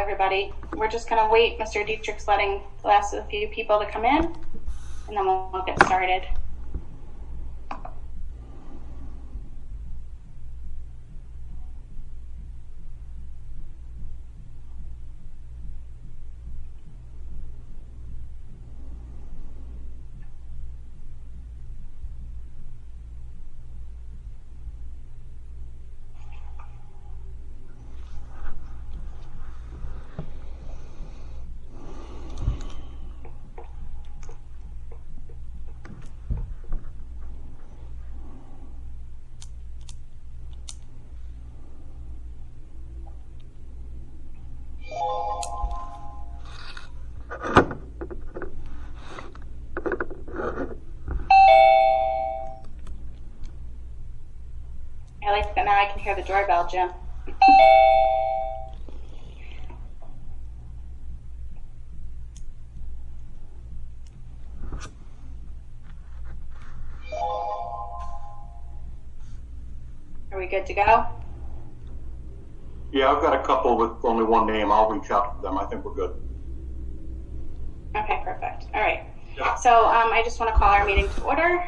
everybody. We're just going to wait. Mr. Dietrich's letting the last of a few people to come in, and then we'll get started. I like that now I can hear the doorbell, Jim. Are we good to go? Yeah, I've got a couple with only one name. I'll reach out to them. I think we're good. Okay, perfect. All right. Yeah. So I just want to call our meeting to order.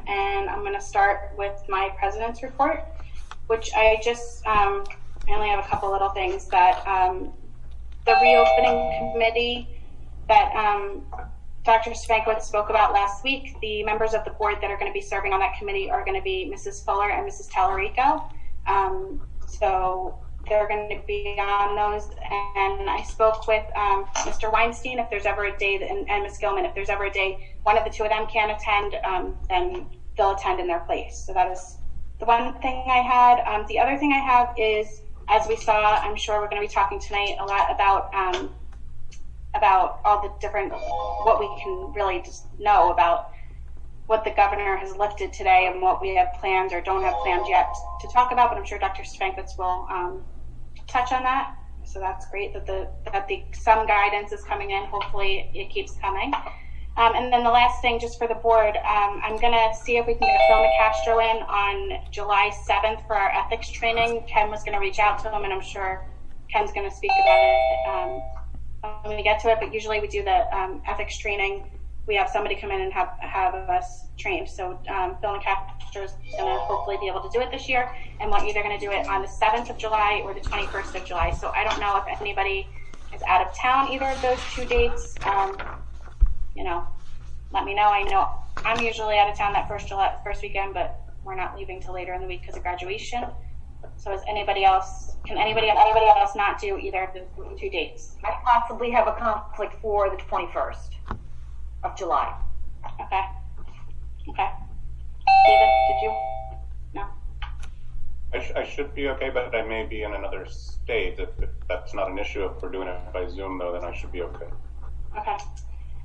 And I'm going to start with my president's report, which I only have a couple little things that the reopening committee that Dr. Stankiewicz spoke about last week, the members of the board that are going to be serving on that committee are going to be Mrs. Fuller and Mrs. Tallarico. So they're going to be on those. And I spoke with Mr. Weinstein, if there's ever a day, and Ms. Gilman, if there's ever a day one of the two of them can't attend, then they'll attend in their place. So that is the one thing I had. The other thing I have is, as we saw, I'm sure we're going to be talking tonight a lot about all the different, what we can really just know about what the governor has lifted today and what we have planned or don't have planned yet to talk about, but I'm sure Dr. Stankiewicz will touch on that. So that's great that some guidance is coming in. Hopefully it keeps coming. And then the last thing, just for the board, I'm going to see if we can get Phil McCastro in on July 7th for our ethics training. Ken was going to reach out to him, and I'm sure Ken's going to speak about it when we get to it. But usually we do the ethics training. We have somebody come in and have us trained. So Phil McCastro is going to hopefully be able to do it this year, and we're either going to do it on the 7th of July or the 21st of July. So I don't know if anybody is out of town either of those two dates. Let me know. I know I'm usually out of town that first weekend, but we're not leaving till later in the week because of graduation. So can anybody else not do either of the two dates? I possibly have a conflict for the 21st of July. Okay. David, did you? No. I should be okay, but I may be in another state. If that's not an issue, if we're doing it by Zoom, though, then I should be okay. Okay.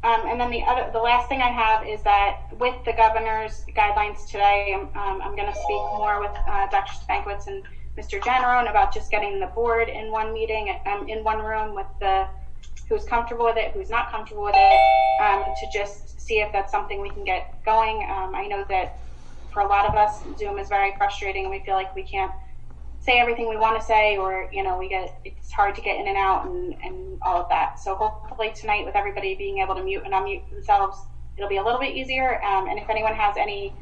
And then the last thing I have is that with the governor's guidelines today, I'm going to speak more with Dr. Stankiewicz and Mr. Generone about just getting the board in one meeting, in one room with who's comfortable with it, who's not comfortable with it, to just see if that's something we can get going. I know that for a lot of us, Zoom is very frustrating, and we feel like we can't say everything we want to say, or it's hard to get in and out and all of that. So hopefully tonight, with everybody being able to mute and unmute themselves, it'll be a little bit easier. And if anyone has any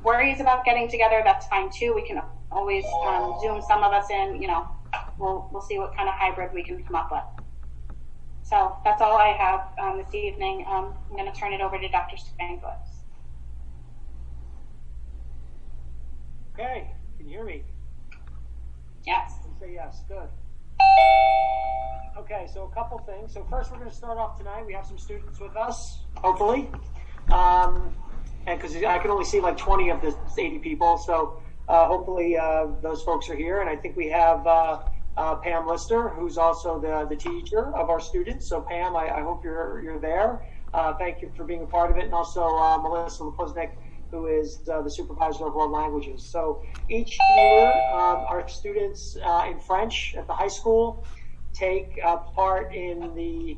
worries about getting together, that's fine too. We can always Zoom some of us in. We'll see what kind of hybrid we can come up with. So that's all I have this evening. I'm going to turn it over to Dr. Stankiewicz. Okay. Can you hear me? Yes. You say yes. Good. Okay, so a couple things. So first, we're going to start off tonight. We have some students with us, hopefully, and because I can only see like 20 of the 80 people, so hopefully those folks are here. And I think we have Pam Lister, who's also the teacher of our students. So Pam, I hope you're there. Thank you for being a part of it, and also Melissa Lepuznik, who is the supervisor of world languages. So each year, our students in French at the high school take part in the,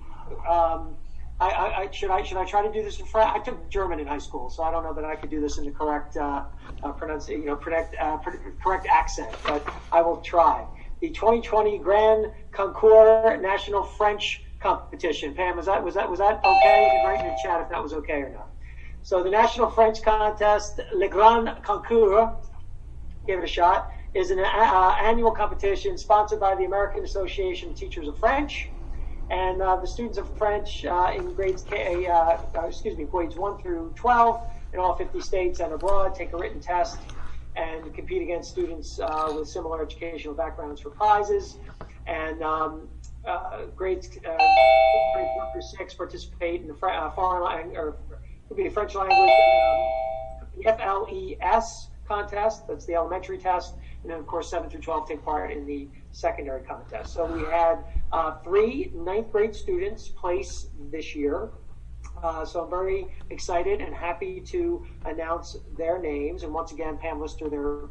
should I try to do this in French? I took German in high school, so I don't know that I could do this in the correct correct accent, but I will try. the 2020 Grand Concours National French Competition. Pam, was that okay? You can write in the chat if that was okay or not. So the National French Contest, Le Grand Concours, give it a shot, is an annual competition sponsored by the American Association of Teachers of French. And the students of French in grades grades 1 through 12 in all 50 states and abroad take a written test and compete against students with similar educational backgrounds for prizes. And grades 1 through 6 participate in the foreign language, or could be the French language, FLES contest. That's the elementary test. And then, of course, 7 through 12 take part in the secondary contest. So we had 3 ninth grade students place this year. So I'm very excited and happy to announce their names. And once again, Pam Lister, their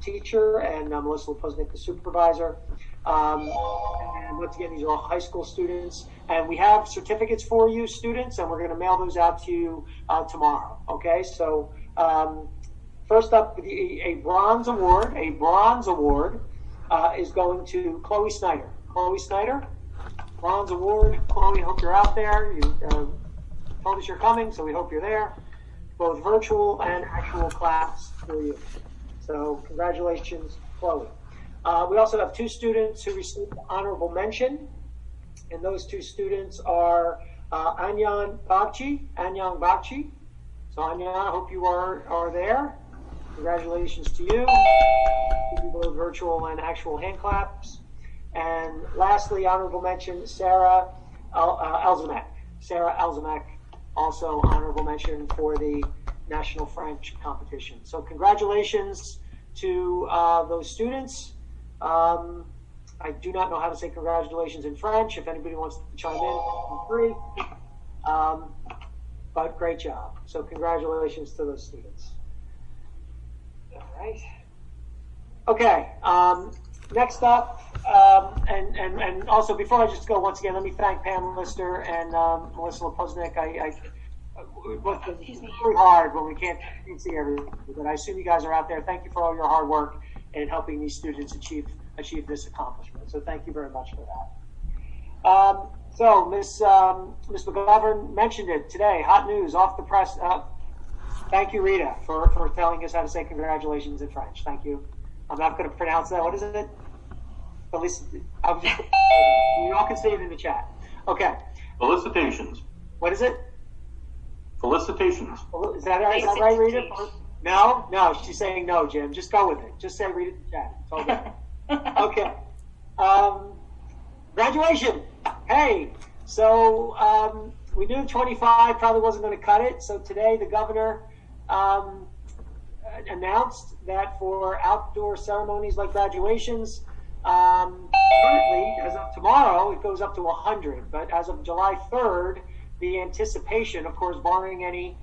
teacher, and Melissa Lepuznik, the supervisor. And once again, these are all high school students. And we have certificates for you, students, and we're going to mail those out to you tomorrow. Okay, so first up, a bronze award is going to Chloe Snyder. Chloe Snyder, bronze award. Chloe, hope you're out there. You told us you're coming, so we hope you're there. Both virtual and actual class for you. So congratulations, Chloe. We also have 2 students who received honorable mention, and those 2 students are Anyan Bagchi. So Anyan, I hope you are there. Congratulations to you. Give you both virtual and actual hand claps. And lastly, honorable mention, Sarah Elzamek. Sarah Elzamek, also honorable mention for the National French competition. So congratulations to those students. I do not know how to say congratulations in French. If anybody wants to chime in, feel free. But great job. So congratulations to those students. All right. Okay. Next up, and also before I just go, once again, let me thank Pam Lister and Melissa Lepuznik. I worked very hard when we can't see everything, but I assume you guys are out there. Thank you for all your hard work in helping these students achieve this accomplishment. So thank you very much for that. So Ms. McGovern mentioned it today. Hot news off the press. Thank you, Rita, for telling us how to say congratulations in French. Thank you. I'm not going to pronounce that. What is it? At least you all can say it in the chat. Okay. Felicitations. What is it? Felicitations. Is that right, Rita? No, she's saying no, Jim. Just go with it. Just say read it in the chat. It's all good. Okay. Graduation. Hey. So we knew 25 probably wasn't going to cut it. So today the governor announced that for outdoor ceremonies like graduations, currently, as of tomorrow, it goes up to 100. But as of July 3rd, the anticipation, of course, barring any,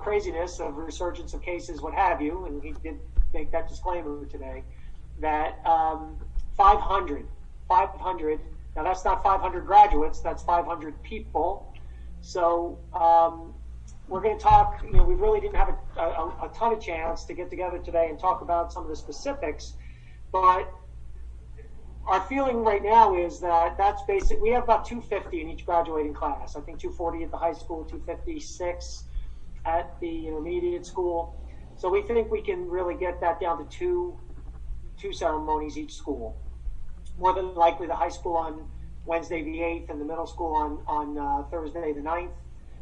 craziness of resurgence of cases, what have you, and he did make that disclaimer today, that 500. Now, that's not 500 graduates, that's 500 people. So we're going to talk, we really didn't have a ton of chance to get together today and talk about some of the specifics, but our feeling right now is that that's basic. We have about 250 in each graduating class. I think 240 at the high school, 256 at the intermediate school. So we think we can really get that down to two ceremonies each school. More than likely the high school on Wednesday the 8th and the middle school on Thursday the 9th.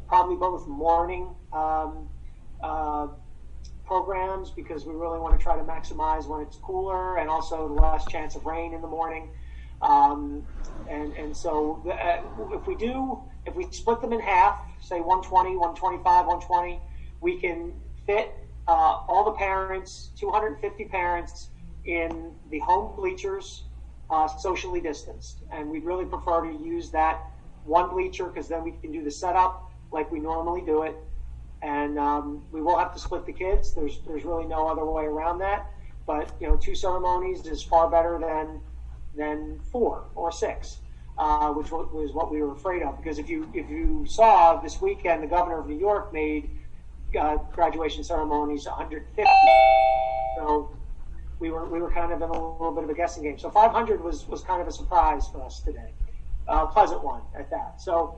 Probably both morning programs, because we really want to try to maximize when it's cooler and also the last chance of rain in the morning. And so if we split them in half, say 120, 125, 120, we can fit all the parents, 250 parents, in the home bleachers, socially distanced. And we'd really prefer to use that one bleacher, because then we can do the setup like we normally do it. And we will have to split the kids. There's really no other way around that. But 2 ceremonies is far better than 4 or 6, which was what we were afraid of. Because if you saw this weekend, the governor of New York made graduation ceremonies 150. So we were kind of in a little bit of a guessing game. So 500 was kind of a surprise for us today, pleasant one at that. So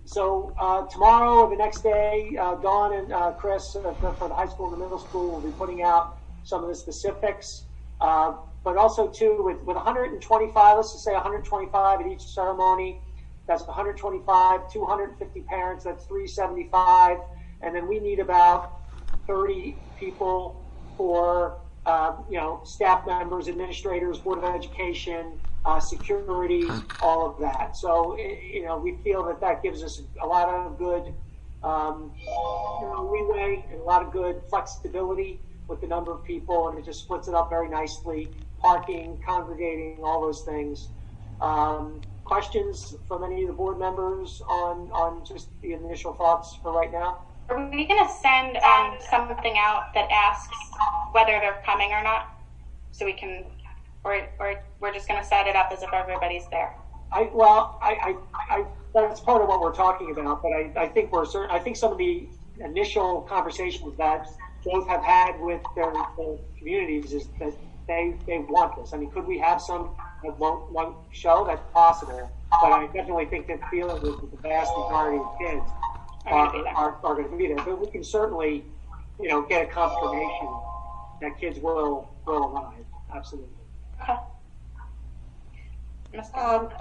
tomorrow or the next day, Dawn and Chris for the high school and the middle school will be putting out some of the specifics. But also too, with 125, let's just say 125 at each ceremony, that's 125, 250 parents, that's 375, and then we need about 30 people for staff members, administrators, Board of Education, security, all of that. So we feel that gives us a lot of good leeway and a lot of good flexibility with the number of people, and it just splits it up very nicely. Parking, congregating, all those things. Questions from any of the board members on just the initial thoughts for right now? Are we going to send something out that asks whether they're coming or not, so we can, or we're just going to set it up as if everybody's there? That's part of what we're talking about, but I think I think some of the initial conversations that both have had with their communities is that they want this. I mean, could we have some that won't show? That's possible, but I definitely think that feeling that the vast majority of kids are going to be there. But we can certainly, get a confirmation that kids will arrive. Absolutely. Okay.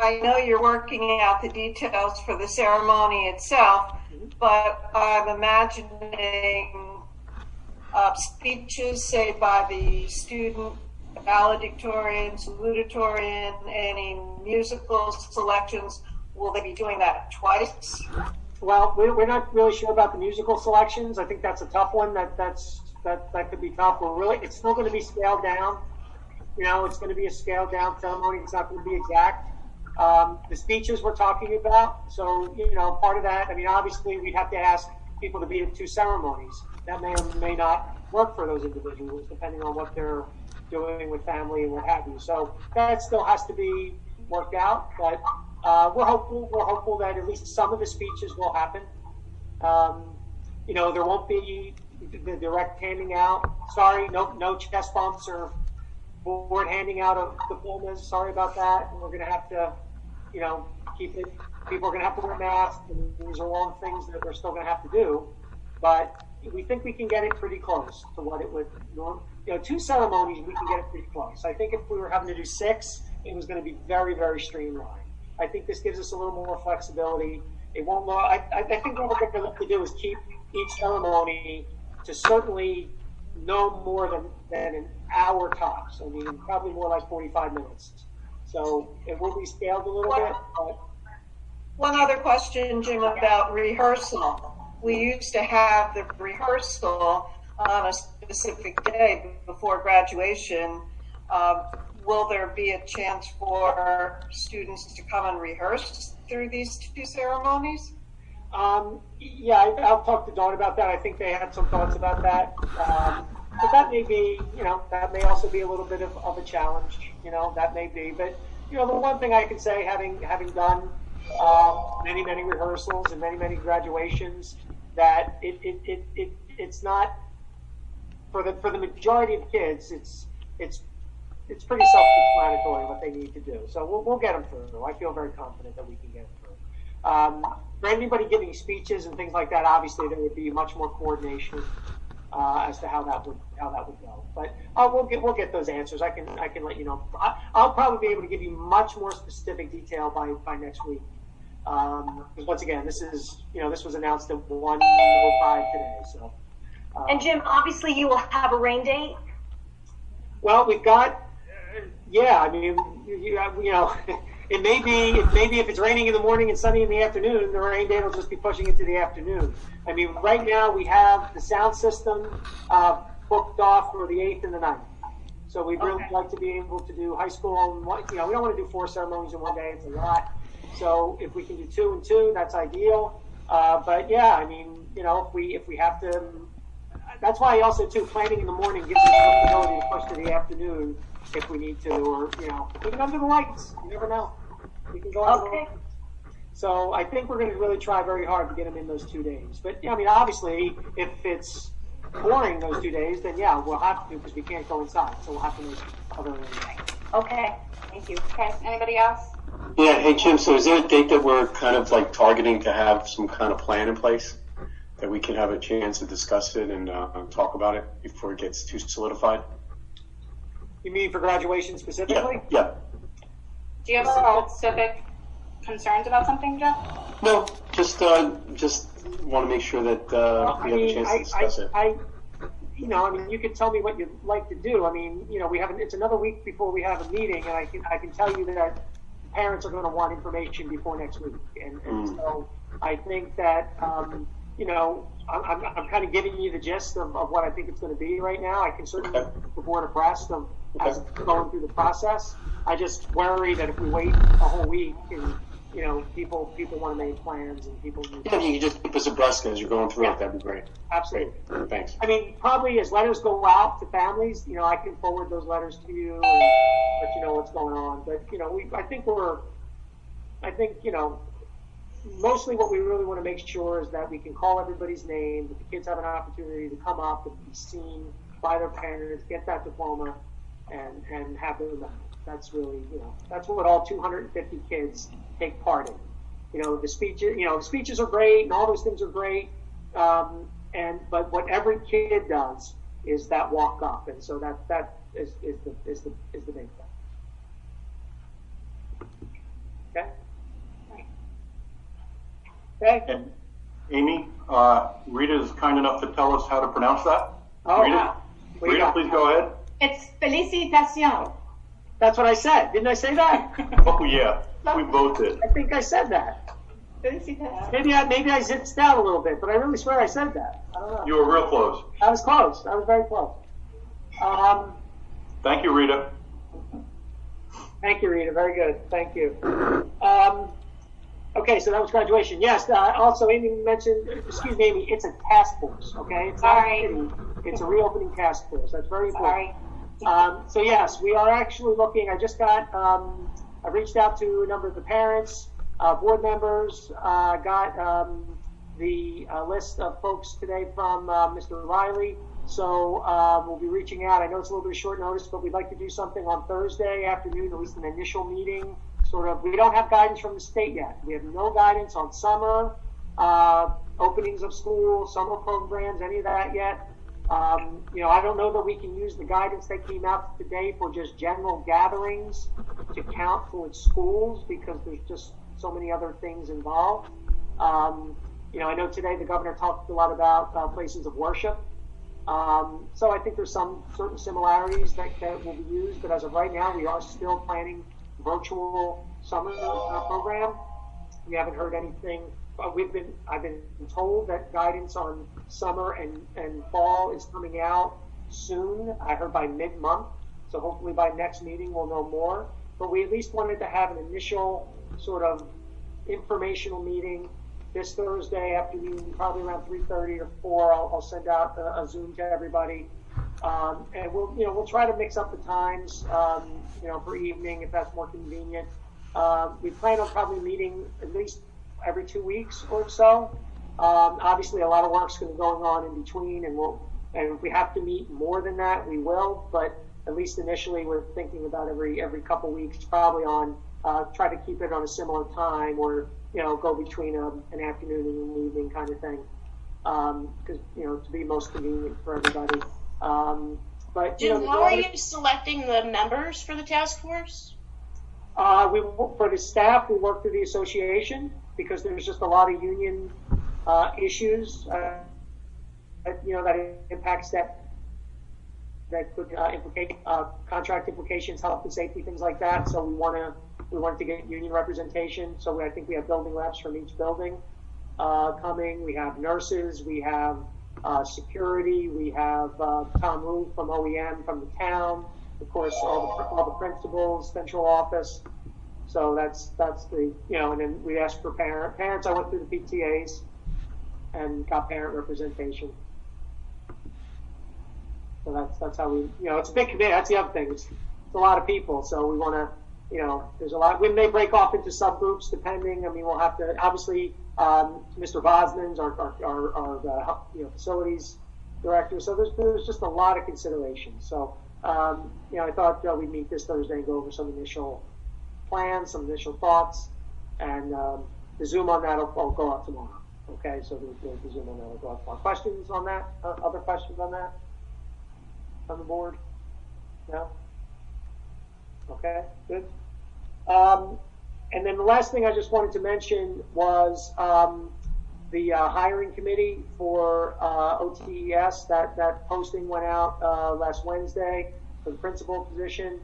I know you're working out the details for the ceremony itself, but I'm imagining speeches, say, by the student valedictorian, salutatorian, any musical selections. Will they be doing that twice? Well, we're not really sure about the musical selections. I think that's a tough one. That could be tough. It's still going to be scaled down. It's going to be a scaled down ceremony. It's not going to be exact. The speeches we're talking about. So, part of that, I mean, obviously we'd have to ask people to be at two ceremonies. That may or may not work for those individuals, depending on what they're doing with family and what have you. So that still has to be worked out, but we're hopeful that at least some of the speeches will happen. There won't be the direct handing out. Sorry, no chest bumps or board handing out of diplomas. Sorry about that. And we're going to have to, keep it. People are going to have to wear masks, and these are all things that they're still going to have to do. But we think we can get it pretty close to what it would normally. Two ceremonies, we can get it pretty close. I think if we were having to do 6, it was going to be very, very streamlined. I think this gives us a little more flexibility. It won't. I think what we're going to look to do is keep each ceremony to certainly no more than an hour tops. I mean, probably more like 45 minutes. So it will be scaled a little bit. But one other question, Jim, about rehearsal. We used to have the rehearsal on a specific day before graduation. Will there be a chance for students to come and rehearse through these two ceremonies? Yeah, I'll talk to Dawn about that. I think they had some thoughts about that. But that may be, that may also be a little bit of a challenge. That may be. But, the one thing I can say, having done many rehearsals and many graduations, that it's not, for the majority of kids, it's pretty self-explanatory what they need to do. So we'll get them through. I feel very confident that we can get them through. For anybody giving speeches and things like that, obviously there would be much more coordination as to how that would go. But we'll get those answers. I can let you know. I'll probably be able to give you much more specific detail by next week. Because once again, this was announced at 1:05 today. So. And Jim, obviously you will have a rain date. Well, we've got. Yeah, I mean, it may be if it's raining in the morning and sunny in the afternoon, the rain date will just be pushing it to the afternoon. I mean, right now we have the sound system booked off for the 8th and the 9th. So we'd really like to be able to do high school on one. We don't want to do 4 ceremonies in one day; it's a lot. So if we can do 2 and 2, that's ideal. But yeah, I mean, if we have to, that's why also too planning in the morning gives us the ability to push to the afternoon if we need to, or even under the lights. You never know. We can go under the lights. So I think we're going to really try very hard to get them in those 2 days. But I mean, obviously, if it's pouring those 2 days, then yeah, we'll have to, because we can't go inside, so we'll have to make other arrangements. Okay, thank you. Okay, anybody else? Yeah, hey Jim, so is there a date that we're kind of like targeting to have some kind of plan in place? That we can have a chance to discuss it and talk about it before it gets too solidified? You mean for graduation specifically? Yeah. Do you have specific concerns about something, Jeff? No, just want to make sure that we have a chance to discuss it. You can tell me what you'd like to do. It's another week before we have a meeting, and I can tell you that parents are going to want information before next week, and so I think that I'm kind of giving you the gist of what I think it's going to be right now. I can certainly keep the board abreast of as it's going through the process. I just worry that if we wait a whole week and people want to make plans and people need Yeah, you can just keep us abreast as you're going through it. That'd be great. Absolutely. Great. Thanks. Probably as letters go out to families, I can forward those letters to you and let you know what's going on. But I think mostly what we really want to make sure is that we can call everybody's name, that the kids have an opportunity to come up and be seen by their parents, get that diploma, and have their medal. That's really, that's what all 250 kids take part in. The speeches are great and all those things are great. But what every kid does is that walk up. And so that is the big thing. Okay. Okay. And Amy, Rita is kind enough to tell us how to pronounce that. Oh, Rita, please go ahead. It's Felicitación. That's what I said. Didn't I say that? Oh yeah, we both did. I think I said that. Felicitación. Maybe I zipped down a little bit, but I really swear I said that. I don't know. You were real close. I was close. I was very close. Thank you, Rita. Thank you, Rita. Very good. Thank you. Okay, so that was graduation. Yes. Also, Amy mentioned. Excuse me, Amy. It's a task force. Okay. It's not a committee. It's a reopening task force. That's very important. So yes, we are actually looking. I just got. I reached out to a number of the parents, board members. Got the list of folks today from Mr. Riley. So we'll be reaching out. I know it's a little bit of short notice, but we'd like to do something on Thursday afternoon, at least an initial meeting. We don't have guidance from the state yet. We have no guidance on summer openings of school, summer programs, any of that yet. I don't know that we can use the guidance that came out today for just general gatherings to count towards schools because there's just so many other things involved. I know today the governor talked a lot about places of worship. So I think there's some certain similarities that will be used, but as of right now, we are still planning virtual summer program. We haven't heard anything. I've been told that guidance on summer and fall is coming out soon. I heard by mid-month, so hopefully by next meeting we'll know more. But we at least wanted to have an initial sort of informational meeting this Thursday afternoon, probably around 3:30 or 4. I'll send out a Zoom to everybody, and we'll try to mix up the times, for evening if that's more convenient. We plan on probably meeting at least every 2 weeks or so. Obviously, a lot of work's going to be going on in between, and if we have to meet more than that, we will. But at least initially, we're thinking about every couple weeks, probably on try to keep it on a similar time, or go between an afternoon and an evening kind of thing, because to be most convenient for everybody. But Jim, how are you selecting the members for the task force? For the staff, we work through the association because there's just a lot of union issues that impacts that could implicate contract implications, health and safety, things like that. So we wanted to get union representation. So I think we have building reps from each building coming. We have nurses. We have security. We have Tom Rue from OEM from the town. Of course, all the principals, central office. So that's the and then we asked for parents. I went through the PTAs and got parent representation. So that's how we it's a big committee. That's the other thing. It's a lot of people. So we want to there's a lot. We may break off into subgroups depending. I mean, we'll have to obviously Mr. Bosman's our facilities director. So there's just a lot of considerations. So, I thought we'd meet this Thursday and go over some initial plans, some initial thoughts, and the Zoom on that will go out tomorrow. Okay, so the Zoom on that will go out tomorrow. Questions on that? Other questions on that? On the board? No? Okay, good. And then the last thing I just wanted to mention was the hiring committee for OTES. That posting went out last Wednesday for the principal position.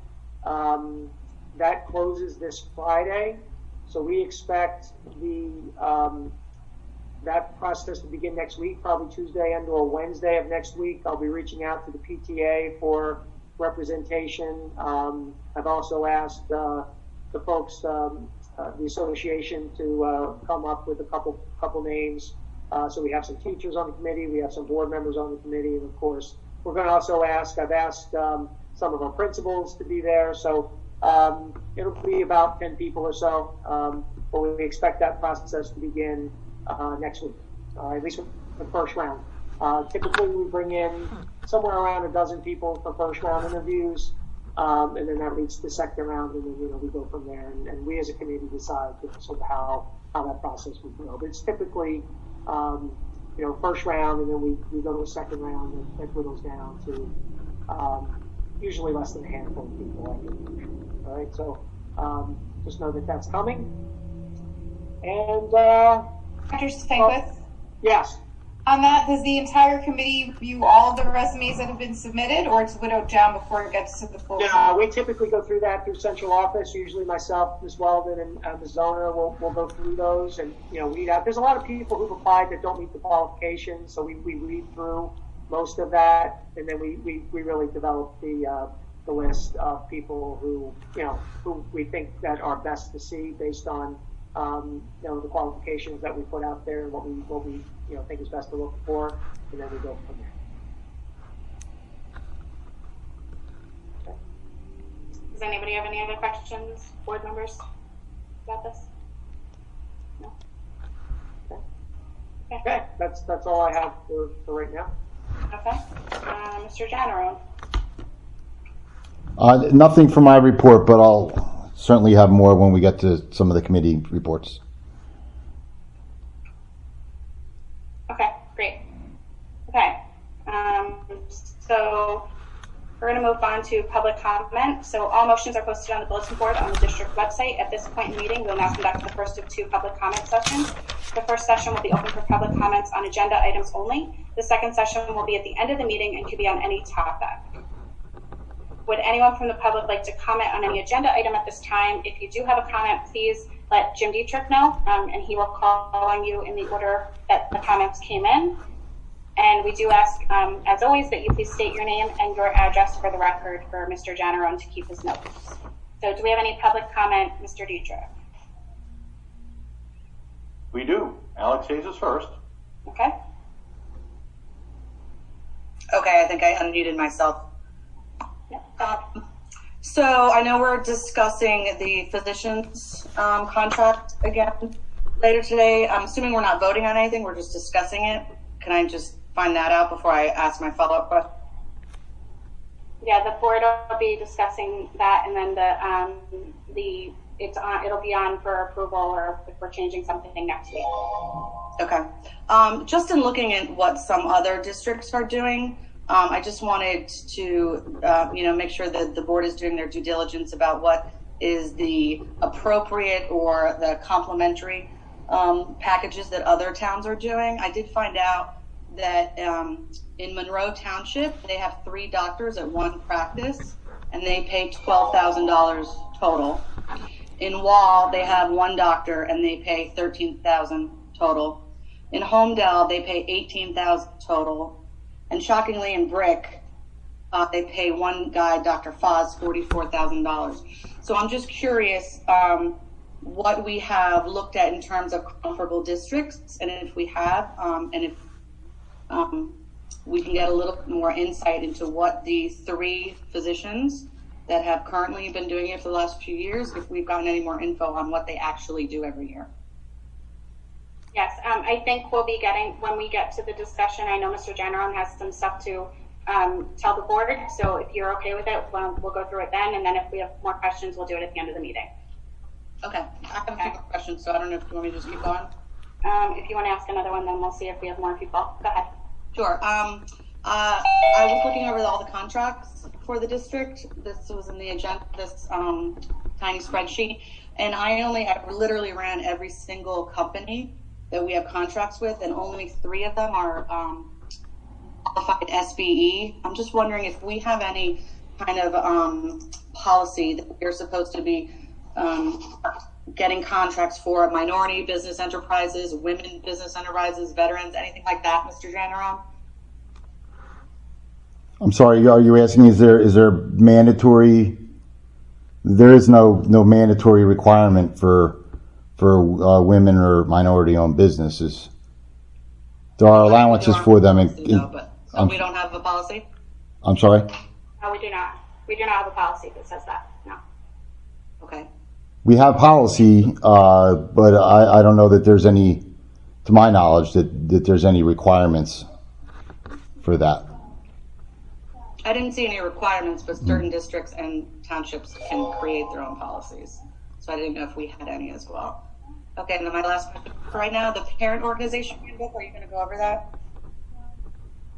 That closes this Friday, so we expect that process to begin next week, probably Tuesday and or Wednesday of next week. I'll be reaching out to the PTA for representation. I've also asked the folks, the association, to come up with a couple names. So we have some teachers on the committee, we have some board members on the committee, and of course, we're going to also I've asked some of our principals to be there. So it'll be about 10 people or so, but we expect that process to begin next week, at least the first round. Typically, we bring in somewhere around a dozen people for first round interviews, and then that leads to the second round, and then we go from there. And we as a committee decide sort of how that process would go. But it's typically first round, and then we go to a second round that whittles down to usually less than a handful of people. I think. All right, so just know that that's coming. And Dr. Stankwith? Yes. On that, does the entire committee review all of the resumes that have been submitted, or it's whittled down before it gets to the full? Yeah, we typically go through that through central office. Usually myself, Ms. Weldon, and Ms. Zona will go through those. And, there's a lot of people who've applied that don't meet the qualifications, so we read through most of that, and then we really develop the list of people who we think that are best to see based on the qualifications that we put out there and what we think is best to look for, and then we go from there. Okay. Does anybody have any other questions, board members, about this? No? Okay, that's all I have for right now. Okay. Mr. Janarone. Nothing from my report, but I'll certainly have more when we get to some of the committee reports. Okay, great. Okay, so we're going to move on to public comment. So all motions are posted on the bulletin board on the district website. At this point in the meeting, we'll now conduct the first of two public comment sessions. The first session will be open for public comments on agenda items only. The second session will be at the end of the meeting and can be on any topic. Would anyone from the public like to comment on any agenda item at this time? If you do have a comment, please let Jim Dietrich know, and he will call on you in the order that the comments came in. And we do ask, as always, that you please state your name and your address for the record for Mr. Janarone to keep his notes. So do we have any public comment, Mr. Dietrich? We do. Alex Hayes is first. Okay. Okay, I think I unmuted myself. So I know we're discussing the physician's contract again later today. I'm assuming we're not voting on anything, we're just discussing it. Can I just find that out before I ask my follow-up question? Yeah, the board will be discussing that, and then it'll be on for approval, or if we're changing something next week. Okay. Just in looking at what some other districts are doing, I just wanted to, make sure that the board is doing their due diligence about what is the appropriate or the complementary packages that other towns are doing. I did find out that in Monroe Township, they have 3 doctors at one practice, and they pay $12,000 total. In Wall, they have 1 doctor, and they pay $13,000 total. In Homedale, they pay $18,000 total. And shockingly, in Brick, they pay one guy, Dr. Foz, $44,000. So I'm just curious what we have looked at in terms of comparable districts, and if we have, and if we can get a little more insight into what these 3 physicians that have currently been doing it for the last few years, if we've gotten any more info on what they actually do every year. Yes, I think we'll be getting, when we get to the discussion, I know Mr. Generon has some stuff to tell the board, so if you're okay with it, we'll go through it then, and then if we have more questions, we'll do it at the end of the meeting. Okay, I have a few more questions, so I don't know if you want me to just keep going. If you want to ask another one, then we'll see if we have more people. Go ahead. Sure. I was looking over all the contracts for the district. This was in the agenda, this tiny spreadsheet, and I literally ran every single company that we have contracts with, and only 3 of them are qualified SBE. I'm just wondering if we have any kind of policy that we're supposed to be getting contracts for minority business enterprises, women business enterprises, veterans, anything like that, Mr. Generon? I'm sorry, are you asking, is there mandatory, there is no mandatory requirement for women or minority-owned businesses. There are allowances for them. So we don't have a policy? I'm sorry? No, we do not. We do not have a policy that says that, no. Okay. We have policy, but I don't know that there's any, to my knowledge, that there's any requirements for that. I didn't see any requirements, but certain districts and townships can create their own policies. So I didn't know if we had any as well. Okay, and then my last question for right now, the parent organization handbook, are you going to go over that?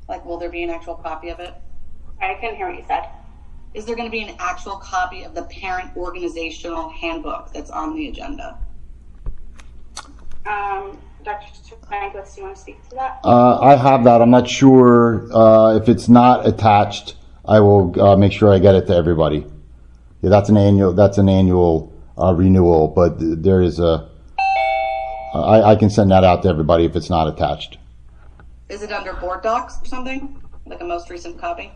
Like, will there be an actual copy of it? I couldn't hear what you said. Is there going to be an actual copy of the parent organizational handbook that's on the agenda? Dr. Mankiewicz, do you want to speak to that? I have that. I'm not sure if it's not attached. I will make sure I get it to everybody. Yeah, that's an annual renewal, but there is I can send that out to everybody if it's not attached. Is it under board docs or something? Like a most recent copy?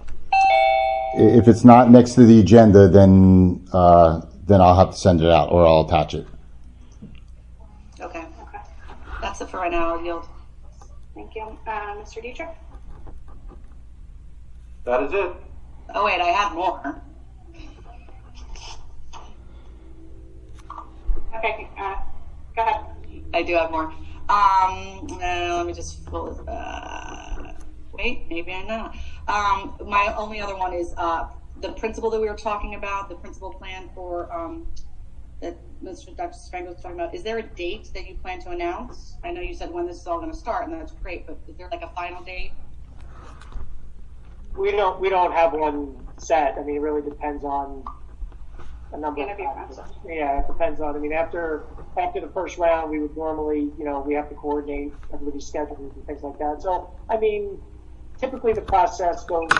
If it's not next to the agenda, then I'll have to send it out or I'll attach it. Okay. That's it for right now. I'll yield. Thank you. Mr. Dietrich? That is it. Oh, wait, I have more. Okay, go ahead. I do have more. Let me just pull it. Wait, maybe I'm not. My only other one is the principal that we were talking about, the principal plan for that Dr. Spangler was talking about. Is there a date that you plan to announce? I know you said when this is all going to start, and that's great, but is there like a final date? We don't have one set. I mean, it really depends on a number of factors. Yeah, it depends on. I mean, after the first round, we would normally, we have to coordinate everybody's schedules and things like that. So, I mean, typically the process goes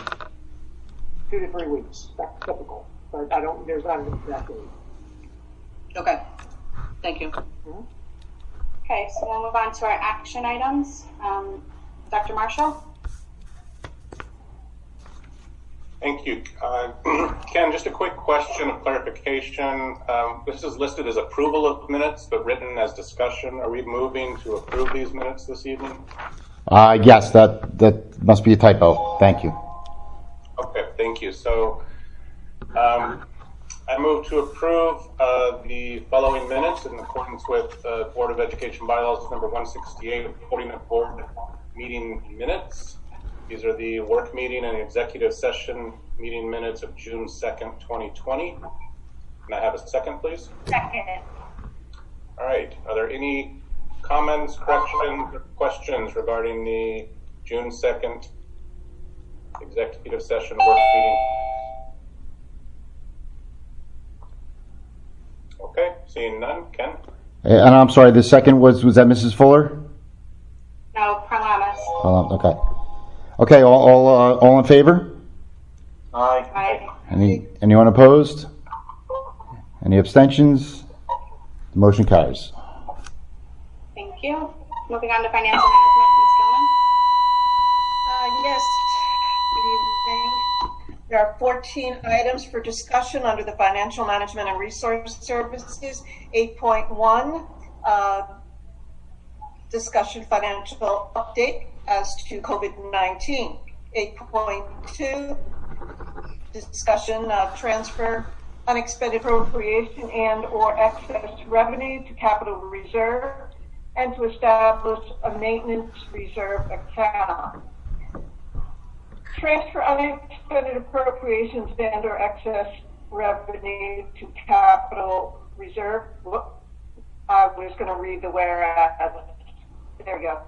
2 to 3 weeks. That's typical, but there's not an exact date. Okay. Thank you. Mm-hmm. Okay, so we'll move on to our action items. Dr. Marshall? Thank you. Ken, just a quick question of clarification. This is listed as approval of minutes, but written as discussion. Are we moving to approve these minutes this evening? Yes, that must be a typo. Thank you. Okay, thank you. So I move to approve the following minutes in accordance with Board of Education bylaws number 168, voting of board meeting minutes. These are the work meeting and executive session meeting minutes of June 2nd, 2020. Can I have a second, please? Second. All right. Are there any comments, corrections, or questions regarding the June 2nd executive session work meeting? Okay. Seeing none. Ken? And I'm sorry, the second was that Mrs. Fuller? No, Parlamas. Okay. Okay, all in favor? Aye. Aye. Anyone opposed? Any abstentions? The motion carries. Thank you. Moving on to financial management, Ms. Gilman. Yes, good evening. There are 14 items for discussion under the Financial Management and Resource Services. 8.1, discussion financial update as to COVID-19. 8.2, discussion transfer unexpended appropriation and or excess revenue to capital reserve. and to establish a maintenance reserve account. Transfer unexpended appropriations and or excess revenue to capital reserve. I was going to read the whereas. There we go.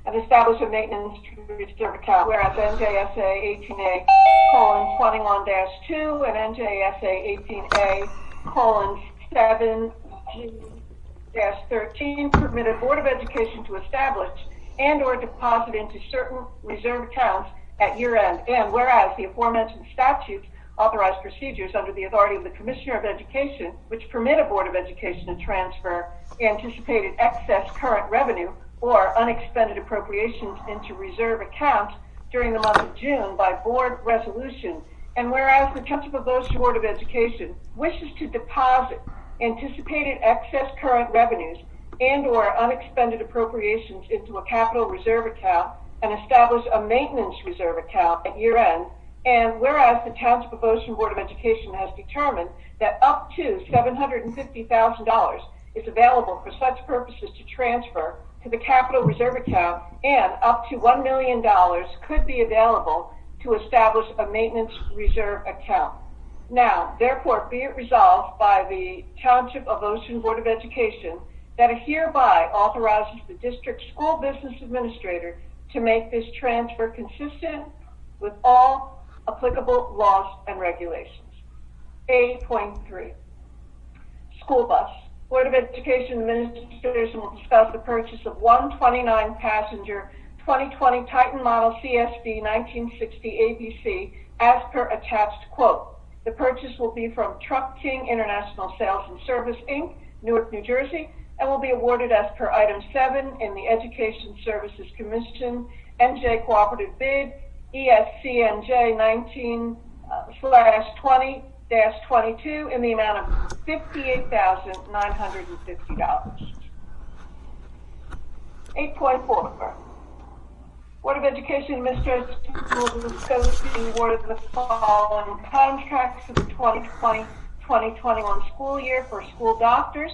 And establish a maintenance reserve account, whereas NJSA 18A:21-2 and NJSA 18A:7G-13 permit a Board of Education to establish and or deposit into certain reserve accounts at year end. And whereas the aforementioned statutes authorize procedures under the authority of the Commissioner of Education, which permit a Board of Education to transfer anticipated excess current revenue or unexpended appropriations into reserve accounts during the month of June by board resolution. And whereas the Township of Ocean Board of Education wishes to deposit anticipated excess current revenues and or unexpended appropriations into a capital reserve account and establish a maintenance reserve account at year end. And whereas the Township of Ocean Board of Education has determined that up to $750,000 is available for such purposes to transfer to the capital reserve account, and up to $1 million could be available to establish a maintenance reserve account. Now, therefore, be it resolved by the Township of Ocean Board of Education that it hereby authorizes the district school business administrator to make this transfer consistent with all applicable laws and regulations. 8.3, school bus. Board of Education Administration will discuss the purchase of one 29-passenger 2020 Titan Model CSD 1960 ABC as per attached quote. The purchase will be from Truck King International Sales and Service, Inc., Newark, New Jersey, and will be awarded as per item 7 in the Education Services Commission NJ Cooperative Bid ESCNJ 19/20-22 in the amount of $58,950. 8.4. Board of Education Administration will discuss the award of the following contracts for the 2020-2021 school year for school doctors,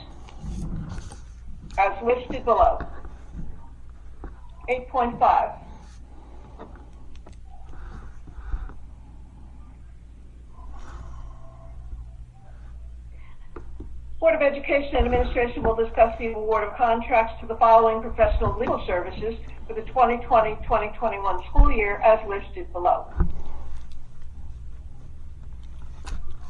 as listed below. 8.5. Board of Education and Administration will discuss the award of contracts to the following professional legal services for the 2020-2021 school year as listed below.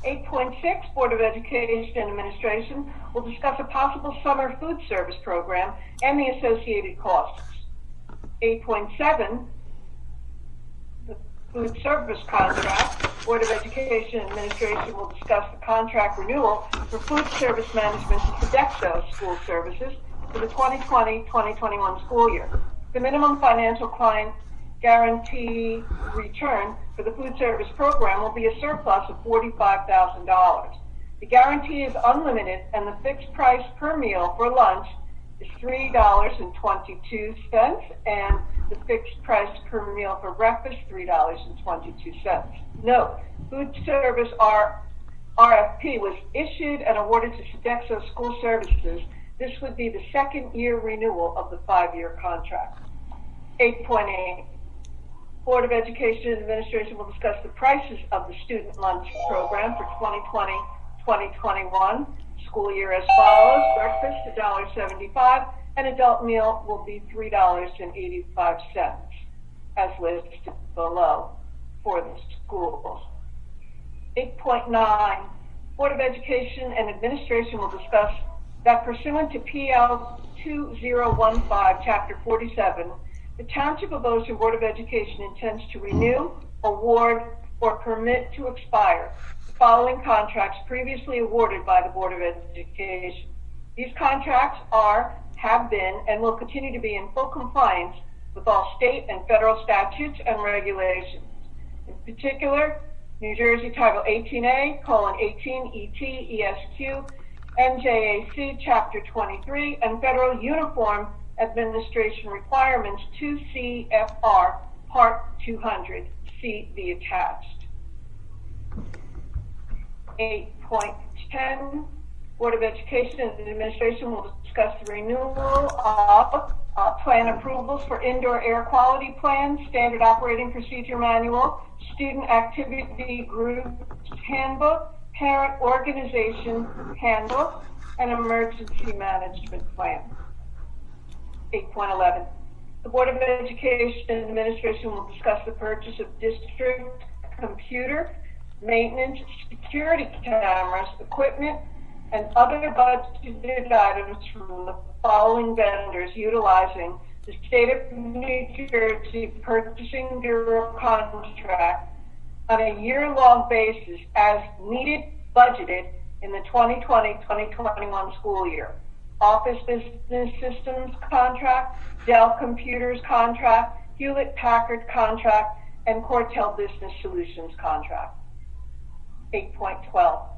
8.6, Board of Education and Administration will discuss a possible summer food service program and the associated costs. 8.7, the food service contract. Board of Education and Administration will discuss the contract renewal for food service management for Sodexo school services for the 2020-2021 school year. The minimum financial client guarantee return for the food service program will be a surplus of $45,000. The guarantee is unlimited, and the fixed price per meal for lunch is $3.22, and the fixed price per meal for breakfast, $3.22. Note, food service RFP was issued and awarded to Sodexo School Services. This would be the second year renewal of the 5-year contract. 8.8, Board of Education and Administration will discuss the prices of the student lunch program for 2020-2021 school year as follows. Breakfast, $1.75, and adult meal will be $3.85, as listed below for the schools. 8.9, Board of Education and Administration will discuss that pursuant to PL 2015, Chapter 47, the Township of Ocean Board of Education intends to renew, award, or permit to expire the following contracts previously awarded by the Board of Education. These contracts have been, and will continue to be in full compliance with all state and federal statutes and regulations. In particular, New Jersey Title 18A:18 ET ESQ NJAC Chapter 23 and Federal Uniform Administration Requirements 2 CFR Part 200. See the attached. 8.10. Board of Education and Administration will discuss the renewal of plan approvals for indoor air quality plans, standard operating procedure manual, student activity group handbook, parent organization handbook, and emergency management plan. 8.11. The Board of Education and Administration will discuss the purchase of district computer, maintenance, security cameras, equipment, and other budgeted items from the following vendors utilizing the State of New Jersey Purchasing Bureau contract on a year-long basis as needed, budgeted in the 2020-2021 school year. Office Business Systems contract, Dell Computers contract, Hewlett-Packard contract, and Cortel Business Solutions contract. 8.12.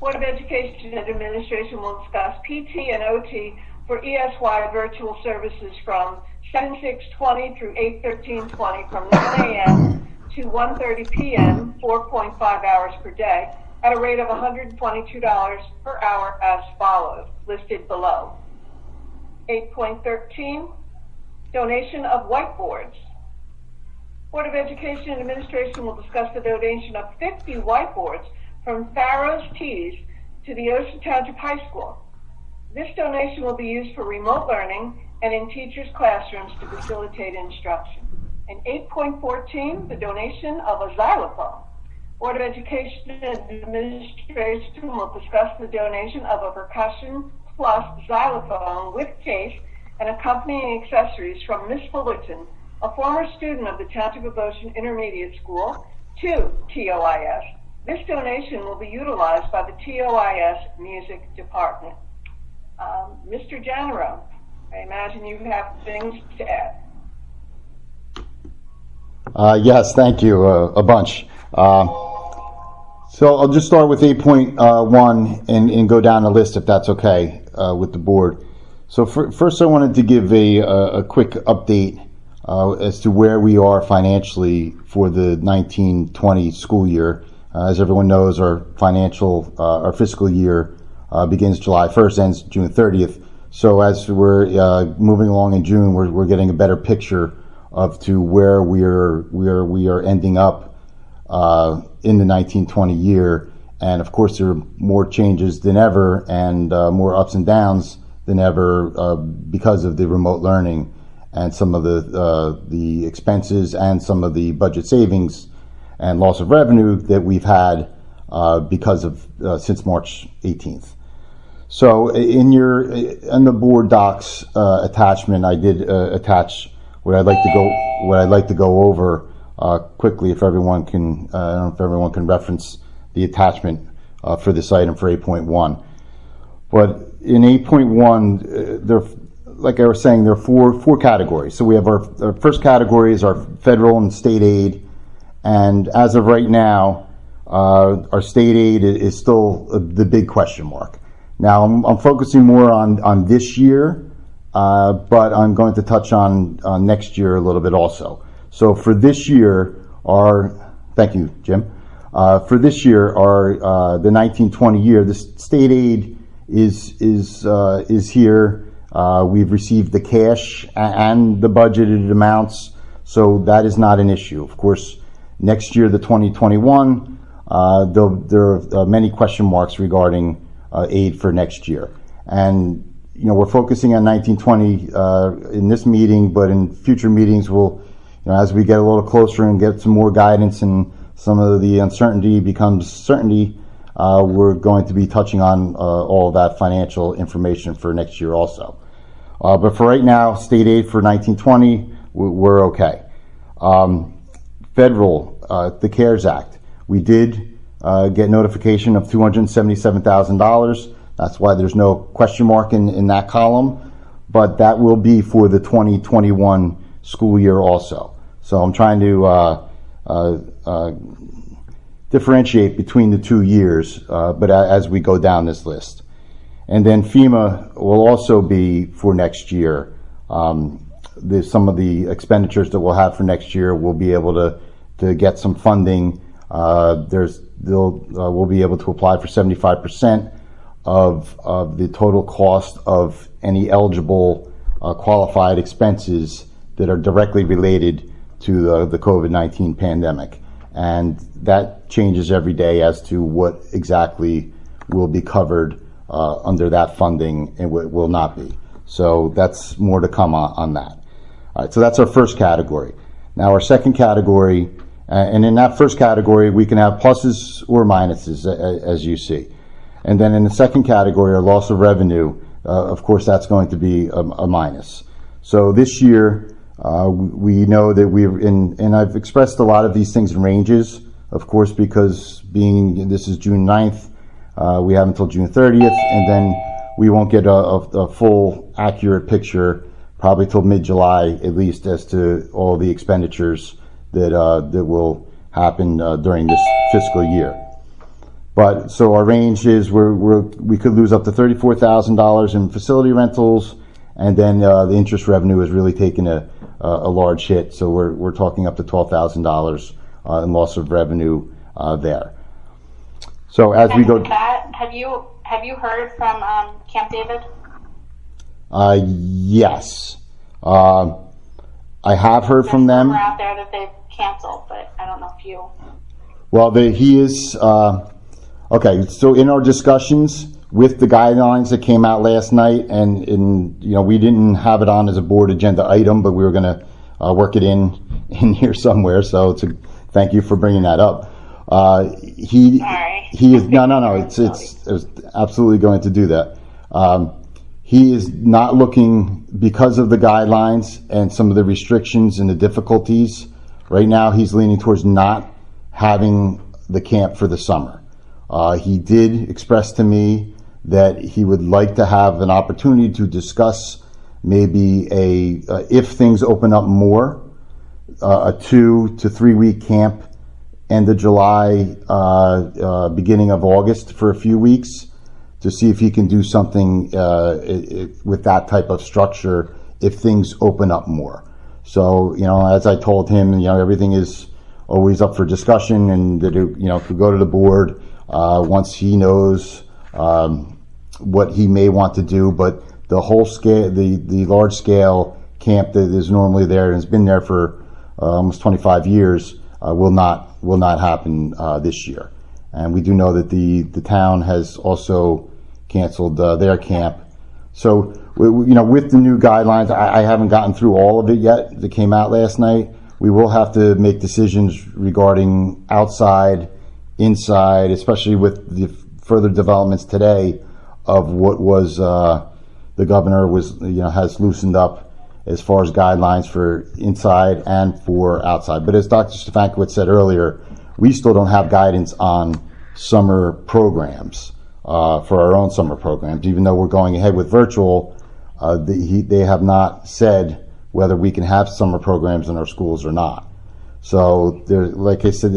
Board of Education and Administration will discuss PT and OT for ESY virtual services from 7/6/20 through 8/13/20 from 9 a.m. to 1:30 p.m., 4.5 hours per day, at a rate of $122 per hour as follows, listed below. 8.13, donation of whiteboards. Board of Education and Administration will discuss the donation of 50 whiteboards from Farrow's Tees to the Ocean Township High School. This donation will be used for remote learning and in teachers' classrooms to facilitate instruction. And 8.14, the donation of a xylophone. Board of Education and Administration will discuss the donation of a Percussion Plus xylophone with case and accompanying accessories from Miss Fullerton, a former student of the Township of Ocean Intermediate School, to TOIS. This donation will be utilized by the TOIS Music Department. Mr. Janero, I imagine you have things to add. Yes, thank you, a bunch. So I'll just start with 8.1 and go down the list if that's okay with the board. So first I wanted to give a quick update as to where we are financially for the 1920 school year. As everyone knows, our fiscal year begins July 1st, ends June 30th. So as we're moving along in June, we're getting a better picture of to where we are ending up in the 1920 year. And of course, there are more changes than ever and more ups and downs than ever because of the remote learning and some of the expenses and some of the budget savings and loss of revenue that we've had because of since March 18th. So in the board docs attachment, I did attach what I'd like to go over quickly. If everyone can, I don't know if everyone can reference the attachment for this item for 8.1. But in 8.1, like I was saying, there are four categories. So we have our first category is our federal and state aid. And as of right now, our state aid is still the big question mark. Now, I'm focusing more on this year, but I'm going to touch on next year a little bit also. So for this year, thank you, Jim. For this year, the 1920 year, the state aid is here. We've received the cash and the budgeted amounts, so that is not an issue. Of course, next year, the 2021, there are many question marks regarding aid for next year. And, we're focusing on 1920 in this meeting, but in future meetings, we'll, as we get a little closer and get some more guidance and some of the uncertainty becomes certainty, we're going to be touching on all of that financial information for next year also. But for right now, state aid for 1920, we're okay. Federal, the CARES Act, we did get notification of $277,000. That's why there's no question mark in that column, but that will be for the 2021 school year also. So I'm trying to differentiate between the 2 years, but as we go down this list. And then FEMA will also be for next year. Some of the expenditures that we'll have for next year, we'll be able to get some funding. We'll be able to apply for 75% of the total cost of any eligible qualified expenses that are directly related to the COVID-19 pandemic. And that changes every day as to what exactly will be covered under that funding and what will not be. So that's more to come on that. All right, so that's our first category. Now our second category, and in that first category, we can have pluses or minuses, as you see. And then in the second category, our loss of revenue, of course, that's going to be a minus. So this year, we know that and I've expressed a lot of these things in ranges, of course, because this is June 9th, we have until June 30th, and then we won't get a full accurate picture probably till mid-July, at least, as to all the expenditures that will happen during this fiscal year. But so our range is we could lose up to $34,000 in facility rentals, and then the interest revenue is really taking a large hit. So we're talking up to $12,000 in loss of revenue there. So as we go, have you heard from Camp David? Yes, I have heard from them. There's out there that they've canceled, but I don't know if you. Well, he is okay. So in our discussions with the guidelines that came out last night, and we didn't have it on as a board agenda item, but we were going to work it in here somewhere. So thank you for bringing that up. He is no. It was absolutely going to do that. He is not looking, because of the guidelines and some of the restrictions and the difficulties. Right now, he's leaning towards not having the camp for the summer. He did express to me that he would like to have an opportunity to discuss maybe if things open up more, a 2 to 3 week camp, end of July, beginning of August for a few weeks, to see if he can do something with that type of structure if things open up more. So, as I told him, everything is always up for discussion, and that could go to the board once he knows what he may want to do. But the whole scale, the large scale camp that is normally there and has been there for almost 25 years will not happen this year. And we do know that the town has also canceled their camp. So, with the new guidelines, I haven't gotten through all of it yet that came out last night. We will have to make decisions regarding outside, inside, especially with the further developments today of what was the governor has loosened up as far as guidelines for inside and for outside. But as Dr. Stefankiewicz said earlier, we still don't have guidance on summer programs for our own summer programs. Even though we're going ahead with virtual, they have not said whether we can have summer programs in our schools or not. So, like I said,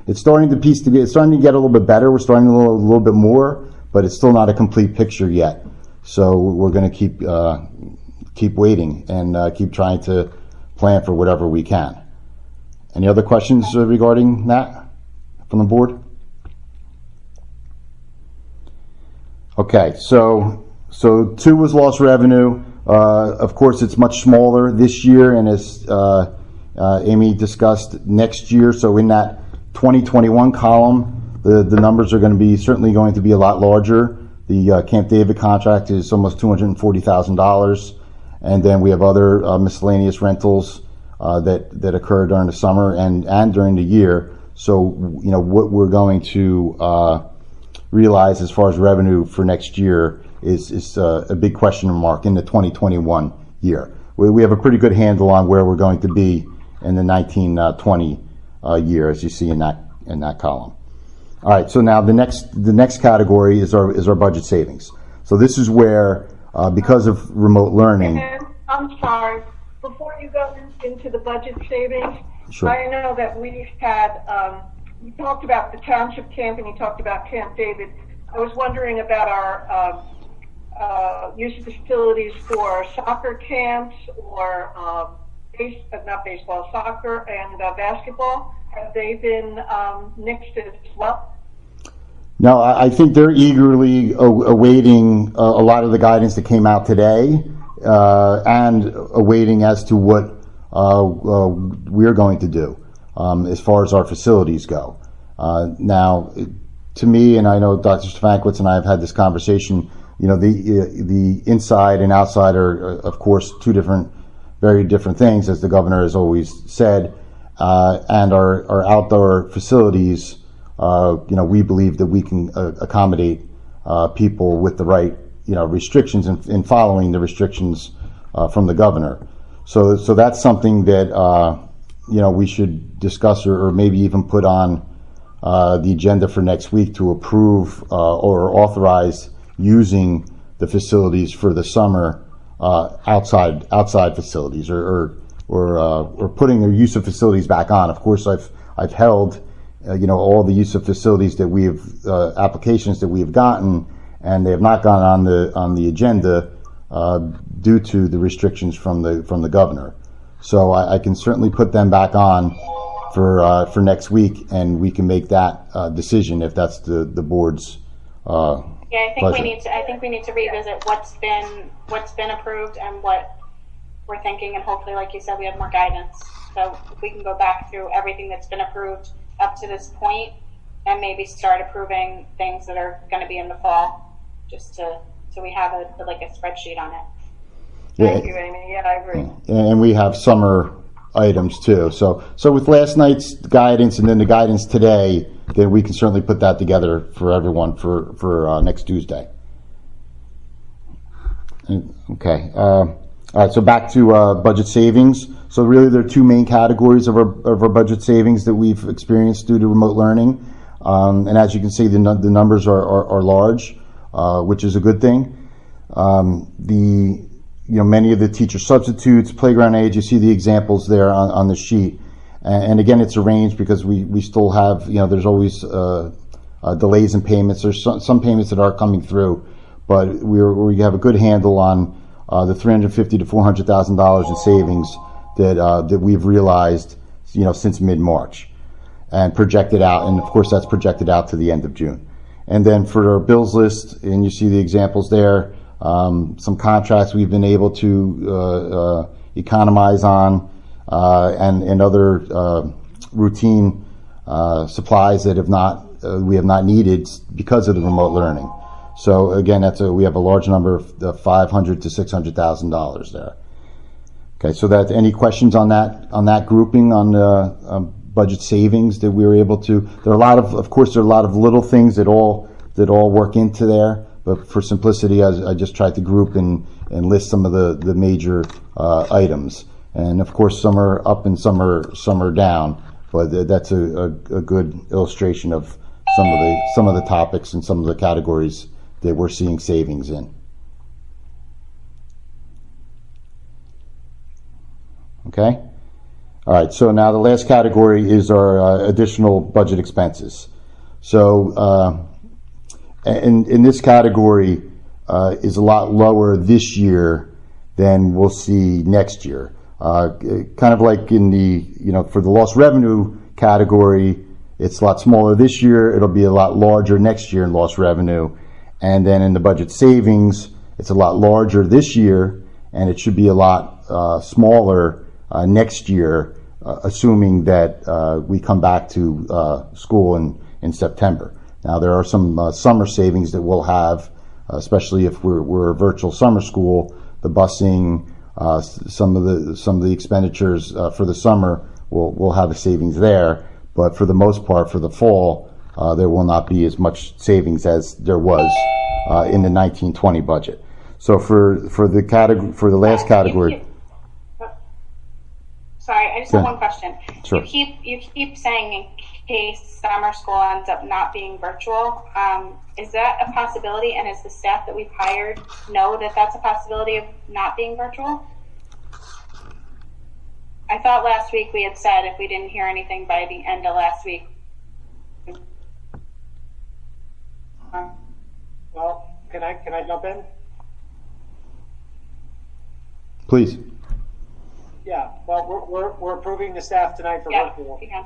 it's starting to it's starting to get a little bit better. We're starting a little bit more, but it's still not a complete picture yet. So we're going to keep waiting and keep trying to plan for whatever we can. Any other questions regarding that from the board? Okay, so 2 was lost revenue. Of course, it's much smaller this year, and as Amy discussed, next year. So in that 2021 column, the numbers are certainly going to be a lot larger. The Camp David contract is almost $240,000, and then we have other miscellaneous rentals that occur during the summer and during the year. So what we're going to realize as far as revenue for next year is a big question mark in the 2021 year. We have a pretty good handle on where we're going to be in the 1920 year, as you see in that column. All right, so now the next category is our budget savings. So this is where, because of remote learning. I'm sorry. Before you go into the budget savings, sure. I know that we've had. You talked about the township camp and you talked about Camp David. I was wondering about our use of the facilities for soccer camps or not baseball, soccer and basketball. have they been nixed as well? No, I think they're eagerly awaiting a lot of the guidance that came out today, and awaiting as to what we're going to do as far as our facilities go. Now, to me, and I know Dr. Stankwitz and I have had this conversation, the inside and outside are, of course, very different things, as the governor has always said, and our outdoor facilities, we believe that we can accommodate people with the right, restrictions and following the restrictions from the governor. So that's something that we should discuss or maybe even put on the agenda for next week to approve or authorize using the facilities for the summer outside facilities or putting their use of facilities back on. Of course, I've held all the use of facilities that we have applications that we have gotten, and they have not gone on the agenda due to the restrictions from the governor. So I can certainly put them back on for next week, and we can make that decision if that's the board's Yeah, I think pleasure. we need to revisit what's been approved and what we're thinking, and hopefully, like you said, we have more guidance. So if we can go back through everything that's been approved up to this point, and maybe start approving things that are going to be in the fall, just so we have a spreadsheet on it. Thank you, Amy. Yeah, I agree. And we have summer items too. So with last night's guidance and then the guidance today, then we can certainly put that together for everyone for next Tuesday. Okay. All right. So back to budget savings. So really, there are two main categories of our budget savings that we've experienced due to remote learning. And as you can see, the numbers are large, which is a good thing. Many of the teacher substitutes, playground aids, you see the examples there on the sheet. And again, it's a range because we still have, there's always delays in payments. There's some payments that are coming through, but we have a good handle on the $350,000 to $400,000 in savings that we've realized, since mid-March, and projected out. And of course, that's projected out to the end of June. And then for our bills list, and you see the examples there. Some contracts we've been able to economize on, and other routine supplies that we have not needed because of the remote learning. So again, we have a large number of $500,000 to $600,000 there. Okay, so any questions on that grouping on budget savings that we were able to? There are a lot of little things that all work into there. But for simplicity, I just tried to group and list some of the major items. And of course, some are up and some are down. But that's a good illustration of some of the topics and some of the categories that we're seeing savings in. Okay. All right. So now the last category is our additional budget expenses. So. And in this category is a lot lower this year than we'll see next year. Kind of like in for the lost revenue category, it's a lot smaller this year. It'll be a lot larger next year in lost revenue. And then in the budget savings, it's a lot larger this year, and it should be a lot smaller next year, assuming that we come back to school in September. Now, there are some summer savings that we'll have, especially if we're a virtual summer school. The busing, some of the expenditures for the summer, we'll have a savings there. But for the most part, for the fall, there will not be as much savings as there was in the 1920 budget. So for the last category. Sorry, I just have one question. Sure. You keep saying in case summer school ends up not being virtual. Is that a possibility? And is the staff that we've hired know that that's a possibility of not being virtual? I thought last week we had said if we didn't hear anything by the end of last week. Well, can I jump in? Please. Yeah. Well, we're approving the staff tonight for virtual. Yeah.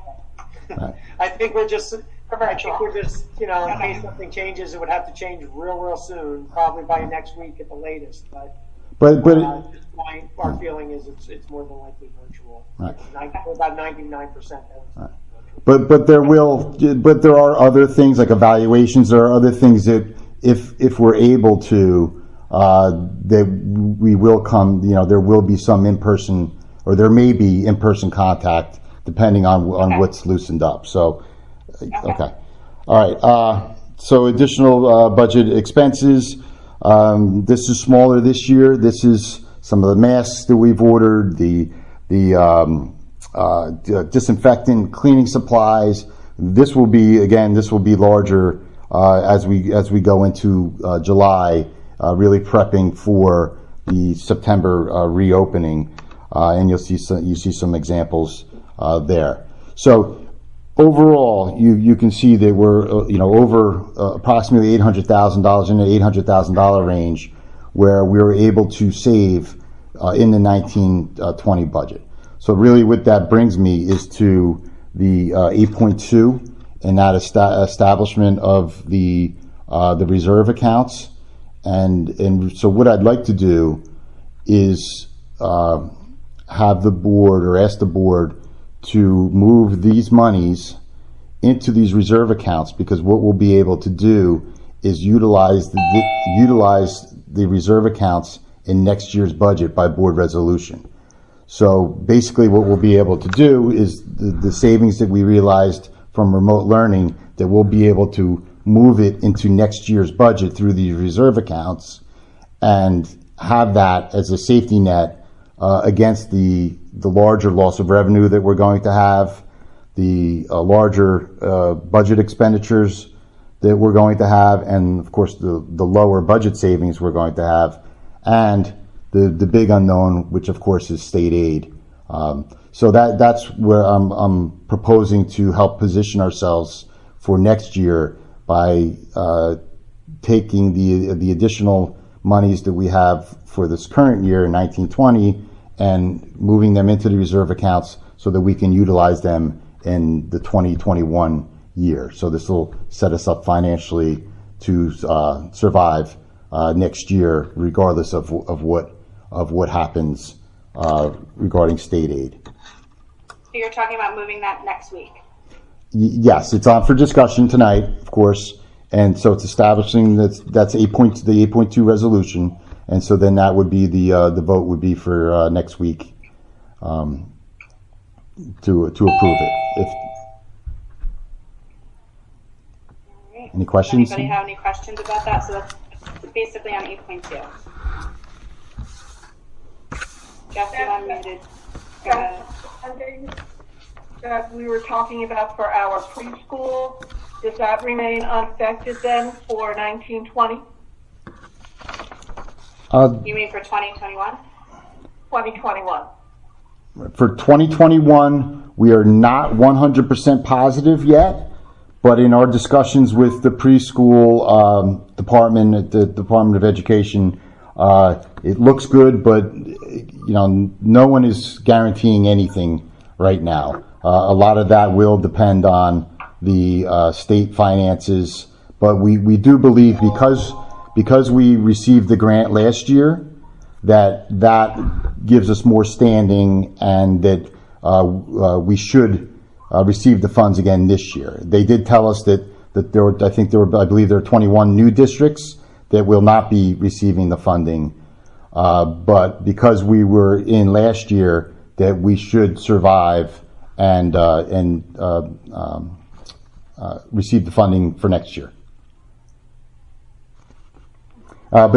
I think we're just, virtual. in case something changes, it would have to change real soon, probably by next week at the latest. But But at this point, our feeling is it's more than likely virtual. Right. We're about 99%. But there are other things like evaluations. There are other things that if we're able to, that we will come. There will be some in-person, or there may be in-person contact depending on what's loosened up. So, okay. All right. So additional budget expenses. This is smaller this year. This is some of the masks that we've ordered, the disinfectant, cleaning supplies. This will be larger as we go into July, really prepping for the September reopening, and you see some examples there. So overall, you can see that we're over approximately $800,000 in the $800,000 range, where we were able to save in the 1920 budget. So really, what that brings me is to the 8.2 and that establishment of the reserve accounts, and so what I'd like to do is have the board, or ask the board, to move these monies into these reserve accounts, because what we'll be able to do is utilize the reserve accounts in next year's budget by board resolution. So basically what we'll be able to do is the savings that we realized from remote learning, that we'll be able to move it into next year's budget through these reserve accounts, and have that as a safety net against the larger loss of revenue that we're going to have, the larger budget expenditures that we're going to have, and of course the lower budget savings we're going to have, and the big unknown, which of course is state aid. So that's where I'm proposing to help position ourselves for next year by taking the additional monies that we have for this current year in 1920 and moving them into the reserve accounts so that we can utilize them in the 2021 year. So this will set us up financially to survive next year, regardless of what happens regarding state aid. So you're talking about moving that next week? Yes, it's on for discussion tonight, of course, and so it's establishing that's the 8.2 resolution, and so then that would be the vote would be for next week to approve it. Any questions? Does anybody have any questions about that? So that's basically on 8.2. Jeff, you're unmuted. Go ahead. That we were talking about for our preschool, does that remain unaffected then for 1920? You mean for 2021? 2021. For 2021, we are not 100% positive yet, but in our discussions with the preschool department at the Department of Education, it looks good, but no one is guaranteeing anything right now. A lot of that will depend on the state finances, but we do believe because we received the grant last year, that gives us more standing, and that we should receive the funds again this year. They did tell us that there were, I believe there are 21 new districts that will not be receiving the funding, but because we were in last year, that we should survive and receive the funding for next year. But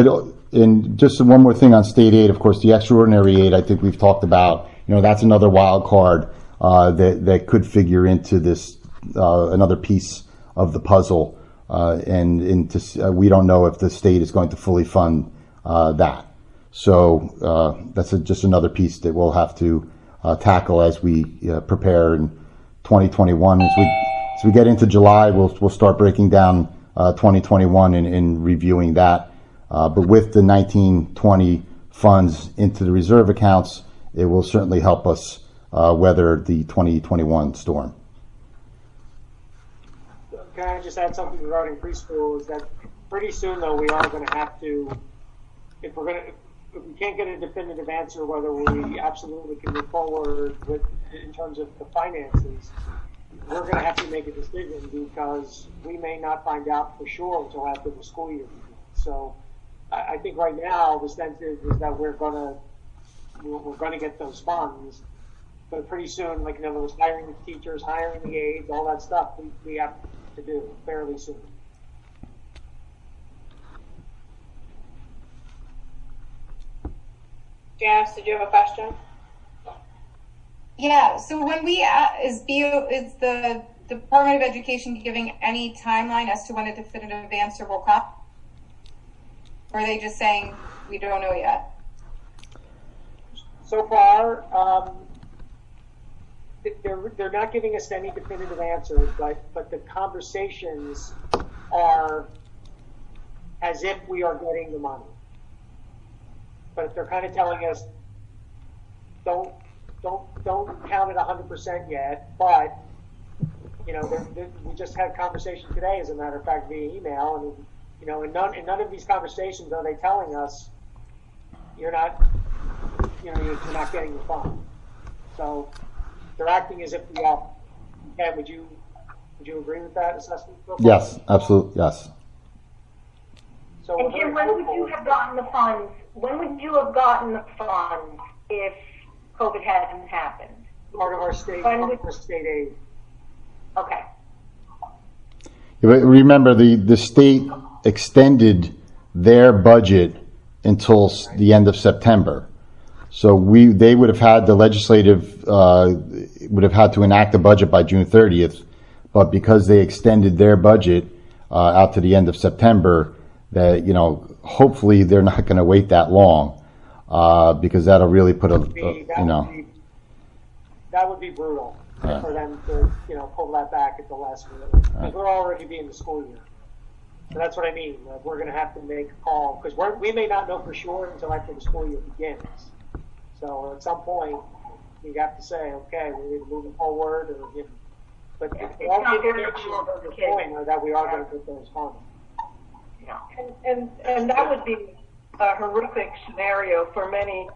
just one more thing on state aid, of course, the extraordinary aid, I think we've talked about, that's another wild card that could figure into this, another piece of the puzzle, and we don't know if the state is going to fully fund that. So that's just another piece that we'll have to tackle as we prepare in 2021. As we get into July, we'll start breaking down 2021 and reviewing that. But with the 1920 funds into the reserve accounts, it will certainly help us weather the 2021 storm. can I just add something regarding preschool? Is that pretty soon though we are going to have to, if we can't get a definitive answer whether we absolutely can move forward with in terms of the finances, we're going to have to make a decision because we may not find out for sure until after the school year begins. So I think right now the sense is that we're going to get those funds, but pretty soon, like in other words, hiring the teachers, hiring the aides, all that stuff, we have to do fairly soon. Janice, did you have a question? Yeah, so when we, is the Department of Education giving any timeline as to when a definitive answer will come? Or are they just saying, we don't know yet? So far, they're not giving us any definitive answer, but the conversations are as if we are getting the money. But they're kind of telling us, don't count it 100% yet. But you know, we just had a conversation today, as a matter of fact, via email, and you know, in none of these conversations are they telling us you're not getting the fund. So they're acting as if we are. Ken, would you agree with that assessment? Yes, absolutely, yes. So and Jim, when would you have gotten the funds? When would you have gotten the funds if COVID hadn't happened? Part of our state aid. Okay. But remember, the state extended their budget until the end of September. So they would have had the legislative would have had to enact the budget by June 30th, but because they extended their budget out to the end of September, that hopefully they're not going to wait that long because that'll really put that would be brutal for them to pull that back at the last minute because we're already being the school year. So that's what I mean. We're going to have to make a call because we may not know for sure until after the school year begins. So at some point, you have to say, okay, we're either moving forward or but it's not going to the point that we are going to get those funds. Yeah. And that would be a horrific scenario for many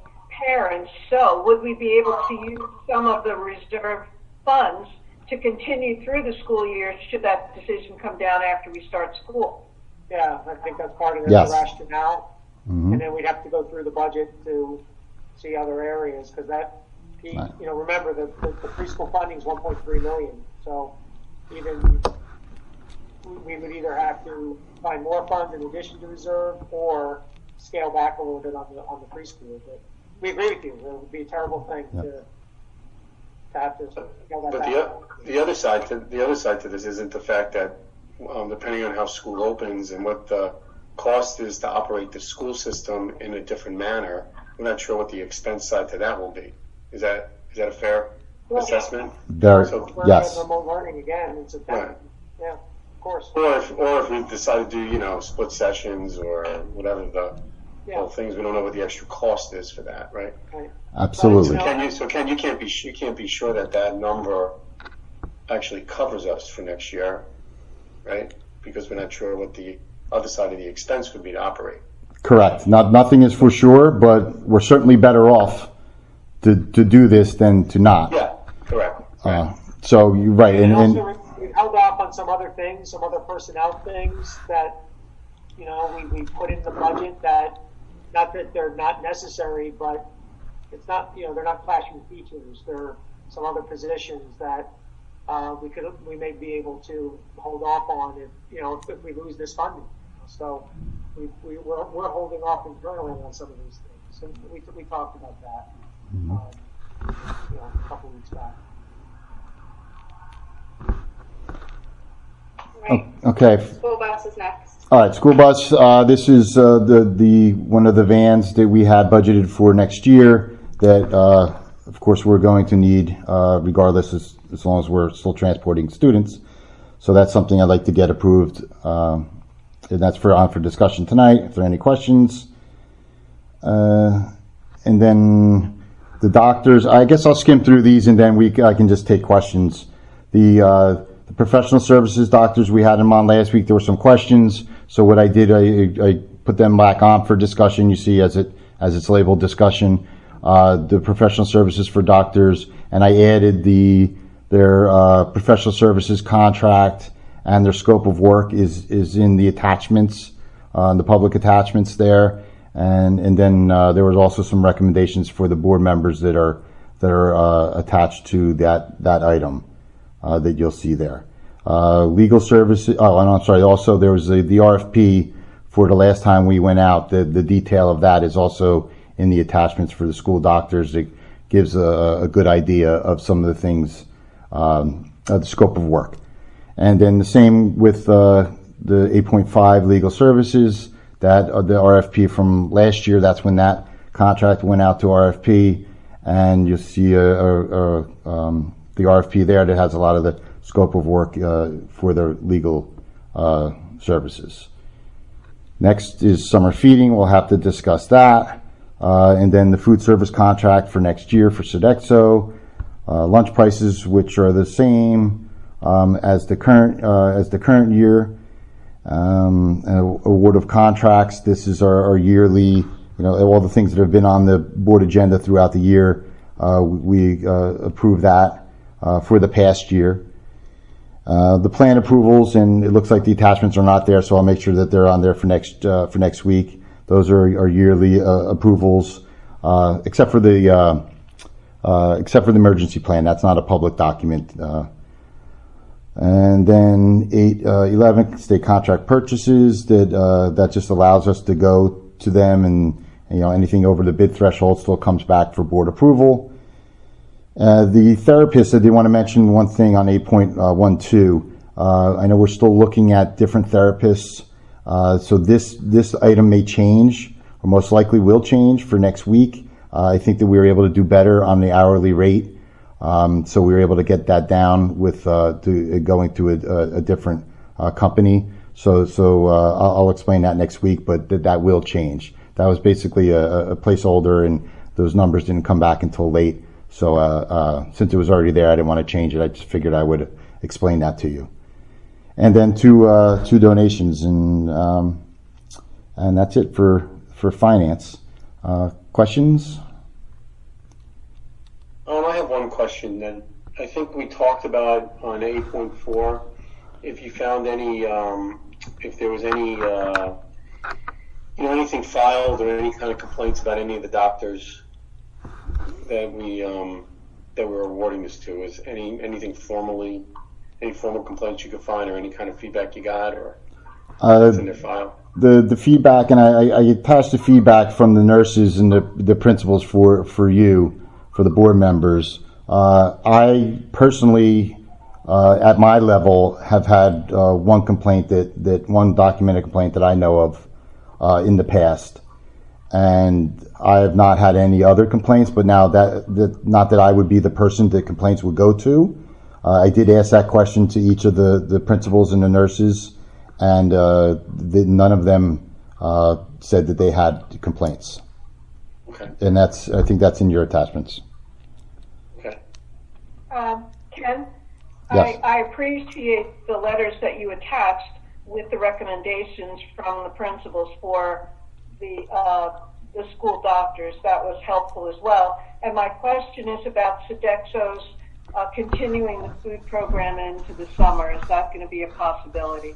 parents. So would we be able to use some of the reserve funds to continue through the school year should that decision come down after we start school? Yeah, I think that's part of the rationale. Mm-hmm. And then we'd have to go through the budget to see other areas because remember the preschool funding is $1.3 million. So even we would either have to find more funds in addition to reserve or scale back a little bit on the preschool. But we agree with you. It would be a terrible thing to have to scale that back. But the other side to this isn't the fact that depending on how school opens and what the cost is to operate the school system in a different manner, we're not sure what the expense side to that will be. Is that a fair assessment? Yes. Remote learning again in September. Right. Yeah, of course. Or if we decide to do split sessions or whatever the things, we don't know what the extra cost is for that, right? Absolutely. So you can't be sure that number actually covers us for next year, right? Because we're not sure what the other side of the expense would be to operate. Correct. Nothing is for sure, but we're certainly better off to do this than to not. Yeah, correct. So you're right. And also we held off on some other things, some other personnel things that we put in the budget that not that they're not necessary, but it's not they're not classroom teachers. There are some other positions that we may be able to hold off on if we lose this funding. So we're holding off internally on some of these things. And we talked about that a couple weeks back. Right. Okay. School bus is next. All right, school bus. This is the one of the vans that we had budgeted for next year. That of course we're going to need regardless as long as we're still transporting students. So that's something I'd like to get approved. And that's for discussion tonight. If there are any questions, and then the doctors, I guess I'll skim through these and then I can just take questions. The The professional services doctors, we had them on last week. There were some questions. So what I did, I put them back on for discussion. You see as it's labeled discussion, the professional services for doctors, and I added their professional services contract and their scope of work is in the attachments, the public attachments there. And then there was also some recommendations for the board members that are attached to that item that you'll see there. Legal services. Oh, and I'm sorry. Also, there was the RFP for the last time we went out. The detail of that is also in the attachments for the school doctors. It gives a good idea of some of the things, the scope of work. And then the same with the 8.5 legal services. That the RFP from last year. That's when that contract went out to RFP, and you'll see the RFP there that has a lot of the scope of work for their legal services. Next is summer feeding. We'll have to discuss that. And then the food service contract for next year for Sodexo. Lunch prices, which are the same as the current year. Award of contracts. This is our yearly, all the things that have been on the board agenda throughout the year. We approve that for the past year. The plan approvals, and it looks like the attachments are not there, so I'll make sure that they're on there for next week. Those are our yearly approvals, except for the emergency plan. That's not a public document. And then 11 state contract purchases that just allows us to go to them, and anything over the bid threshold still comes back for board approval. The therapists, I did want to mention one thing on 8.12. I know we're still looking at different therapists, so this item may change, or most likely will change for next week. I think that we were able to do better on the hourly rate. So we were able to get that down with going to a different company. So I'll explain that next week, but that will change. That was basically a placeholder, and those numbers didn't come back until late. So since it was already there, I didn't want to change it. I just figured I would explain that to you. And then two donations, and that's it for finance. Questions? I have one question then. I think we talked about on 8.4, if you found any, if there was any, anything filed or any kind of complaints about any of the doctors that we're awarding this to. Is anything formally, any formal complaints you could find, or any kind of feedback you got, or that's in their file? The feedback, and I attached the feedback from the nurses and the principals for you. For the board members, I personally, at my level, have had one complaint one documented complaint that I know of in the past, and I have not had any other complaints. But now that not that I would be the person that complaints would go to. I did ask that question to each of the principals and the nurses, and none of them said that they had complaints. Okay. And I think that's in your attachments. Ken, yes. I appreciate the letters that you attached with the recommendations from the principals for the school doctors. That was helpful as well. And my question is about Sodexo's continuing the food program into the summer. Is that going to be a possibility?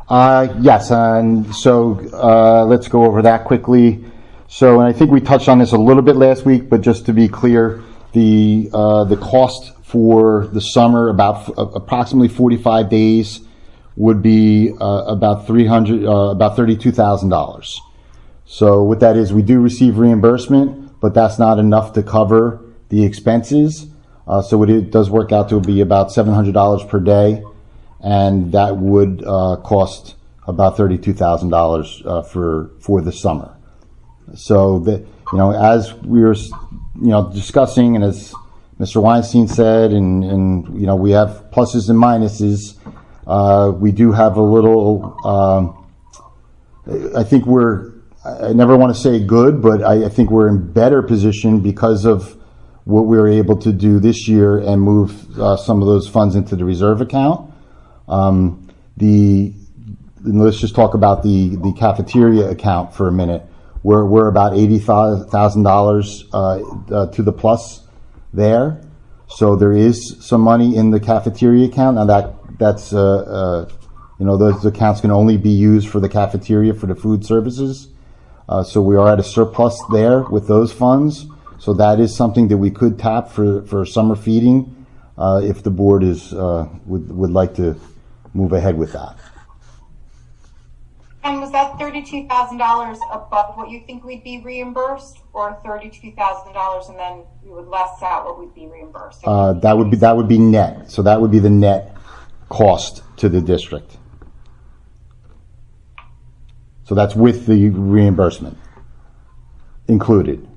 Yes, and so let's go over that quickly. So, and I think we touched on this a little bit last week, but just to be clear, the cost for the summer, about approximately 45 days, would be about $32,000. So what that is, we do receive reimbursement, but that's not enough to cover the expenses. So it does work out to be about $700 per day, and that would cost about $32,000 for the summer. So as we were discussing, and as Mr. Weinstein said, and we have pluses and minuses. We do have a little. I think I never want to say good, but I think we're in better position because of what we were able to do this year and move some of those funds into the reserve account. Let's just talk about the cafeteria account for a minute. We're about $80,000 to the plus there. So there is some money in the cafeteria account. Now that's those accounts can only be used for the cafeteria for the food services. So we are at a surplus there with those funds. So that is something that we could tap for summer feeding if the board would like to move ahead with that. And was that $32,000 above what you think we'd be reimbursed, or $32,000 and then we would less out what we'd be reimbursed? That would be net. So that would be the net cost to the district. So that's with the reimbursement included.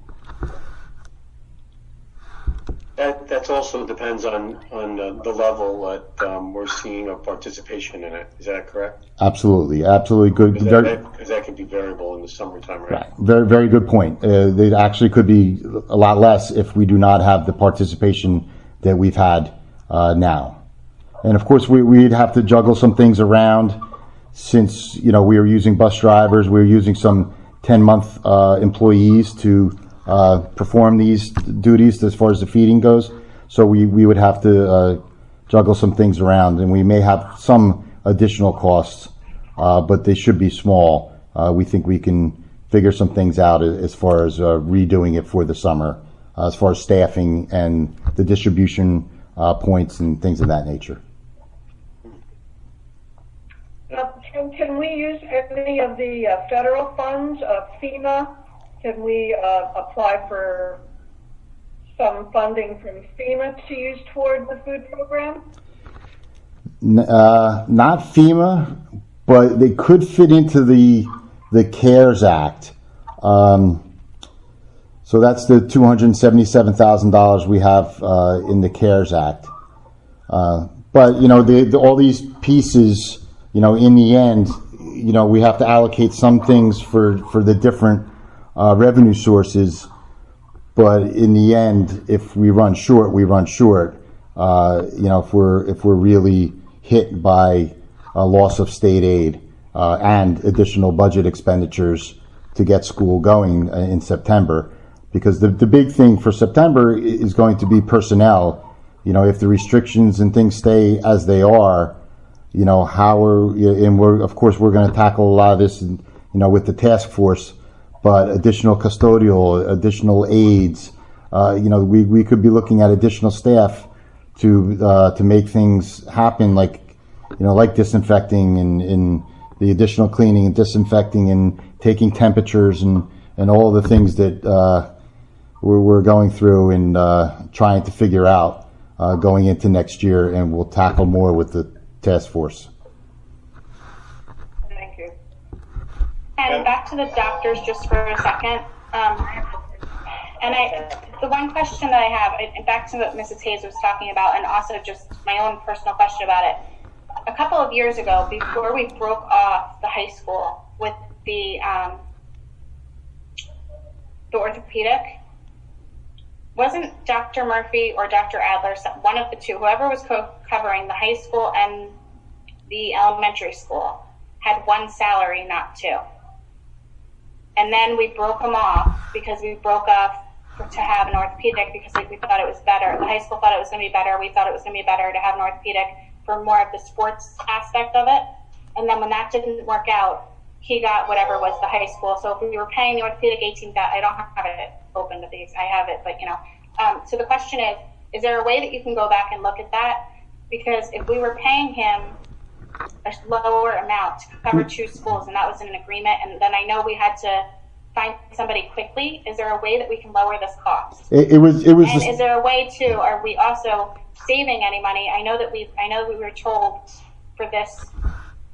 That also depends on the level that we're seeing of participation in it. Is that correct? Absolutely good. Because that can be variable in the summertime, right? Very, very good point. It actually could be a lot less if we do not have the participation that we've had now. And of course, we'd have to juggle some things around since we were using bus drivers, we were using some 10-month employees to perform these duties as far as the feeding goes. So we would have to juggle some things around, and we may have some additional costs, but they should be small. We think we can figure some things out as far as redoing it for the summer, as far as staffing and the distribution points and things of that nature. Can we use any of the federal funds, FEMA? Can we apply for some funding from FEMA to use toward the food program? Not FEMA, but they could fit into the CARES Act. So that's the $277,000 we have in the CARES Act. But all these pieces, in the end, we have to allocate some things for the different revenue sources. But in the end, if we run short, we run short. If we're really hit by a loss of state aid and additional budget expenditures to get school going in September, because the big thing for September is going to be personnel. If the restrictions and things stay as they are, of course we're going to tackle a lot of this, with the task force. But additional custodial, additional aides, we could be looking at additional staff to make things happen, like disinfecting and the additional cleaning and disinfecting and taking temperatures and all the things that we're going through and trying to figure out going into next year, and we'll tackle more with the task force. And back to the doctors just for a second. The one question that I have, and back to what Mrs. Hayes was talking about, and also just my own personal question about it. A couple of years ago, before we broke off the high school with the orthopedic, wasn't Dr. Murphy or Dr. Adler, one of the two, whoever was covering the high school and the elementary school, had one salary, not two? And then we broke them off because we broke off to have an orthopedic because we thought it was better. The high school thought it was going to be better. We thought it was going to be better to have an orthopedic for more of the sports aspect of it. And then when that didn't work out, he got whatever was the high school. So if we were paying the orthopedic $18,000, I don't have it open to these. I have it, but So the question is there a way that you can go back and look at that? Because if we were paying him a lower amount to cover two schools, and that was in an agreement, and then I know we had to find somebody quickly, is there a way that we can lower this cost? It was. And is there a way to? Are we also saving any money? I know that we were told for this.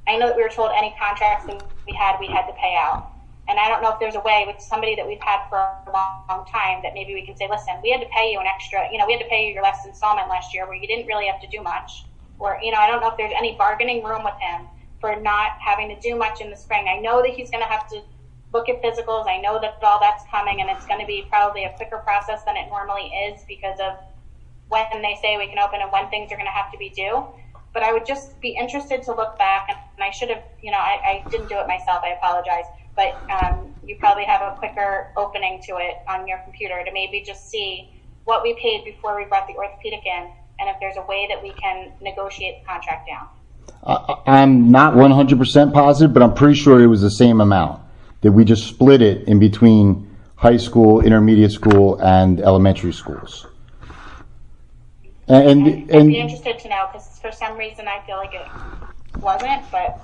I know that we were told any contracts that we had to pay out. And I don't know if there's a way with somebody that we've had for a long time that maybe we can say, listen, we had to pay you an extra. We had to pay you your last installment last year where you didn't really have to do much. Or, I don't know if there's any bargaining room with him for not having to do much in the spring. I know that he's going to have to look at physicals. I know that all that's coming, and it's going to be probably a quicker process than it normally is because of when they say we can open and when things are going to have to be due. But I would just be interested to look back, and I should have, I didn't do it myself. I apologize. But you probably have a quicker opening to it on your computer to maybe just see what we paid before we brought the orthopedic in, and if there's a way that we can negotiate the contract down. I'm not 100% positive, but I'm pretty sure it was the same amount, that we just split it in between high school, intermediate school, and elementary schools. And I'd be interested to know, because for some reason I feel like it wasn't, but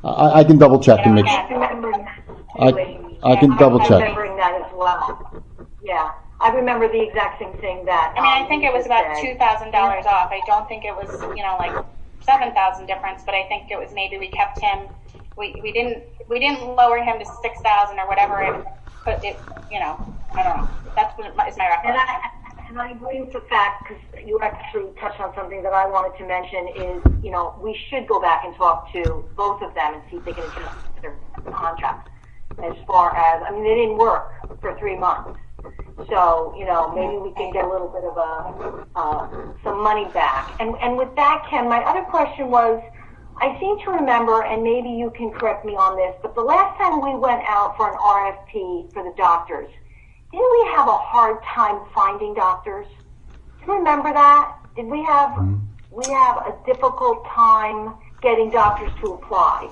I can double check and make sure. I can double check. I'm remembering that as well. Yeah, I remember the exact same thing that. I think it was about $2,000 off. I don't think it was, like 7,000 difference, but I think it was maybe we kept him. We didn't lower him to 6,000 or whatever. I don't know. That's what is my recollection. And I agree with the fact, because you actually touched on something that I wanted to mention is, we should go back and talk to both of them and see if they can adjust their contracts. As far as, they didn't work for 3 months. So, maybe we can get a little bit of some money back. And with that, Ken, my other question was, I seem to remember, and maybe you can correct me on this, but the last time we went out for an RFP for the doctors, didn't we have a hard time finding doctors? Do you remember that? Did we have a difficult time getting doctors to apply?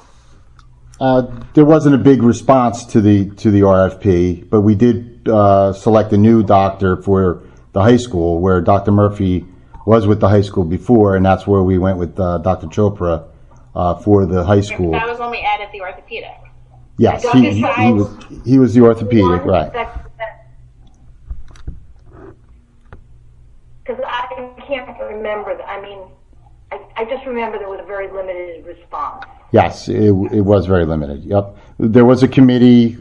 There wasn't a big response to the RFP, but we did select a new doctor for the high school, where Dr. Murphy was with the high school before, and that's where we went with Dr. Chopra for the high school. That was when we added the orthopedic. Yes, he was the orthopedic, right. Because I can't remember. I just remember there was a very limited response. Yes, it was very limited. Yep. There was a committee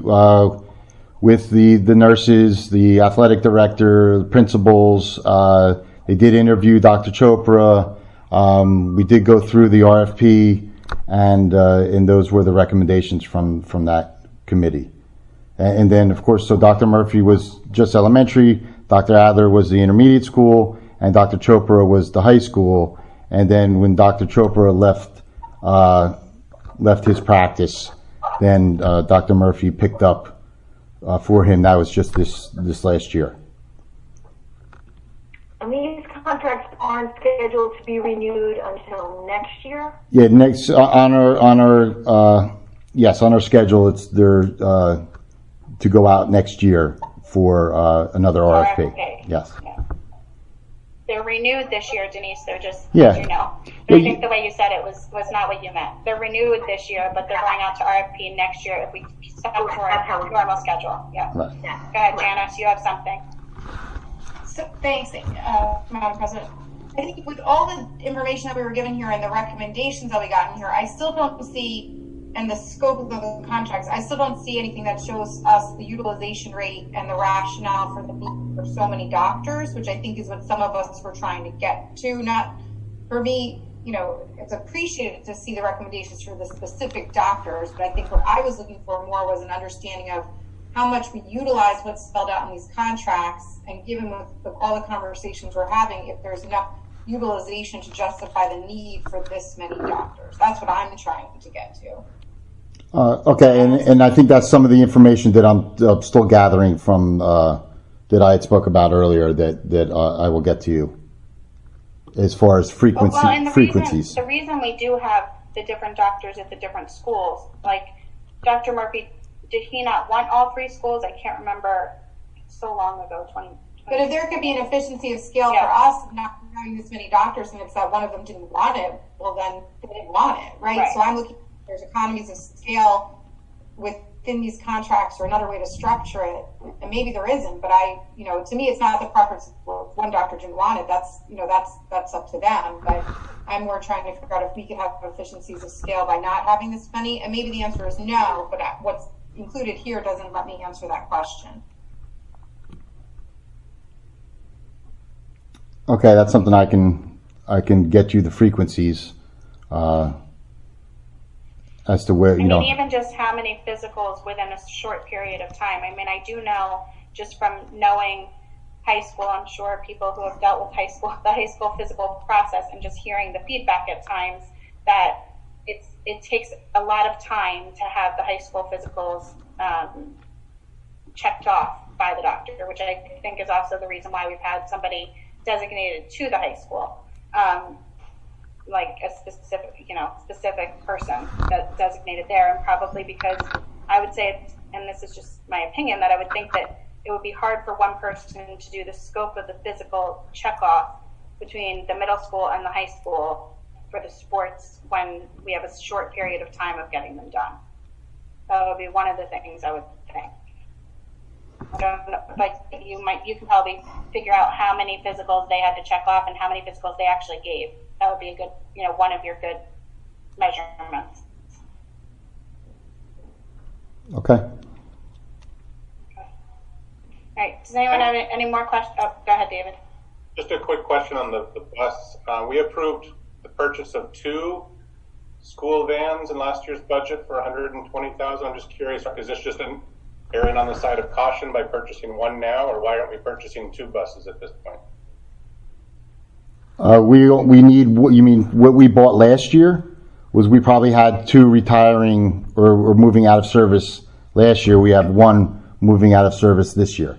with the nurses, the athletic director, the principals. They did interview Dr. Chopra. We did go through the RFP, and those were the recommendations from that committee. And then, of course, so Dr. Murphy was just elementary, Dr. Adler was the intermediate school, and Dr. Chopra was the high school. And then when Dr. Chopra left his practice, then Dr. Murphy picked up for him. That was just this last year. And these contracts aren't scheduled to be renewed until next year? Yeah, next on our schedule, they're to go out next year for another RFP. Yes. Yeah. They're renewed this year, Denise. They're just, yeah. But I think the way you said it was not what you meant. They're renewed this year, but they're going out to RFP next year if we stop to our normal schedule. Yeah. Right. Go ahead, Janice. You have something. So, thanks, Madam President. I think with all the information that we were given here and the recommendations that we got in here, I still don't see, and the scope of the contracts, I still don't see anything that shows us the utilization rate and the rationale for the need for so many doctors, which I think is what some of us were trying to get to. Not for me, it's appreciated to see the recommendations for the specific doctors, but I think what I was looking for more was an understanding of how much we utilize what's spelled out in these contracts, and given with all the conversations we're having, if there's enough utilization to justify the need for this many doctors. That's what I'm trying to get to. Okay, and I think that's some of the information that I'm still gathering from that I had spoke about earlier that I will get to you as far as frequencies. The reason we do have the different doctors at the different schools, like Dr. Murphy, did he not want all 3 schools? I can't remember. So long ago, 20. But if there could be an efficiency of scale for us, not having this many doctors, and it's that one of them didn't want it, well then they didn't want it, right? So I'm looking. There's economies of scale within these contracts, or another way to structure it, and maybe there isn't. But to me, it's not the preference. Well, if one doctor didn't want it, that's up to them. But I'm more trying to figure out if we can have efficiencies of scale by not having this many. And maybe the answer is no. But what's included here doesn't let me answer that question. Okay, that's something I can get you the frequencies. as to where, I mean, even just how many physicals within a short period of time. I mean, I do know just from knowing high school, I'm sure people who have dealt with the high school physical process, and just hearing the feedback at times that it takes a lot of time to have the high school physicals checked off by the doctor, which I think is also the reason why we've had somebody designated to the high school, like a specific person that designated there, and probably because I would say, and this is just my opinion, that I would think that it would be hard for one person to do the scope of the physical checkoff between the middle school and the high school for the sports when we have a short period of time of getting them done. That would be one of the things I would think. I don't know, like you can probably figure out how many physicals they had to check off and how many physicals they actually gave. That would be a good, one of your good measurements. Okay. All right. Does anyone have any more questions? Oh, go ahead, David. Just a quick question on the bus. We approved the purchase of 2 school vans in last year's budget for $120,000. I'm just curious, is this just an erring on the side of caution by purchasing one now, or why aren't we purchasing 2 buses at this point? We need, you mean what we bought last year? Was we probably had 2 retiring or moving out of service last year. We have 1 moving out of service this year.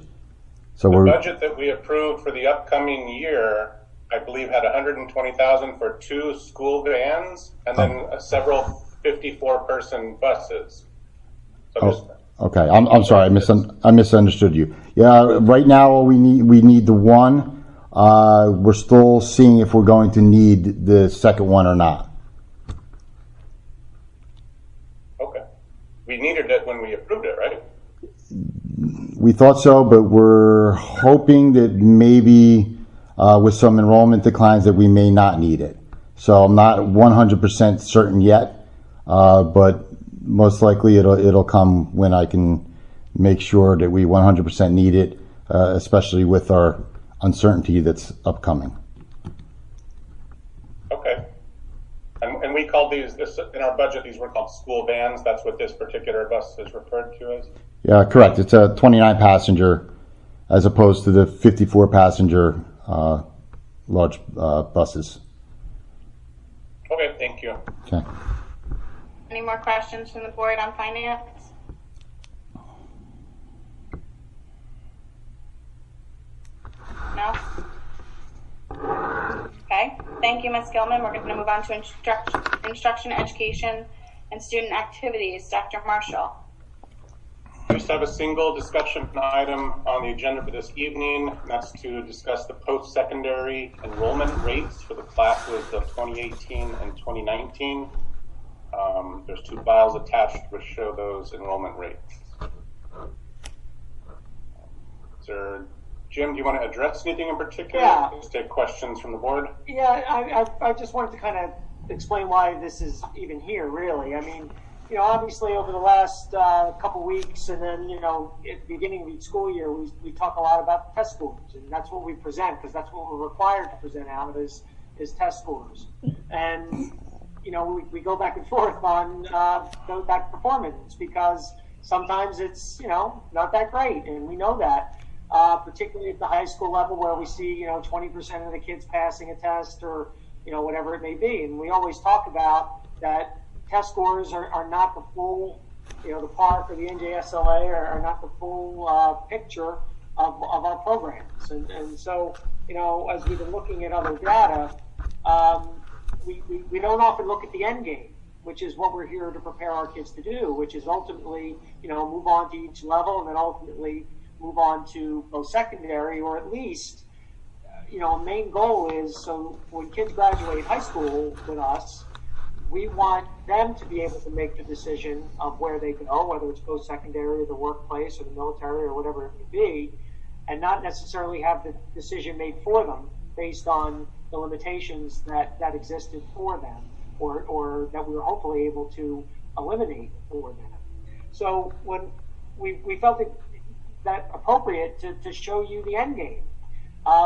So the budget that we approved for the upcoming year, I believe, had $120,000 for 2 school vans and then several 54-person buses. So okay, I'm sorry, I misunderstood you. Yeah, right now we need the 1. We're still seeing if we're going to need the second one or not. Okay, we needed it when we approved it, right? We thought so, but we're hoping that maybe with some enrollment declines that we may not need it. So I'm not 100% certain yet, but most likely it'll come when I can make sure that we 100% need it, especially with our uncertainty that's upcoming. Okay. And we called these, in our budget, these were called school vans. That's what this particular bus is referred to as? Yeah, correct. It's a 29 passenger as opposed to the 54 passenger large buses. Okay, thank you. Okay. Any more questions from the board on finance? No? Okay, thank you, Ms. Gilman. We're going to move on to instruction, education, and student activities. Dr. Marshall. We just have a single discussion item on the agenda for this evening, and that's to discuss the post-secondary enrollment rates for the classes of 2018 and 2019. There's 2 files attached which show those enrollment rates. Jim, do you want to address anything in particular? Yeah. Just take questions from the board. Yeah, I just wanted to kind of explain why this is even here, really. I mean, obviously over the last couple weeks, and then, at the beginning of each school year, we talk a lot about test scores, and that's what we present, because that's what we're required to present out is test scores. And, we go back and forth on that performance, because sometimes it's, not that great, and we know that. Particularly at the high school level, where we see 20% of the kids passing a test, or whatever it may be, and we always talk about that test scores are not the full, the PARCC or the NJSLA are not the full picture of our programs, and so as we've been looking at other data, we don't often look at the end game, which is what we're here to prepare our kids to do, which is ultimately move on to each level, and then ultimately move on to post-secondary, or at least, a main goal is, so when kids graduate high school with us, we want them to be able to make the decision of where they go, whether it's post-secondary or the workplace or the military or whatever it may be, and not necessarily have the decision made for them based on the limitations that existed for them, or that we were hopefully able to eliminate for them. So when we felt that appropriate to show you the end game,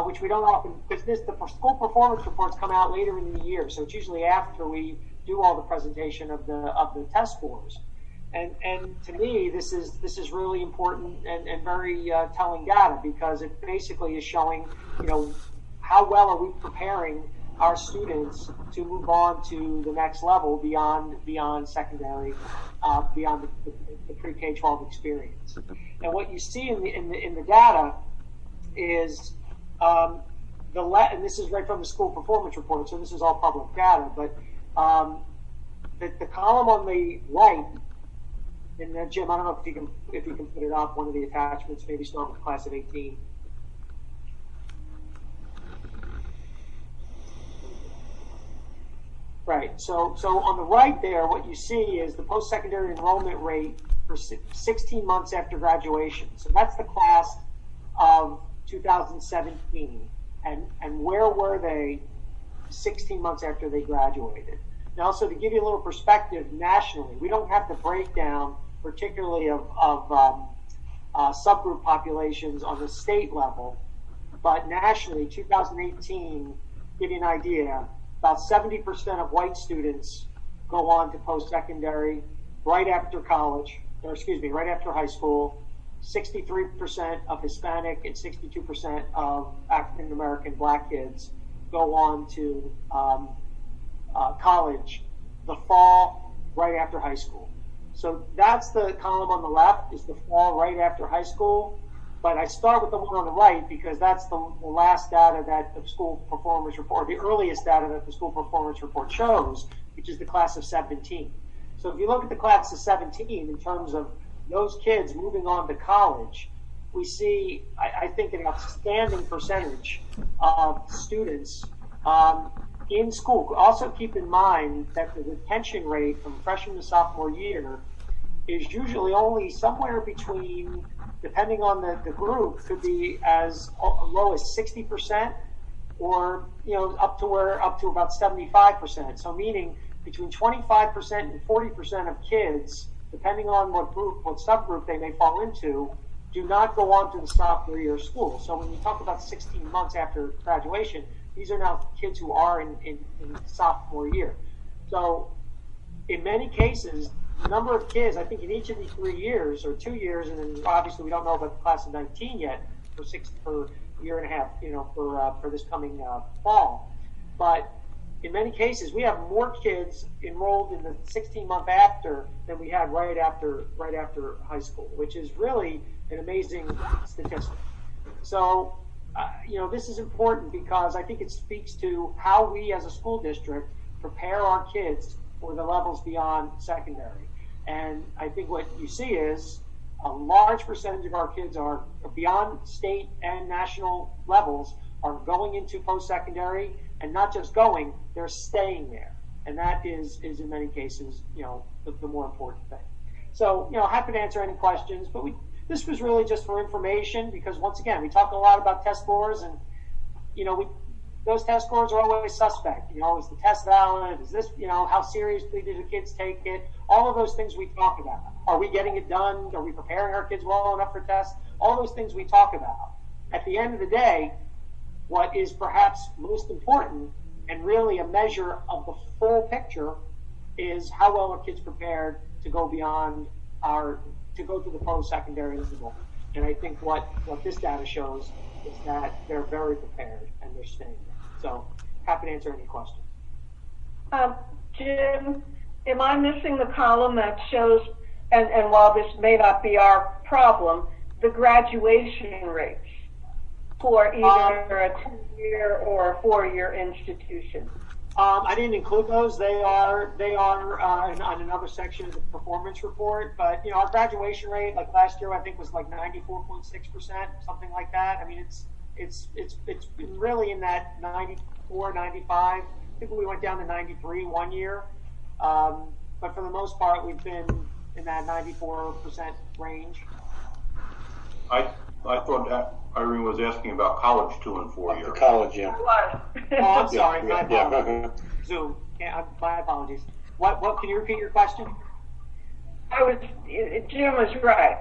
which we don't often, because the school performance reports come out later in the year, so it's usually after we do all the presentation of the test scores. And to me, this is really important and very telling data, because it basically is showing, how well are we preparing our students to move on to the next level beyond secondary, beyond the pre-K-12 experience. And what you see in the data is and this is right from the school performance report, so this is all public data, but the column on the right, and then Jim, I don't know if you can put it up, one of the attachments, maybe start with the class of 18. Right, so on the right there, what you see is the post-secondary enrollment rate for 16 months after graduation. So that's the class of 2017. And where were they 16 months after they graduated? Now, so to give you a little perspective nationally, we don't have the breakdown, particularly of subgroup populations on the state level, but nationally, 2018, give you an idea, about 70% of white students go on to post-secondary right after right after high school. 63% of Hispanic and 62% of African American Black kids go on to college the fall right after high school. So that's the column on the left, is the fall right after high school. But I start with the one on the right because that's the last data that the school performance report, the earliest data that the school performance report shows, which is the class of 17. So if you look at the class of 17 in terms of those kids moving on to college, we see, I think, an outstanding percentage of students in school. Also keep in mind that the retention rate from freshman to sophomore year is usually only somewhere between, depending on the group, could be as low as 60% or up to about 75%. So meaning between 25% and 40% of kids, depending on what subgroup they may fall into, do not go on to the sophomore year of school. So when you talk about 16 months after graduation, these are now kids who are in sophomore year. So in many cases, the number of kids, I think in each of these 3 years or 2 years, and then obviously we don't know about the class of 19 yet for a year and a half, for this coming fall. But in many cases, we have more kids enrolled in the 16-month after than we had right after high school, which is really an amazing statistic. So, this is important because I think it speaks to how we as a school district prepare our kids for the levels beyond secondary. And I think what you see is a large percentage of our kids are beyond state and national levels are going into post-secondary, and not just going, they're staying there. And that is in many cases, the more important thing. So, happy to answer any questions, but this was really just for information because once again, we talk a lot about test scores and, those test scores are always suspect. Is the test valid? Is this, how seriously do the kids take it? All of those things we talk about. Are we getting it done? Are we preparing our kids well enough for tests? All those things we talk about. At the end of the day, what is perhaps most important and really a measure of the full picture is how well are kids prepared to go beyond to go to the post-secondary level. And I think what this data shows is that they're very prepared and they're staying there. So happy to answer any questions. Jim, am I missing the column that shows, and while this may not be our problem, the graduation rates for either a 2-year or a 4-year institution? I didn't include those. They are on another section of the performance report. But our graduation rate, like last year, I think was like 94.6%, something like that. I mean, it's been really in that 94, 95. I think we went down to 93 one year, but for the most part, we've been in that 94% range. I thought that Irene was asking about college 2 and 4 year. College, yeah. Oh, I'm sorry. My apologies. Zoom. My apologies. What? Can you repeat your question? Jim was right.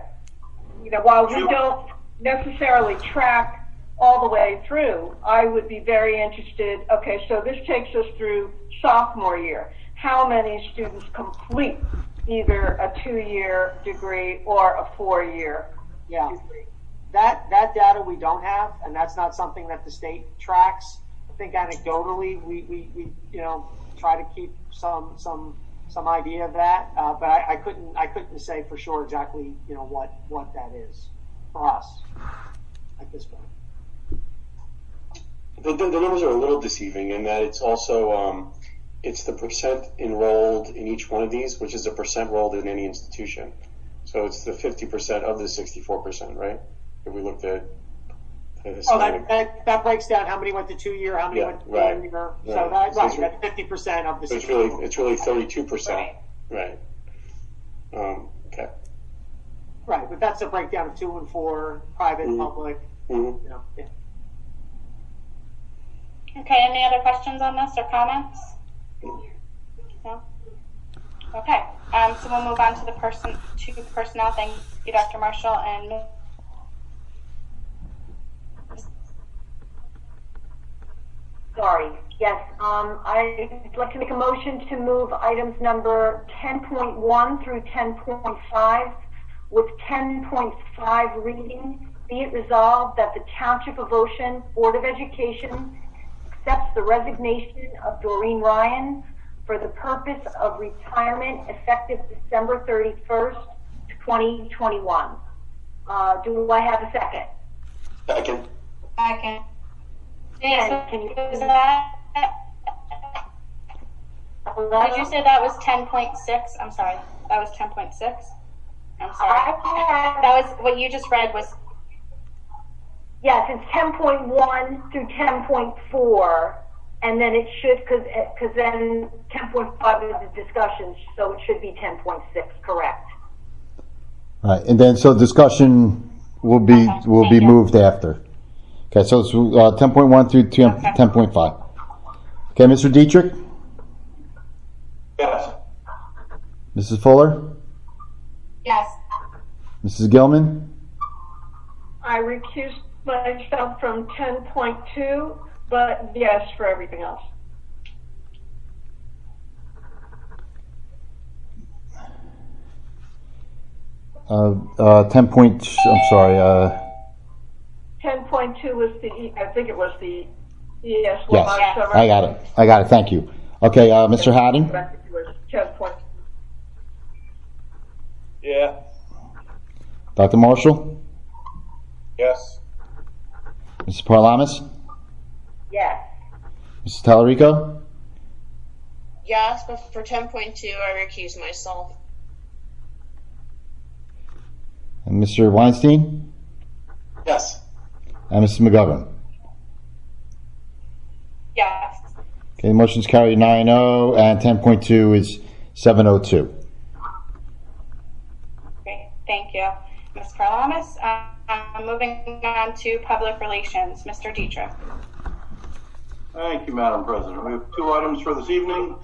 While we don't necessarily track all the way through, I would be very interested. Okay, so this takes us through sophomore year. how many students complete either a 2-year degree or a 4-year Yeah. degree. That data we don't have, and that's not something that the state tracks. I think anecdotally, we try to keep some idea of that, but I couldn't say for sure exactly what that is for us at this point. The numbers are a little deceiving in that it's also it's the percent enrolled in each one of these, which is the percent enrolled in any institution. So it's the 50% of the 64%, right? If we looked at that breaks down how many went to 2-year, how many went to 4-year. So that's 50% of the. So it's really 32%, right? Okay. Right, but that's a breakdown of 2 and 4, private, public. Mm-hmm. Yeah. Okay, any other questions on this or comments? No? Okay, so we'll move on to the personnel. Thank you, Dr. Marshall. And Sorry. Yes. I'd like to make a motion to move items number 10.1 through 10.5 with 10.5 reading. Be it resolved that the Township of Ocean Board of Education accepts the resignation of Doreen Ryan for the purpose of retirement effective December 31st, 2021. Do I have a second? Second. Second. Can you Is that? Did you say that was 10.6? I'm sorry. That was 10.6? I'm sorry. That was what you just read was. Yes, it's 10.1 through 10.4, and then it should, because then 10.5 is the discussion, so it should be 10.6, correct? Right, and then so discussion will be moved after. Okay, so it's 10.1 through 10.5. Okay, Mr. Dietrich? Yes. Mrs. Fuller? Yes. Mrs. Gilman? I recused myself from 10.2, but yes for everything else. I'm sorry. 10.2 was I think it was the ES. Yes, I got it. Thank you. Okay, Mr. Haddon? It was 10.2. Yeah. Dr. Marshall? Yes. Mrs. Parlamas? Yes. Mrs. Tallarico? Yes, but for 10.2, I recuse myself. And Mr. Weinstein? Yes. And Mrs. McGovern? Yes. Okay, motion's carried 9-0, and 10.2 is 702. Great, thank you. Ms. Karlamis, moving on to public relations. Mr. Dietrich. Thank you, Madam President. We have 2 items for this evening.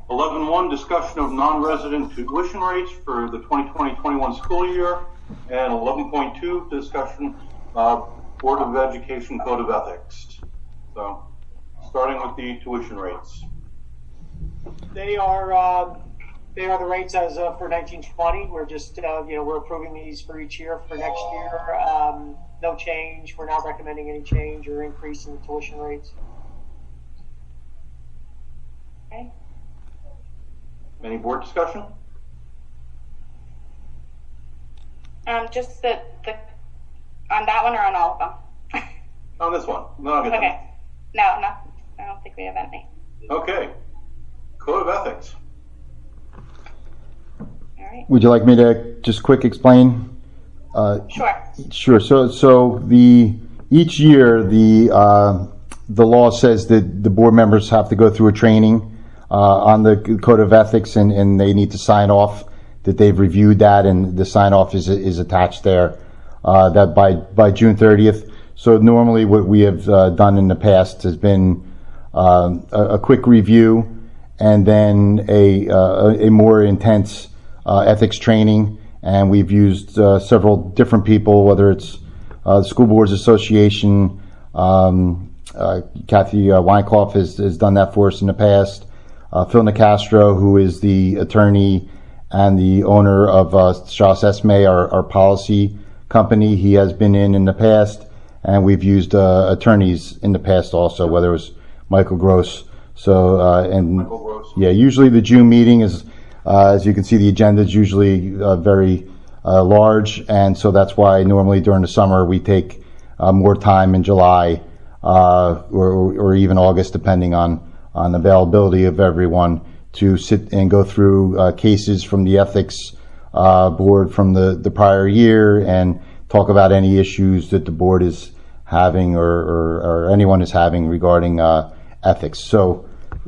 11.1, discussion of non-resident tuition rates for the 2020-21 school year, and 11.2, discussion of Board of Education Code of Ethics. So, starting with the tuition rates. They are the rates as of for 1920. We're just we're approving these for each year for next year. No change. We're not recommending any change or increase in the tuition rates. Okay. Any board discussion? Just the on that one or on all of them? On this one. No, I'll get Okay. No, I don't think we have any. Okay. Code of Ethics. All right. Would you like me to just quick explain? Sure. Sure. So each year the law says that the board members have to go through a training on the Code of Ethics, and they need to sign off that they've reviewed that, and the sign off is attached there. That by June 30th. So normally what we have done in the past has been a quick review, and then a more intense ethics training. And we've used several different people, whether it's the School Boards Association. Kathy Weinkauf has done that for us in the past. Phil Nicastro, who is the attorney and the owner of Strauss Esme, our policy company. He has been in the past, and we've used attorneys in the past also, whether it was Michael Gross. So, Michael Gross. yeah, usually the June meeting is, as you can see, the agenda is usually very large, and so that's why normally during the summer we take more time in July or even August, depending on availability of everyone, to sit and go through cases from the ethics board from the prior year and talk about any issues that the board is having or anyone is having regarding ethics. So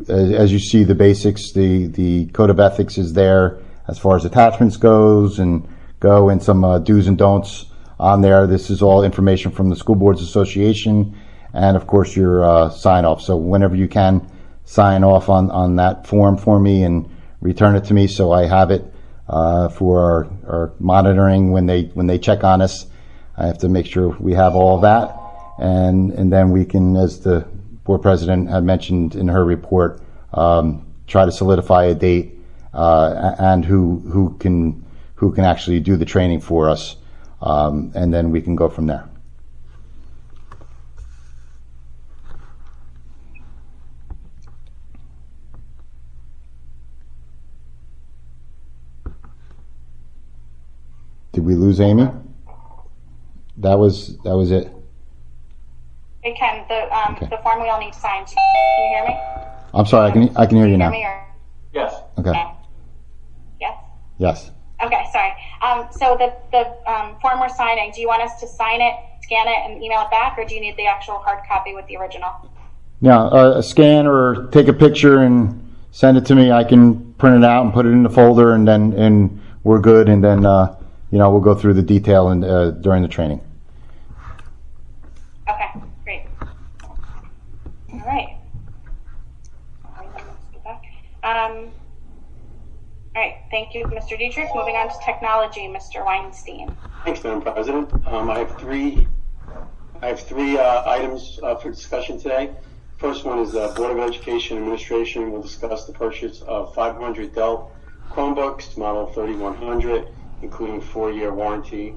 as you see, the basics, the code of ethics is there as far as attachments and some do's and don'ts on there. This is all information from the School Boards Association, and of course your sign off. So whenever you can, sign off on that form for me and return it to me so I have it for our monitoring when they check on us. I have to make sure we have all that, and then we can, as the board president had mentioned in her report, try to solidify a date and who can actually do the training for us, and then we can go from there. Did we lose Amy? That was it. Hey Ken, the form we all need signed. Can you hear me? I'm sorry, I can hear you now. Can you hear me Yes. Okay. Yes? Yes. Okay, sorry. So the form we're signing, do you want us to sign it, scan it, and email it back, or do you need the actual hard copy with the original? Yeah, scan or take a picture and send it to me. I can print it out and put it in the folder, and we're good. And then we'll go through the detail during the training. Okay, great. All right. All right, thank you, Mr. Dietrich. Moving on to technology, Mr. Weinstein. Thanks, Madam President. I have three items for discussion today. First one is Board of Education Administration will discuss the purchase of 500 Dell Chromebooks, model 3100, including 4-year warranty,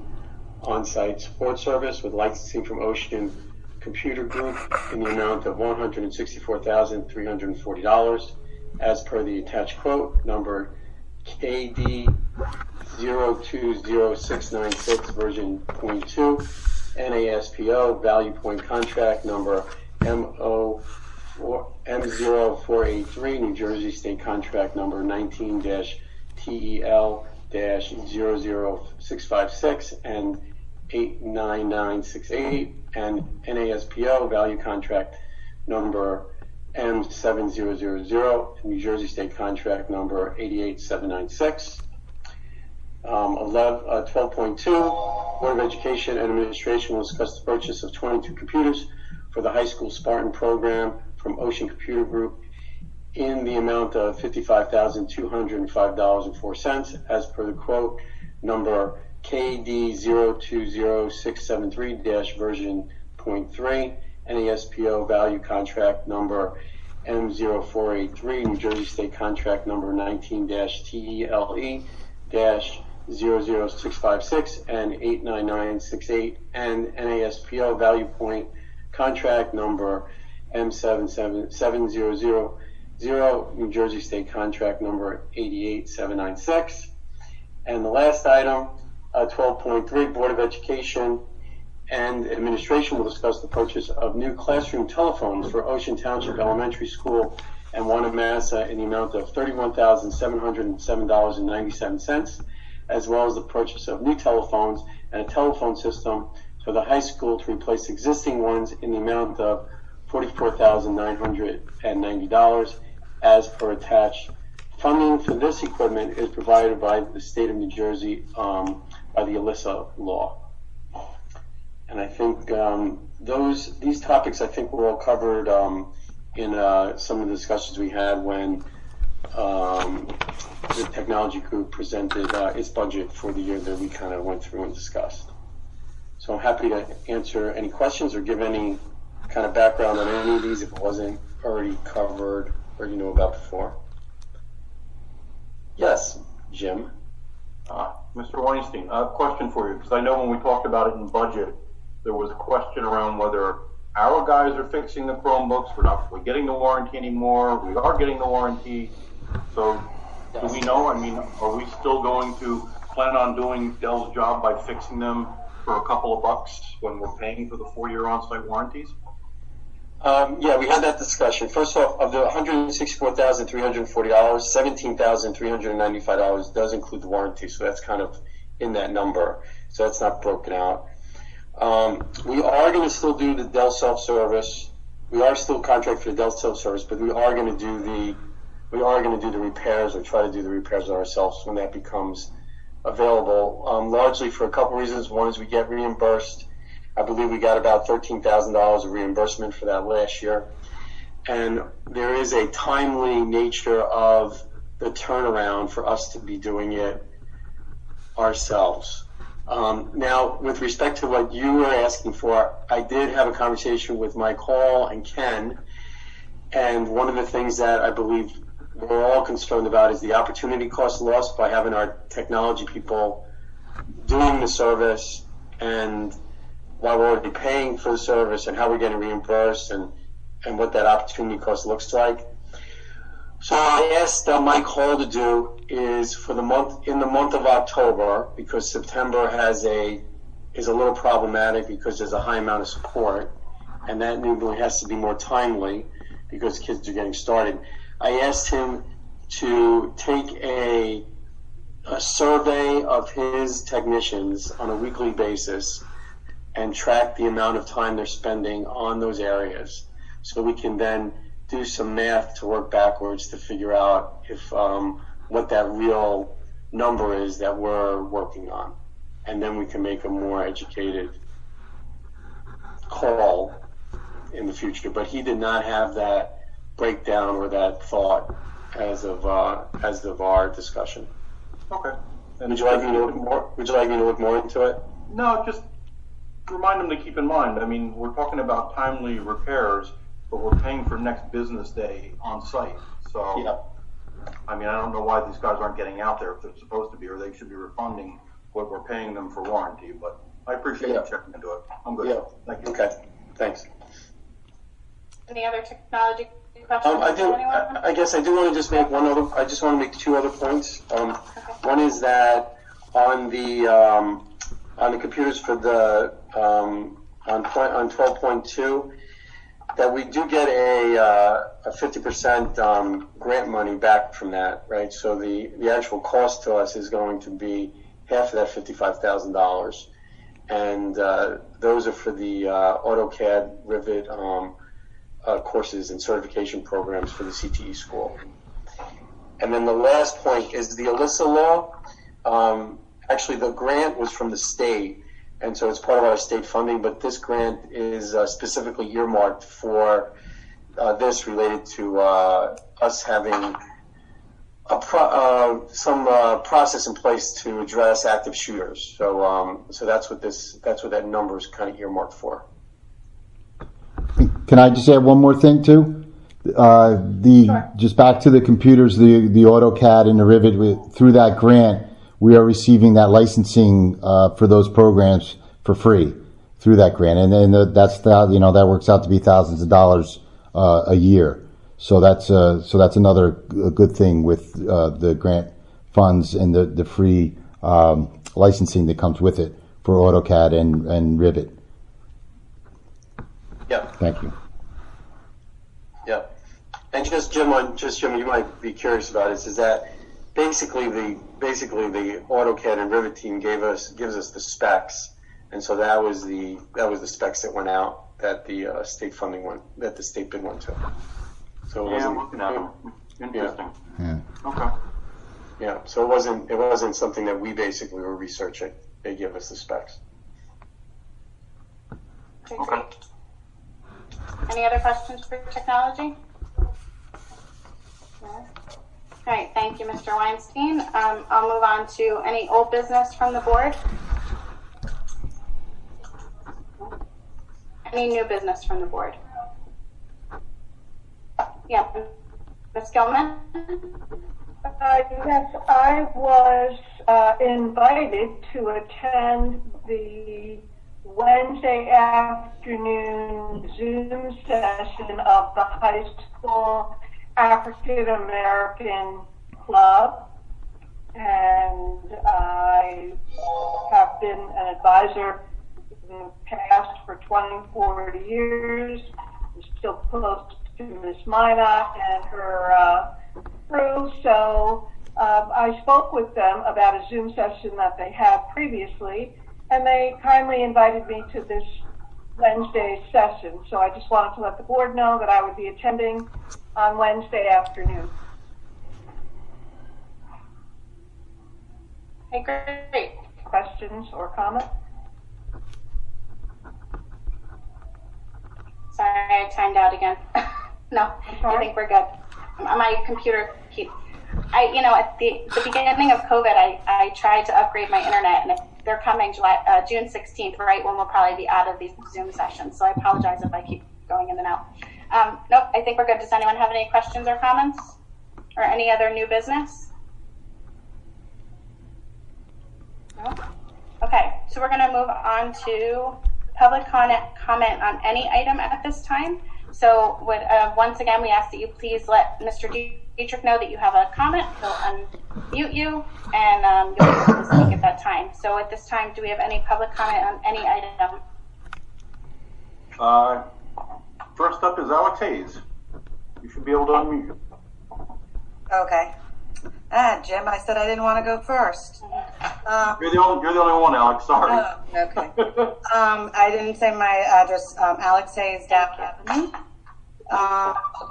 on-site support service with licensing from Ocean Computer Group in the amount of $164,340, as per the attached quote, number KD 020696 version .2, NASPO value point contract number M0483, New Jersey State contract number 19-TEL-00656 and 89968, and NASPO value contract number M7000, New Jersey State contract number 88796. 12.2, Board of Education and Administration will discuss the purchase of 22 computers for the high school Spartan program from Ocean Computer Group in the amount of $55,205.04, as per the quote number KD 020673 version .3, NASPO value contract number M0483, New Jersey State contract number 19-TELE-00656 and 89968, and NASPO value point contract number M77000, New Jersey State contract number 88796. And the last item, 12.3, Board of Education and Administration will discuss the purchase of new classroom telephones for Ocean Township Elementary School and Wanamassa in the amount of $31,707.97, as well as the purchase of new telephones and a telephone system for the high school to replace existing ones in the amount of $44,990, as per attached. Funding for this equipment is provided by the state of New Jersey by the ELISA law. And I think these topics, I think, were all covered in some of the discussions we had when the technology group presented its budget for the year that we kind of went through and discussed. So I'm happy to answer any questions or give any kind of background on any of these if it wasn't already covered or you know about before. Yes, Jim. Mr. Weinstein, a question for you, because I know when we talked about it in budget, there was a question around whether our guys are fixing the Chromebooks. We're not really getting the warranty anymore. We are getting the warranty. So do we know? I mean, are we still going to plan on doing Dell's job by fixing them for a couple of bucks when we're paying for the 4-year on-site warranties? Yeah, we had that discussion. First off, of the $164,340, $17,395 does include the warranty, so that's kind of in that number. So that's not broken out. We are going to still do the Dell self-service. We are still contract for the Dell self-service, but we are going to do the repairs, or try to do the repairs ourselves when that becomes available. Largely for a couple reasons. One is we get reimbursed. I believe we got about $13,000 of reimbursement for that last year. And there is a timely nature of the turnaround for us to be doing it ourselves. Now, with respect to what you were asking for, I did have a conversation with Mike Hall and Ken, and one of the things that I believe we're all concerned about is the opportunity cost lost by having our technology people doing the service, and while we're already paying for the service, and how we're getting reimbursed, and what that opportunity cost looks like. So I asked Mike Hall to do is for the month of October, because September is a little problematic because there's a high amount of support, and that usually has to be more timely because kids are getting started. I asked him to take a survey of his technicians on a weekly basis and track the amount of time they're spending on those areas, so we can then do some math to work backwards to figure out if what that real number is that we're working on, and then we can make a more educated call in the future. But he did not have that breakdown or that thought as of our discussion. Okay. And would you like me to look more? Would you like me to look more into it? No, just remind them to keep in mind. I mean, we're talking about timely repairs, but we're paying for next business day on site. So, yeah. I mean, I don't know why these guys aren't getting out there if they're supposed to be, or they should be refunding what we're paying them for warranty. But I appreciate you checking into it. I'm good. Yeah. Thank you. Okay. Thanks. Any other technology questions? I guess I do want to just make I just want to make 2 other points. One is that on the computers for the on 12.2, that we do get a 50% grant money back from that, right? So the actual cost to us is going to be half of that $55,000, and those are for the AutoCAD, Rivet courses and certification programs for the CTE school. And then the last point is the ELISA law. Actually, the grant was from the state, and so it's part of our state funding, but this grant is specifically earmarked for this, related to us having some process in place to address active shooters. So that's what that number is kind of earmarked for. Can I just add one more thing too? Sure. Just back to the computers, the AutoCAD and the Rivet. Through that grant, we are receiving that licensing for those programs for free through that grant, and that works out to be thousands of dollars a year. So that's another good thing with the grant funds and the free licensing that comes with it for AutoCAD and Rivet. Yeah. Thank you. Yeah. And just Jim, you might be curious about this, is that basically the AutoCAD and Rivet team gives us the specs, and so that was the specs that went out, that the state funding that the state bid went to. So it wasn't, I'm looking at them. Interesting. Yeah. Okay. Yeah. So it wasn't something that we basically were researching. They give us the specs. Okay. Great. Any other questions for technology? No? All right, thank you, Mr. Weinstein. I'll move on to any old business from the board. Any new business from the board? Yeah, Ms. Gilman? Yes, I was invited to attend the Wednesday afternoon Zoom session of the high school African American Club, and I have been an advisor in the past for 24 years. I'm still close to Ms. Minot and her crew, so I spoke with them about a Zoom session that they had previously, and they kindly invited me to this Wednesday session. So I just wanted to let the board know that I would be attending on Wednesday afternoon. Okay, great. Questions or comments? Sorry, I timed out again. No, I think we're good. My computer keeps, at the beginning of COVID, I tried to upgrade my internet, and they're coming June 16th, right, when we'll probably be out of these Zoom sessions. So I apologize if I keep going in and out. Nope, I think we're good. Does anyone have any questions or comments or any other new business? No? Okay, so we're going to move on to public comment on any item at this time. So once again, we ask that you please let Mr. Dietrich know that you have a comment. He'll unmute you, and you'll be able to speak at that time. So at this time, do we have any public comment on any item? First up is Alex Hayes. You should be able to unmute. Okay. Jim, I said I didn't want to go first. You're the only one, Alex. Sorry. Okay. I didn't say my address. Alex Hayes, Gap Avenue.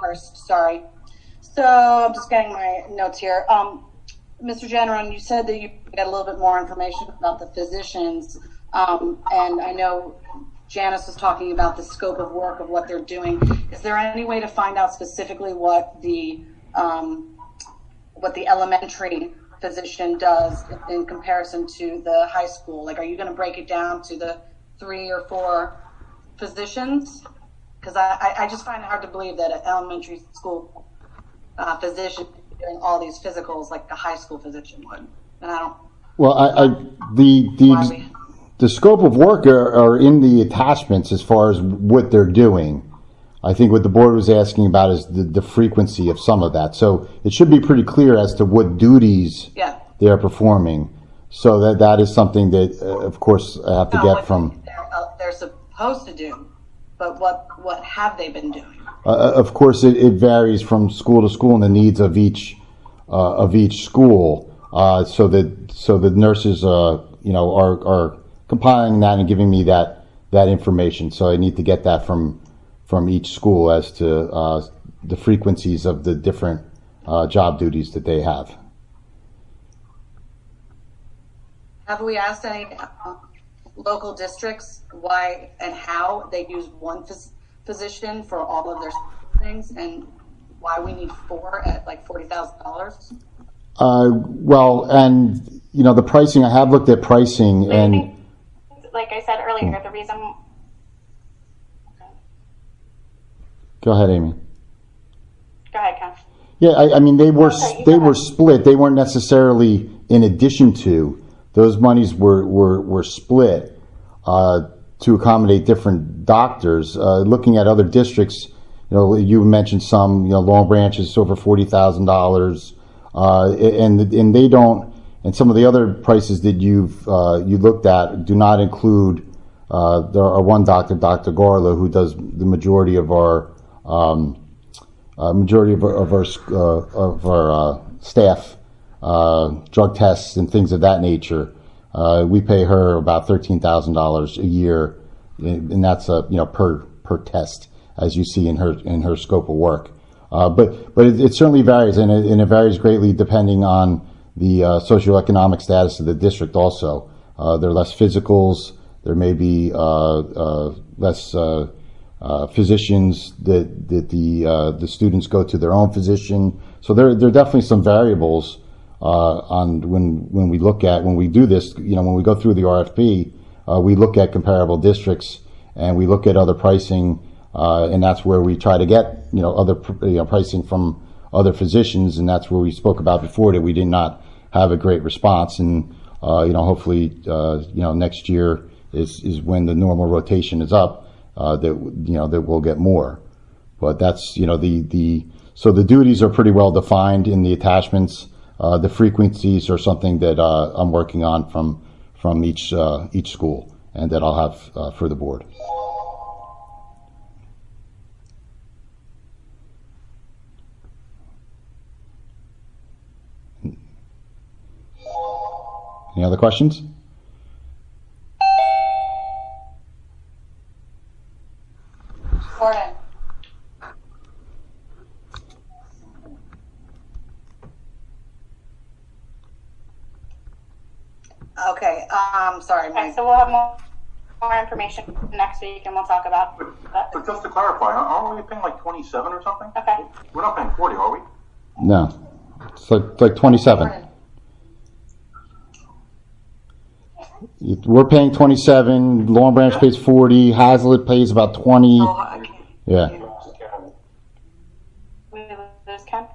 First, sorry. So I'm just getting my notes here. Mr. General, you said that you get a little bit more information about the physicians, and I know Janice was talking about the scope of work of what they're doing. Is there any way to find out specifically what the elementary physician does in comparison to the high school? Like, are you going to break it down to the 3 or 4 physicians? Because I just find it hard to believe that an elementary school physician is doing all these physicals like a high school physician would. And I don't. Well, the scope of work are in the attachments as far as what they're doing. I think what the board was asking about is the frequency of some of that. So it should be pretty clear as to what duties they are performing. So that is something that, of course, I have to get from. They're supposed to do, but what have they been doing? Of course, it varies from school to school and the needs of each school. So the nurses, are compiling that and giving me that information. So I need to get that from each school as to the frequencies of the different job duties that they have. Have we asked any local districts why and how they use one physician for all of their things, and why we need 4 at like $40,000? Well, and the pricing. I have looked at pricing, and like I said earlier, the reason. Go ahead, Amy. Go ahead, Ken. Yeah, I mean they were split. They weren't necessarily in addition to. Those monies were split to accommodate different doctors. Looking at other districts, you mentioned some. Long Branch is over $40,000, and they don't. And some of the other prices that you looked at do not include. There are one doctor, Dr. Garlow, who does the majority of our staff drug tests and things of that nature. We pay her about $13,000 a year, and that's per test, as you see in her scope of work. But it certainly varies, and it varies greatly depending on the socioeconomic status of the district. Also, there are less physicals. There may be less physicians that the students go to their own physician. So there are definitely some variables on when we do this. When we go through the RFP, we look at comparable districts and we look at other pricing, and that's where we try to get other pricing from other physicians, and that's where we spoke about before that we did not have a great response. And hopefully, next year is when the normal rotation is up, that we'll get more. But that's so the duties are pretty well defined in the attachments. The frequencies are something that I'm working on from each school, and that I'll have for the board. Any other questions? Gordon. Okay, sorry. Okay, so we'll have more information next week, and we'll talk about that. But just to clarify, aren't we paying like 27 or something? Okay. We're not paying 40, are we? No, it's like 27. We're paying 27. Long Branch pays 40. Hazlitt pays about 20. Yeah. We lose Ken?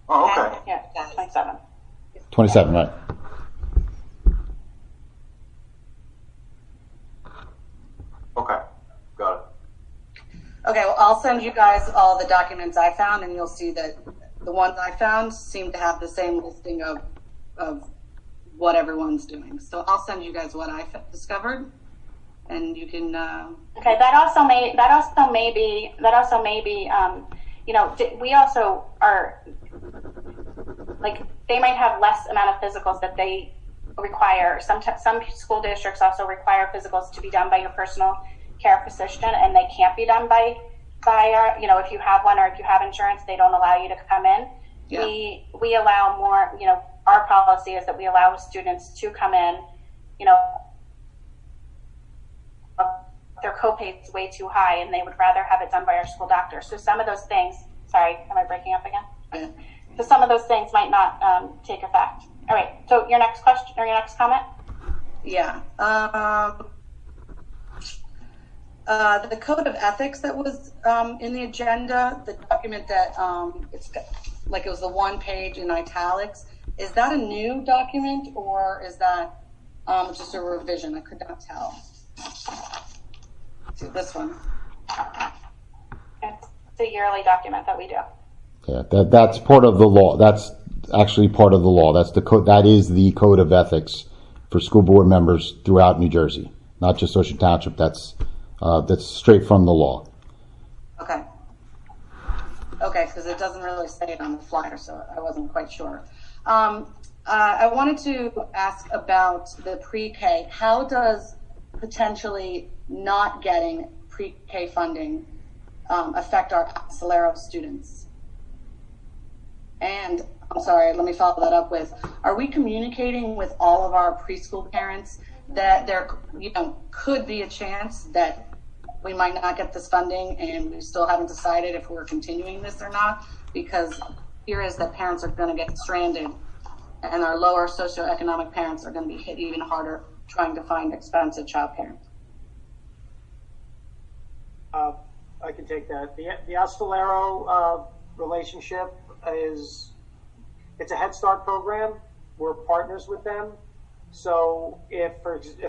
Oh, okay. Yeah, 27. 27, right. Okay, got it. Okay, well, I'll send you guys all the documents I found, and you'll see that the ones I found seem to have the same listing of what everyone's doing. So I'll send you guys what I discovered, and you can. Okay, that also may be. We also are like they might have less amount of physicals that they require. Some school districts also require physicals to be done by your personal care physician, and they can't be done by our, if you have one or if you have insurance, they don't allow you to come in. Yeah. We allow more, our policy is that we allow students to come in, their copay is way too high and they would rather have it done by our school doctor. So some of those things, sorry, am I breaking up again? Yeah. So some of those things might not take effect. All right, so your next question or your next comment? Yeah. The code of ethics that was in the agenda, the document that it was the one page in italics. Is that a new document or is that just a revision? I could not tell. See this one. It's the yearly document that we do. Yeah, that's part of the law. That's actually part of the law. That's the code. That is the code of ethics for school board members throughout New Jersey, not just Ocean Township. That's straight from the law. Okay. Okay, because it doesn't really say it on the flyer, so I wasn't quite sure. I wanted to ask about the pre-K. How does potentially not getting pre-K funding affect our Solero students? And I'm sorry, let me follow that up with, are we communicating with all of our preschool parents that there could be a chance that we might not get this funding and we still haven't decided if we're continuing this or not? Because here is that parents are going to get stranded and our lower socioeconomic parents are going to be hit even harder trying to find expensive childcare. I can take that. The Solero relationship it's a Head Start program. We're partners with them. So if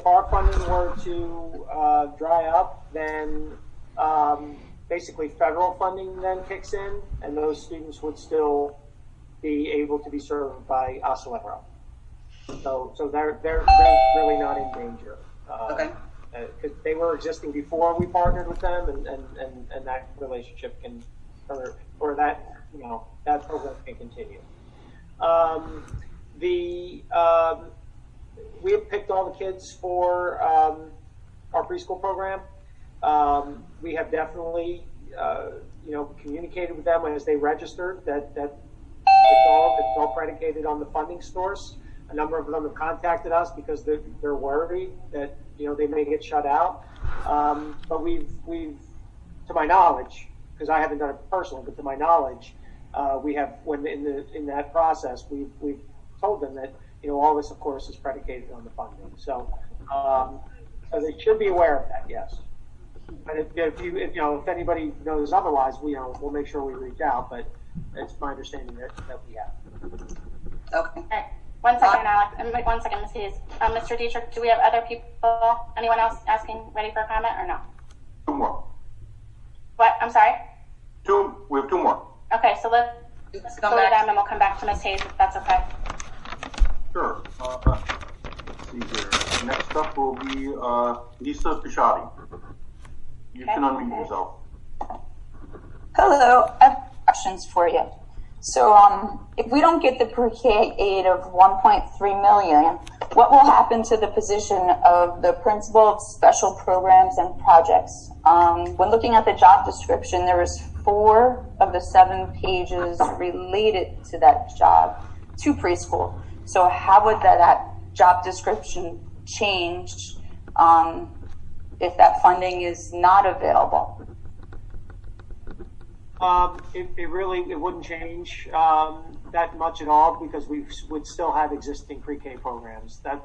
our funding were to dry up, then basically federal funding then kicks in, and those students would still be able to be served by Solero. So they're really not in danger. Okay. Because they were existing before we partnered with them, and that relationship can, or that that program can continue. We have picked all the kids for our preschool program. We have definitely communicated with them as they registered that it's all predicated on the funding source. A number of them have contacted us because they're worried that they may get shut out. But we've to my knowledge, because I haven't done it personally, but to my knowledge, we have in that process we've told them that all this of course is predicated on the funding. So they should be aware of that. Yes. But if anybody knows otherwise, we'll make sure we reach out. But it's my understanding that we have. Okay. All right. 1 second, Alex. Wait 1 second, Ms. Hughes. Mr. Dietrich, do we have other people? Anyone else ready for a comment or no? 2 more. What? I'm sorry? We have 2 more. Okay, so let's go to them and we'll come back to Ms. Hayes if that's okay. Sure. Let's see here. Next up will be Lisa Pisciotti. You can unmute yourself. Hello, I have questions for you. So, if we don't get the pre-K aid of 1.3 million, what will happen to the position of the principal of special programs and projects? When looking at the job description, there was 4 of the 7 pages related to that job to preschool. So, how would that job description change if that funding is not available? It wouldn't change that much at all because we would still have existing pre-K programs. That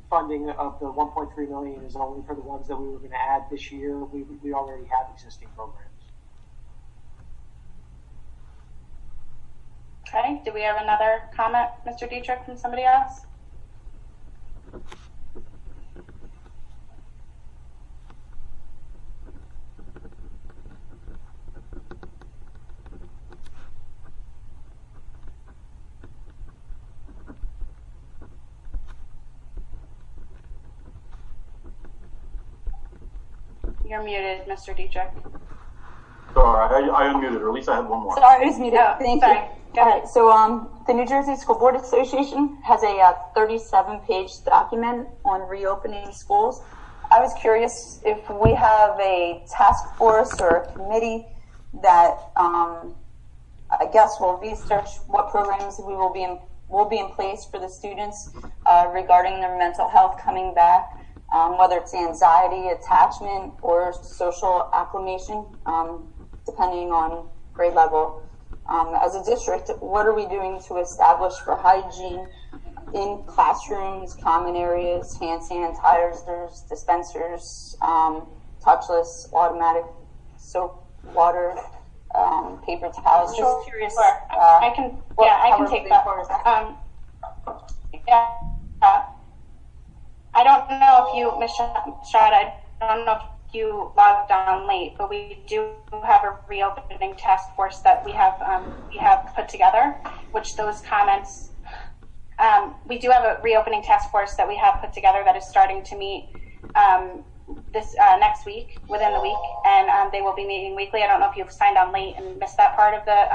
funding of the 1.3 million is only for the ones that we were going to add this year. We already have existing programs. Okay, do we have another comment, Mr. Dietrich, from somebody else? You're muted, Mr. Dietrich. Sorry, I unmuted, or at least I had 1 more. Sorry, I was muted. Oh, Thank sorry. you. All right, so the New Jersey School Board Association has a 37-page document on reopening schools. I was curious if we have a task force or a committee that I guess will research what programs will be in place for the students regarding their mental health coming back. Whether it's anxiety, attachment, or social acclimation, depending on grade level. As a district, what are we doing to establish for hygiene in classrooms, common areas, hand sanitizers, dispensers, touchless, automatic soap, water, paper towels? Just curious. Sure. I can take that. I don't know if you, Ms. Stroud, I don't know if you logged on late, but we do have a reopening task force that we have put together, which those comments, we do have a reopening task force that we have put together that is starting to meet this next week, within the week, and they will be meeting weekly. I don't know if you've signed on late and missed that part of the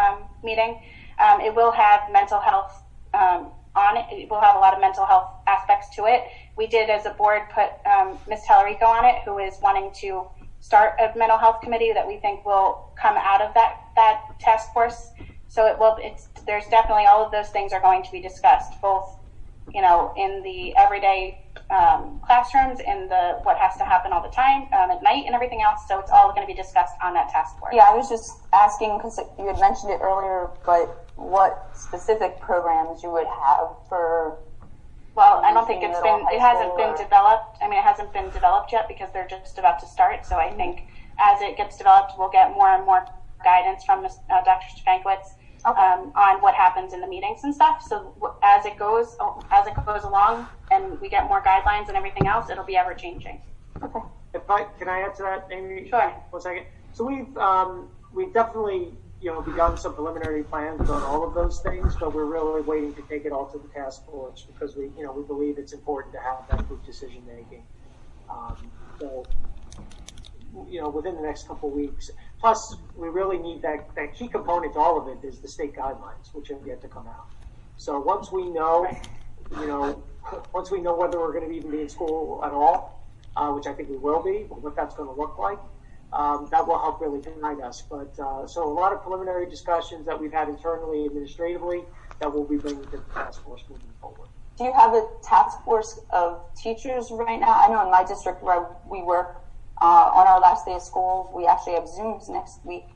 meeting. It will have mental health on it. It will have a lot of mental health aspects to it. We did, as a board, put Ms. Tallarico on it, who is wanting to start a mental health committee that we think will come out of that task force. So there's definitely all of those things are going to be discussed, both in the everyday classrooms, in the what has to happen all the time at night, and everything else. So it's all going to be discussed on that task force. Yeah, I was just asking because you had mentioned it earlier, but what specific programs you would have for? Well, I don't think it hasn't been developed. I mean, it hasn't been developed yet because they're just about to start. So I think as it gets developed, we'll get more and more guidance from Dr. Stefankiewicz on what happens in the meetings and stuff. So as it goes along and we get more guidelines and everything else, it'll be ever changing. Okay. Can I add to that, Amy? Sure. 1 second. So we've definitely begun some preliminary plans on all of those things, but we're really waiting to take it all to the task force because we believe it's important to have that group decision making. So within the next couple of weeks. Plus, we really need that key component to all of it is the state guidelines, which have yet to come out. So once we know, once we know whether we're going to even be in school at all, which I think we will be, what that's going to look like, that will help really guide us. But so a lot of preliminary discussions that we've had internally, administratively, that we'll be bringing to the task force moving forward. Do you have a task force of teachers right now? I know in my district where we work, on our last day of school, we actually have Zooms next week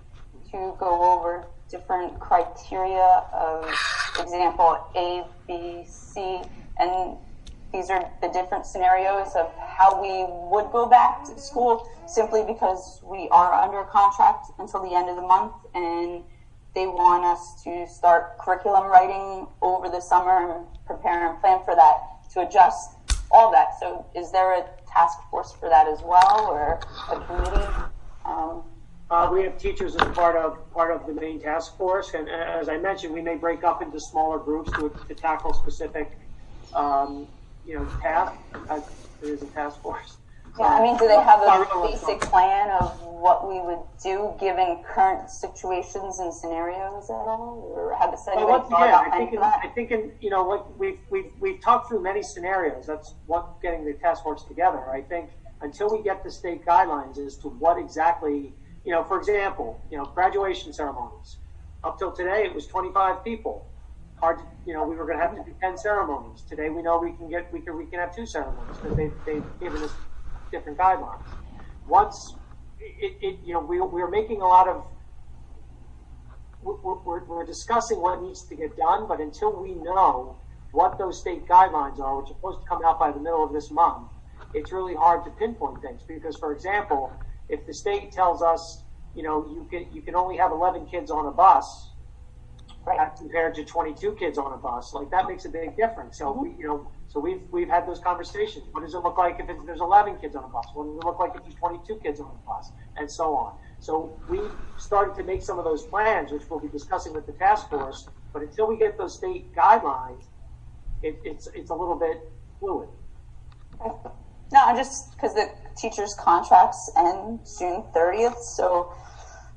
to go over different criteria of example A, B, C, and these are the different scenarios of how we would go back to school, simply because we are under contract until the end of the month, and they want us to start curriculum writing over the summer and prepare and plan for that to adjust all that. So is there a task force for that as well, or a committee? We have teachers as part of the main task force, and as I mentioned, we may break up into smaller groups to tackle specific, tasks. There is a task force. Yeah, I mean, do they have a basic plan of what we would do given current situations and scenarios at all, or have a Well, once again, I think we've talked through many scenarios. That's what getting the task force together. I think until we get the state guidelines as to what exactly, for example, graduation ceremonies. Up till today, it was 25 people. We were going to have to do 10 ceremonies. Today, we know we can have 2 ceremonies because they've given us different guidelines. Once we're making a lot of, we're discussing what needs to get done, but until we know what those state guidelines are, which are supposed to come out by the middle of this month, it's really hard to pinpoint things. Because, for example, if the state tells us, you can only have 11 kids on a bus, right, compared to 22 kids on a bus, like that makes a big difference. So So we've had those conversations. What does it look like if there's 11 kids on a bus? What does it look like if there's 22 kids on a bus? And so on. So we started to make some of those plans, which we'll be discussing with the task force. But until we get those state guidelines, it's a little bit fluid. No, just because the teachers' contracts end June 30th, so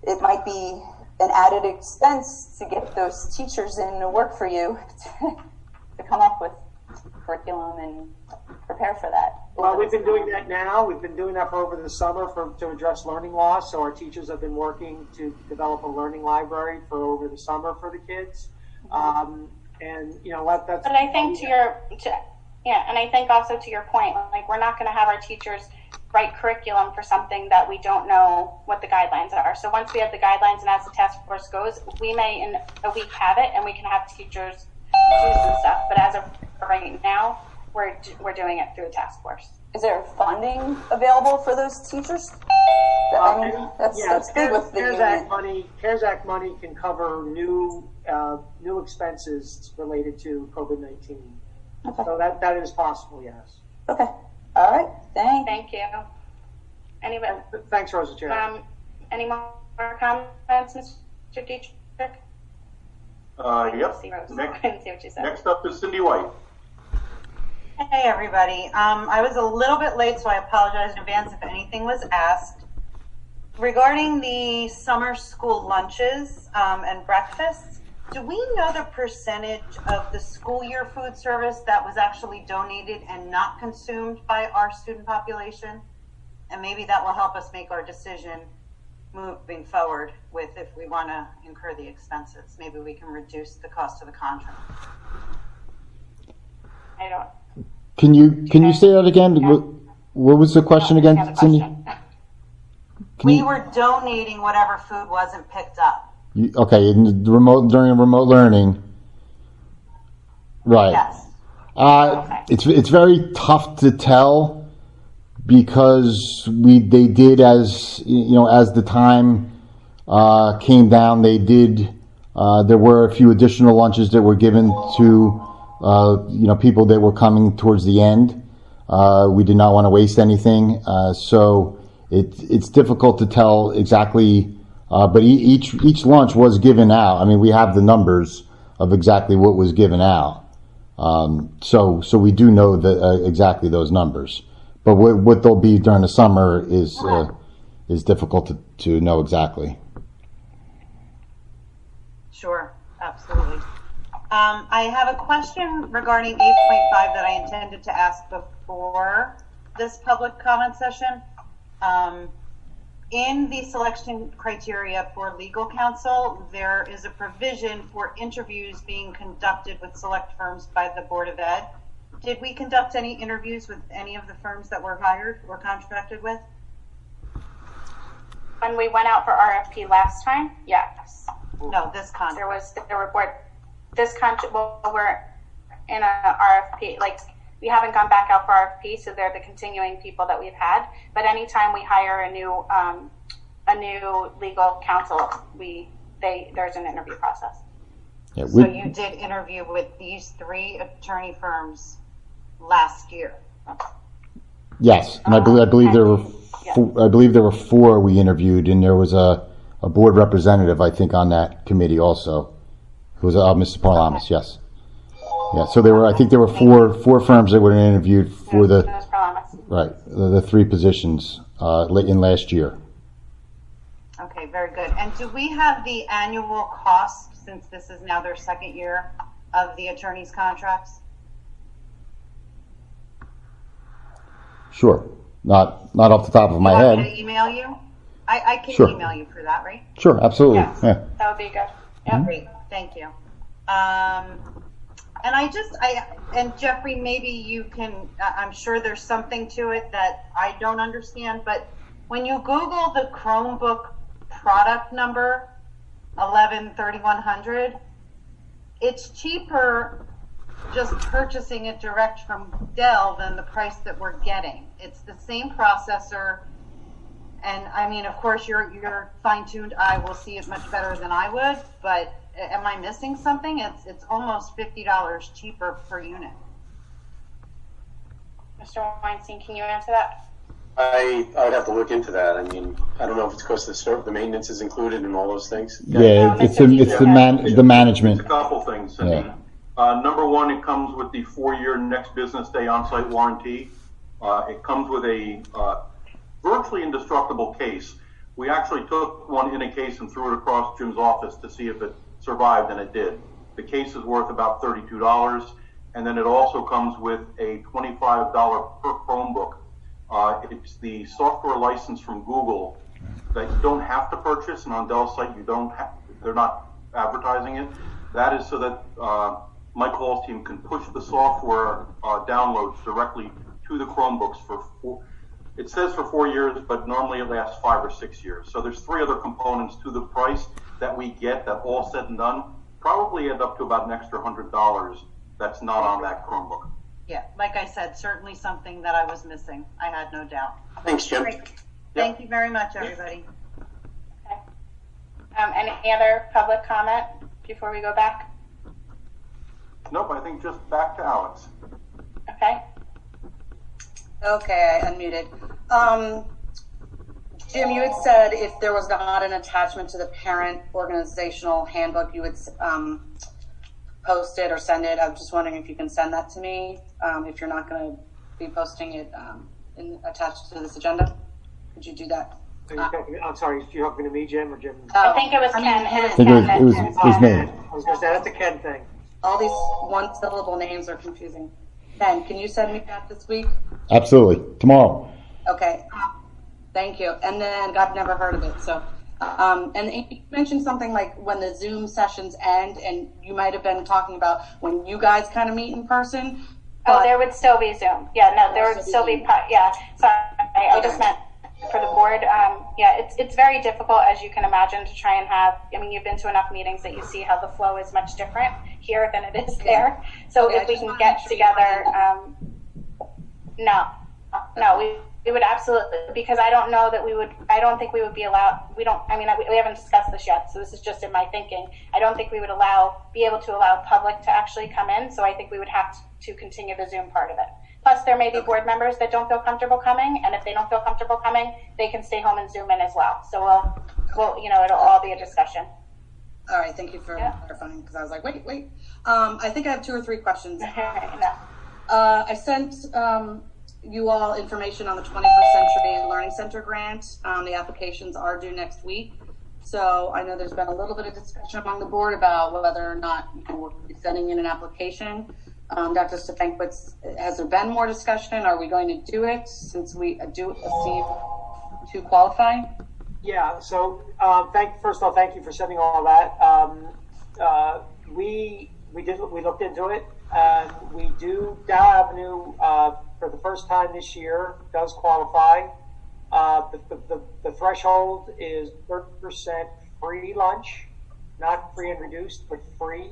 it might be an added expense to get those teachers in to work for you to come up with curriculum and prepare for that. Well, we've been doing that now. We've been doing that for over the summer to address learning loss. So our teachers have been working to develop a learning library for over the summer for the kids. And that's. But I think and I think also to your point, like we're not going to have our teachers write curriculum for something that we don't know what the guidelines are. So once we have the guidelines and as the task force goes, we may in a week have it and we can have teachers choose and stuff. But as of right now, we're doing it through the task force. Is there funding available for those teachers? That's big with the union. CARES Act money can cover new expenses related to COVID-19. Okay. So that is possible, yes. Okay. All right. Thank you. Anybody? Thanks, Rosa Chair. Any more comments, Mr. Dietrich? Yep. Next up is Cindy White. Hey, everybody. I was a little bit late, so I apologize in advance if anything was asked. Regarding the summer school lunches and breakfasts, do we know the percentage of the school year food service that was actually donated and not consumed by our student population? And maybe that will help us make our decision moving forward with if we want to incur the expenses. Maybe we can reduce the cost of the contract. I don't. Can you say that again? Yeah. What was the question again, Cindy? We were donating whatever food wasn't picked up. During remote learning, right? Yes. It's very tough to tell because they did as the time came down. They did. There were a few additional lunches that were given to people that were coming towards the end. We did not want to waste anything, so it's difficult to tell exactly. But each lunch was given out. I mean, we have the numbers of exactly what was given out. So we do know that exactly those numbers. But what they'll be during the summer is difficult to know exactly. Sure, absolutely. I have a question regarding 8.5 that I intended to ask before this public comment session. In the selection criteria for legal counsel, there is a provision for interviews being conducted with select firms by the Board of Ed. Did we conduct any interviews with any of the firms that were hired or contracted with? When we went out for RFP last time, yes. No, this contract. We're in a RFP, We haven't gone back out for RFP, so they're the continuing people that we've had. But anytime we hire a new legal counsel, there's an interview process. Yeah, So you did interview with these 3 attorney firms last year? yes, and I believe there were I believe there were 4 we interviewed, and there was a board representative, I think, on that committee also, who was Mr. Parlamas. Yes, yeah. So I think there were four firms that were interviewed for the 3 positions in last year. Okay, very good. And do we have the annual cost, since this is now their 2nd year, of the attorneys' contracts? Sure. Not off the top of my head. Want me to email you? I can Sure. email you for that, right? Sure, absolutely. Yes, Yeah. that would be good. Great, thank you. And and Jeffrey, maybe you can, I'm sure there's something to it that I don't understand, but when you Google the Chromebook product number, 113100, it's cheaper just purchasing it direct from Dell than the price that we're getting. It's the same processor, and I mean, of course, your fine-tuned eye will see it much better than I would, but am I missing something? It's almost $50 cheaper per unit. Mr. Weinstein, can you answer that? I would have to look into that. I mean, I don't know if it's because the maintenance is included in all those things. Yeah, it's the management. It's a couple things, Cindy. Yeah. Number one, it comes with the 4-year next business day on-site warranty. It comes with a virtually indestructible case. We actually took one in a case and threw it across Jim's office to see if it survived, and it did. The case is worth about $32, and then it also comes with a $25 per Chromebook. It's the software license from Google that you don't have to purchase, and on Dell's site they're not advertising it. That is so that Mike Hall's team can push the software downloads directly to the Chromebooks it says for 4 years, but normally it lasts 5 or 6 years. So there's 3 other components to the price that we get that, all said and done, probably end up to about an extra $100 that's not on that Chromebook. Yeah, like I said, certainly something that I was missing. I had no doubt. Thanks, Jim. Great. Thank you very much, everybody. Okay. Any other public comment before we go back? Nope, I think just back to Alex. Okay. Okay, I unmuted. Jim, you had said if there was not an attachment to the parent organizational handbook, you would post it or send it. I'm just wondering if you can send that to me, if you're not going to be posting it attached to this agenda. Could you do that? I'm sorry, you're talking to me, Jim, or Jim? I think it was Ken. I think it was me. I was going to say, that's a Ken thing. All these one-syllable names are confusing. Ken, can you send me that this week? Absolutely. Tomorrow. Okay. Thank you. And then I've never heard of it. So, and you mentioned something like when the Zoom sessions end, and you might have been talking about when you guys kind of meet in person. Oh, there would still be Zoom. Yeah, no, there would still be, yeah. Sorry, I just meant for the board. Yeah, it's very difficult, as you can imagine, to try and have, I mean, you've been to enough meetings that you see how the flow is much different here than it is there. So if we can get together, we would absolutely, because I don't know that I don't think we would be allowed, we haven't discussed this yet, so this is just in my thinking. I don't think we would be able to allow public to actually come in, so I think we would have to continue the Zoom part of it. Plus, there may be board members that don't feel comfortable coming, and if they don't feel comfortable coming, they can stay home and Zoom in as well. So we'll it'll all be a discussion. All right, thank you for clarifying, because I was like, wait. I think I have 2 or 3 questions. I sent you all information on the 21st Century Learning Center grant. The applications are due next week. So I know there's been a little bit of discussion among the board about whether or not we're sending in an application. Dr. Stefankiewicz, has there been more discussion? Are we going to do it since we do seem to qualify? Yeah, so first of all, thank you for sending all that. We looked into it, and we do, Dow Avenue, for the first time this year, does qualify. The threshold is 30% free lunch, not free and reduced, but free.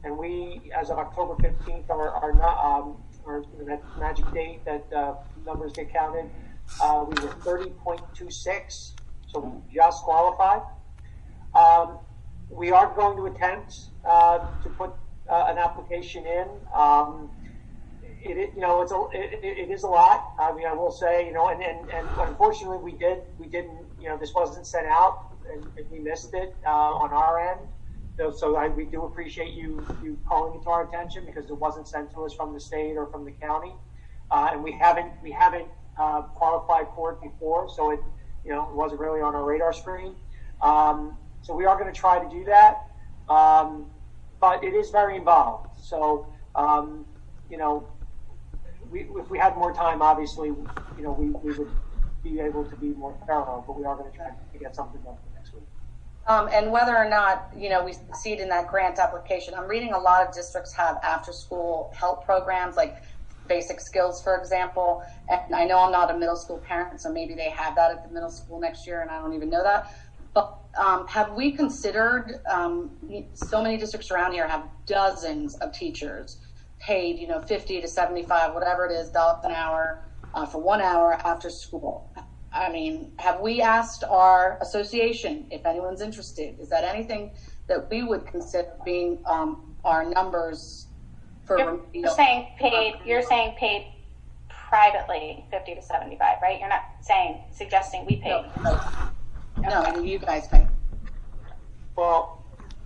And we, as of October 15th, are not or that magic date that numbers get counted. We were 30.26, so we just qualified. We are going to attempt to put an application in. It is a lot. I mean, I will say, and unfortunately we didn't, this wasn't sent out, and we missed it on our end. So we do appreciate you calling it to our attention, because it wasn't sent to us from the state or from the county, and we haven't qualified for it before, so it wasn't really on our radar screen. So we are going to try to do that, but it is very involved. So if we had more time, obviously, we would be able to be more thorough, but we are going to try to get something done for next week. And whether or not, we succeed in that grant application, I'm reading a lot of districts have after-school help programs, like basic skills, for example. And I know I'm not a middle school parent, so maybe they have that at the middle school next year, and I don't even know that. But have we considered, so many districts around here have dozens of teachers paid, 50 to 75, whatever it is, dollars an hour for 1 hour after school. I mean, have we asked our association if anyone's interested? Is that anything that we would consider being our numbers for? You're saying paid privately, 50 to 75, right? You're not suggesting we pay. No, you guys pay. Well,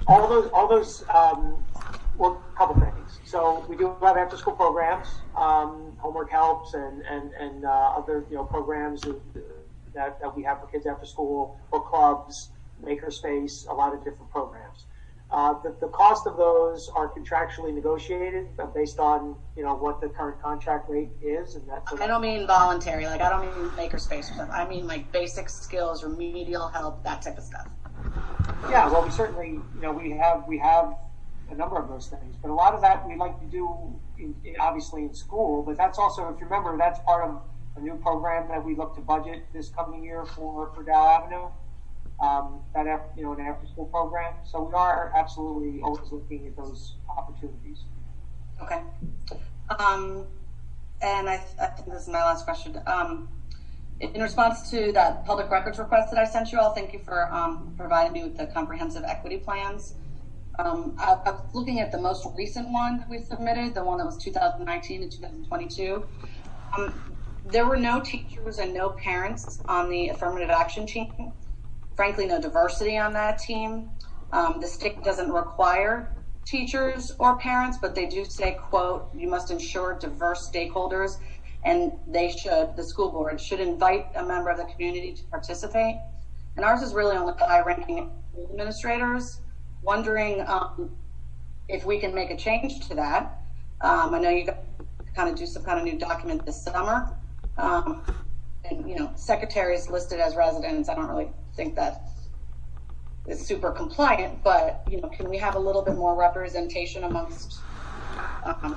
all those. Well, a couple things. So we do have after-school programs, homework helps, and other programs that we have for kids after school, book clubs, makerspace, a lot of different programs. The cost of those are contractually negotiated based on what the current contract rate is, and that's. I don't mean voluntary, I don't mean makerspace or stuff. I mean like basic skills, remedial help, that type of stuff. Yeah, well, we certainly we have a number of those things, but a lot of that we like to do obviously in school, but that's also, if you remember, that's part of a new program that we look to budget this coming year for Dow Avenue, an after school program. So we are absolutely always looking at those opportunities. Okay. And I think this is my last question. In response to that public records request that I sent you all, thank you for providing me with the comprehensive equity plans. I was looking at the most recent one that we submitted, the one that was 2019 to 2022. There were no teachers and no parents on the affirmative action team. Frankly, no diversity on that team. The state doesn't require teachers or parents, but they do say, quote, you must ensure diverse stakeholders, and the school board should invite a member of the community to participate. And ours is really only high-ranking administrators. Wondering if we can make a change to that. I know you got to kind of do some kind of new document this summer. And, secretaries listed as residents, I don't really think that is super compliant, but, can we have a little bit more representation amongst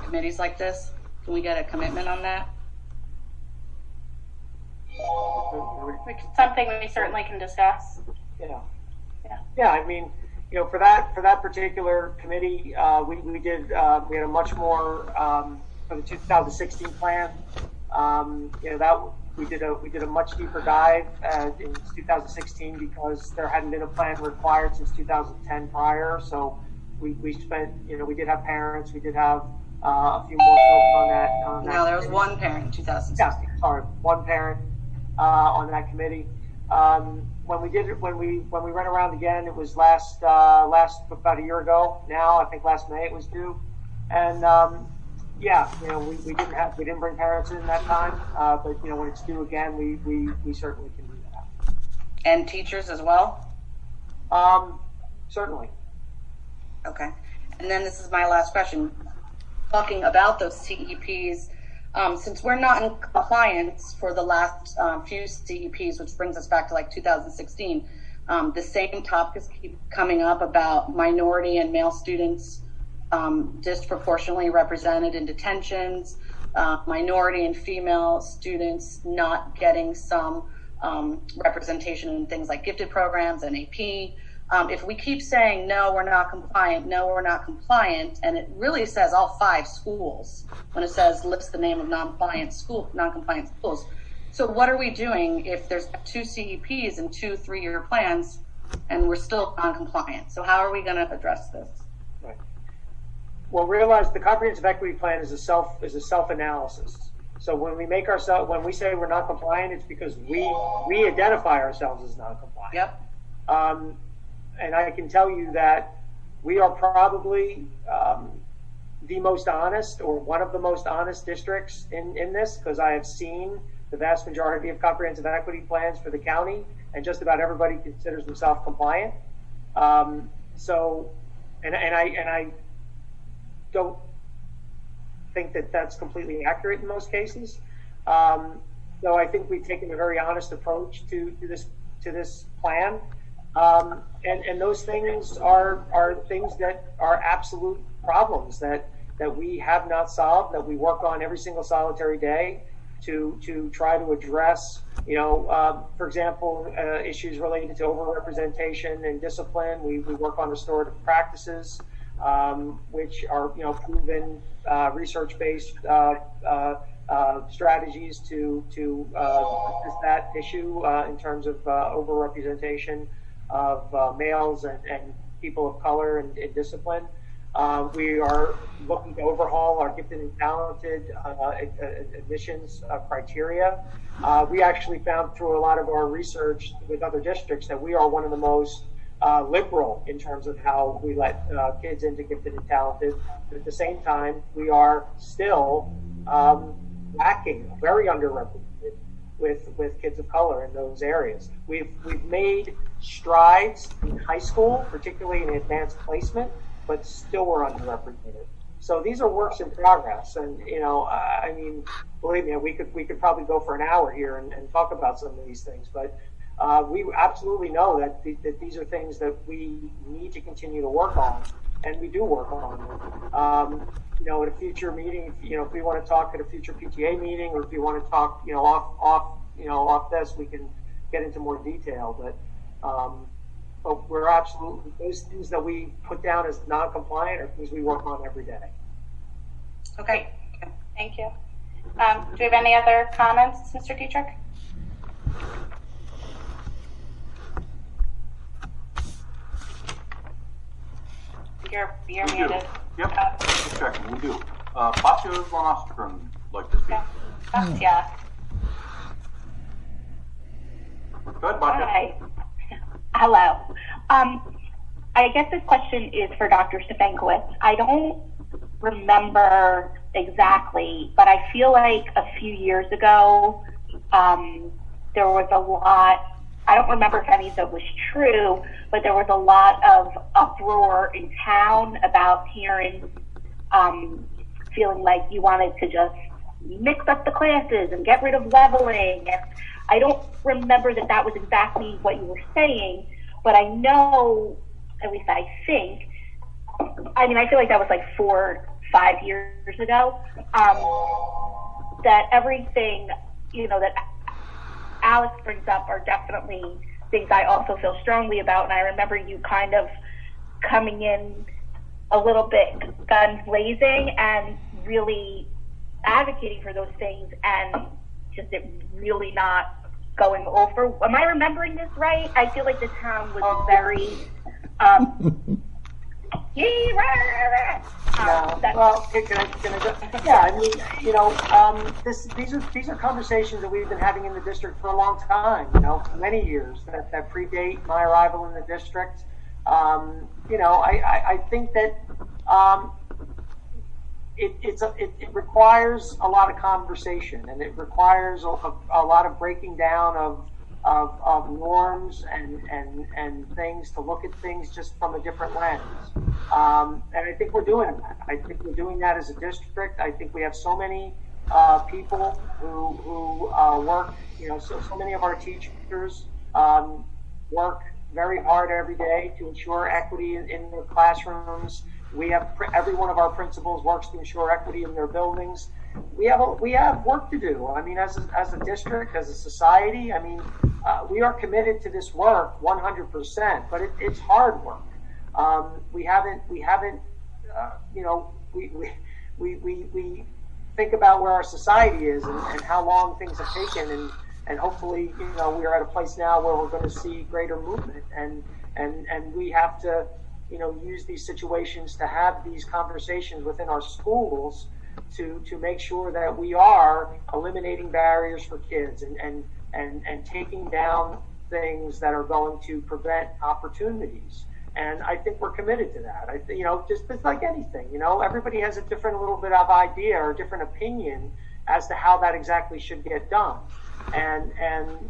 committees like this? Can we get a commitment on that? Something we certainly can discuss. Yeah, I mean, for that particular committee, we had a much more for the 2016 plan. That we did a much deeper dive in 2016 because there hadn't been a plan required since 2010 prior. So we spent, we did have parents, we did have a few more folks on that. No, there was one parent in 2016. Yeah, sorry, one parent on that committee. When we went around again, it was last about a year ago now. I think last May it was due, and we didn't bring parents in that time. But when it's due again, we certainly can do that. And teachers as well. Certainly. Okay, and then this is my last question. Talking about those CEPs. Since we're not in compliance for the last few CEPs, which brings us back to 2016, the same topics keep coming up about minority and male students disproportionately represented in detentions, minority and female students not getting some representation in things like gifted programs and AP, If we keep saying, no, we're not compliant, no, we're not compliant, and it really says all 5 schools when it says list the name of non-compliant schools. So what are we doing if there's 2 CEPs and 2 3-year plans and we're still non-compliant? So how are we going to address this? Right. Well, realize the comprehensive equity plan is a self-analysis. So when we say we're not compliant, it's because we identify ourselves as non-compliant. Yep. And I can tell you that we are probably the most honest, or one of the most honest districts in this, because I have seen the vast majority of comprehensive equity plans for the county, and just about everybody considers themselves compliant. So, and I don't think that that's completely accurate in most cases. So I think we've taken a very honest approach to this plan. And those things are things that are absolute problems that we have not solved, that we work on every single solitary day to try to address. For example, issues related to overrepresentation and discipline. We work on restorative practices, which are proven research-based strategies to address that issue in terms of overrepresentation of males and people of color in discipline. We are looking to overhaul our gifted and talented admissions criteria. We actually found through a lot of our research with other districts that we are one of the most liberal in terms of how we let kids into gifted and talented. But at the same time, we are still lacking, very underrepresented with kids of color in those areas. We've made strides in high school, particularly in advanced placement, but still we're underrepresented. So these are works in progress, and I mean, believe me, we could probably go for an hour here and talk about some of these things, but we absolutely know that these are things that we need to continue to work on, and we do work on them. At a future meeting, if we want to talk at a future PTA meeting, or if you want to talk, off this, we can get into more detail. But we're absolutely, those things that we put down as non-compliant are things we work on every day. Okay, thank you. Do we have any other comments, Mr. Dietrich? You're muted. Yep, just checking, we do. Batya von Ostrom would like to speak. Batya. Go ahead, Batya. Hi. Hello. I guess this question is for Dr. Stefankowitz. I don't remember exactly, but I feel like a few years ago, there was a lot, I don't remember if any of it was true, but there was a lot of uproar in town about parents feeling like you wanted to just mix up the classes and get rid of leveling. And I don't remember that was exactly what you were saying, but I know, at least I think, I feel like that was like 4 or 5 years ago, that everything, that Alex brings up are definitely things I also feel strongly about. And I remember you kind of coming in a little bit guns blazing and really advocating for those things, and just it really not going over. Am I remembering this right? I feel like the town was very these are conversations that we've been having in the district for a long time, many years that predate my arrival in the district. I think that it requires a lot of conversation, and it requires a lot of breaking down of norms and things, to look at things just from a different lens. And I think we're doing that. I think we're doing that as a district. I think we have so many people who work, so many of our teachers work very hard every day to ensure equity in their classrooms. We have every one of our principals works to ensure equity in their buildings. We have work to do. As a district, as a society. we are committed to this work 100%, but it's hard work. We haven't, you know, we think about where our society is and how long things have taken, and hopefully, you know, we are at a place now where we're going to see greater movement, and we have to, you know, use these situations to have these conversations within our schools to make sure that we are eliminating barriers for kids and taking down things that are going to prevent opportunities. And I think we're committed to that. You know, just like anything, you know, everybody has a different little bit of idea or different opinion as to how that exactly should get done. And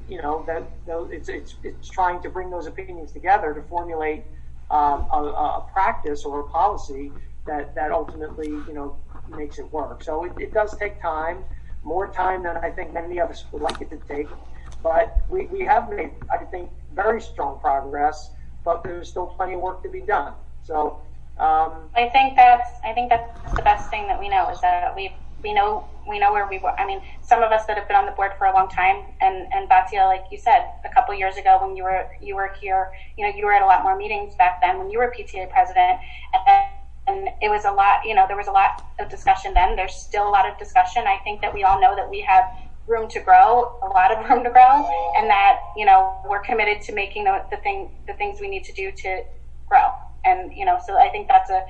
you know, that it's trying to bring those opinions together to formulate a practice or a policy that ultimately, you know, makes it work. So it does take time, more time than I think many of us would like it to take. But we have made, I think, very strong progress, but there's still plenty of work to be done. So I think that's the best thing that we know is that we know where we were. I mean, some of us that have been on the board for a long time, and Batia, like you said, a couple years ago when you were here, you know, you were at a lot more meetings back then when you were PTA president, and it was a lot. You know, there was a lot of discussion then. There's still a lot of discussion. I think that we all know that we have room to grow, a lot of room to grow, and that, you know, we're committed to making the things we need to do to grow. And, you know, so I think that's a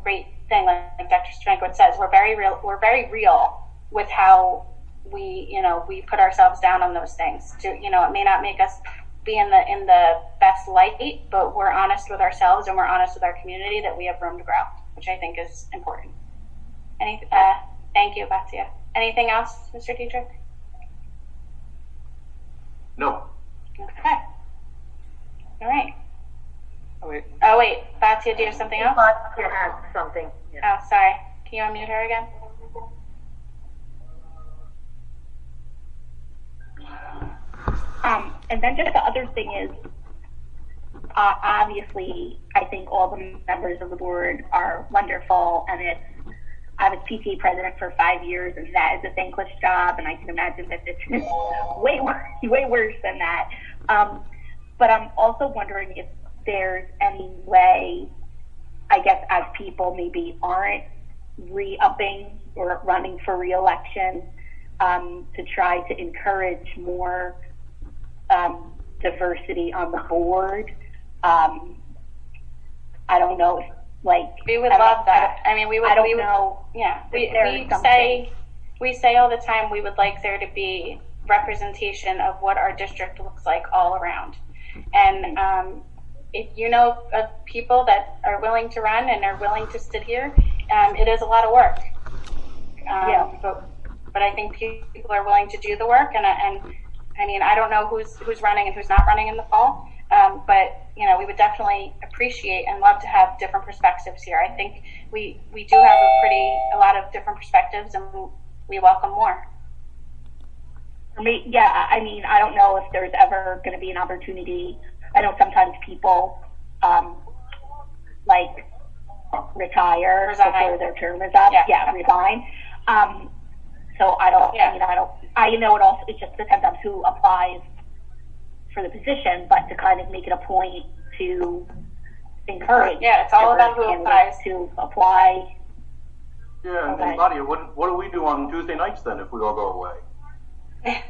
great thing. Like Dr. Stankwitz says, we're very real with how we put ourselves down on those things. You know, it may not make us be in the best light, but we're honest with ourselves and we're honest with our community that we have room to grow, which I think is important. Thank you, Batia. Anything else, Mr. Dietrich? No. Okay. All right. Oh wait, Batia, do you have something else? Batia has something. Oh, sorry. Can you unmute her again? And then just the other thing is, obviously, I think all the members of the board are wonderful, and I was PTA president for 5 years, and that is a thankless job, and I can imagine that it's way worse than that. But I'm also wondering if there's any way, I guess, as people maybe aren't re-upping or running for re-election, to try to encourage more diversity on the board. I don't know if, like, we would love that. I mean, we would know. Yeah, we say all the time we would like there to be representation of what our district looks like all around. And if you know of people that are willing to run and are willing to sit here, it is a lot of work. But I think people are willing to do the work, and I mean, I don't know who's running and who's not running in the fall, but you know, we would definitely appreciate and love to have different perspectives here. I think we do have a lot of different perspectives, and we welcome more. For me, yeah, I mean, I don't know if there's ever going to be an opportunity. I know sometimes people like retire before their term is up. Yeah, resign. So I don't. Yeah. I know it also. It just depends on who applies for the position, but to kind of make it a point to encourage. Yeah, it's all about who applies to apply. Yeah, and Nadia, what do we do on Tuesday nights then if we all go away?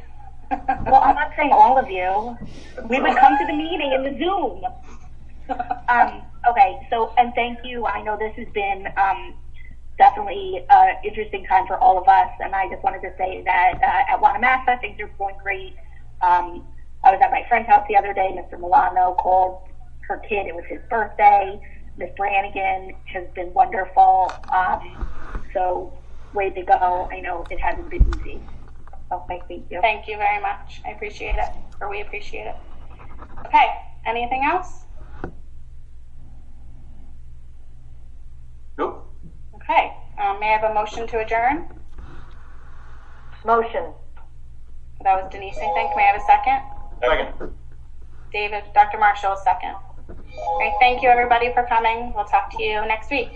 Well, I'm not saying all of you. We would come to the meeting in the Zoom. Okay, so, and thank you. I know this has been definitely an interesting time for all of us, and I just wanted to say that at Wanamassa, things are going great. I was at my friend's house the other day. Mr. Milano called her kid. It was his birthday. Ms. Brannigan has been wonderful. So, way to go. I know it hasn't been easy. So, thank you. Thank you very much. I appreciate it, or we appreciate it. Okay, anything else? Nope. Okay, may I have a motion to adjourn? Motion. That was Denise, I think. May I have a second? Second. David, Dr. Marshall, second. All right, thank you everybody for coming. We'll talk to you next week.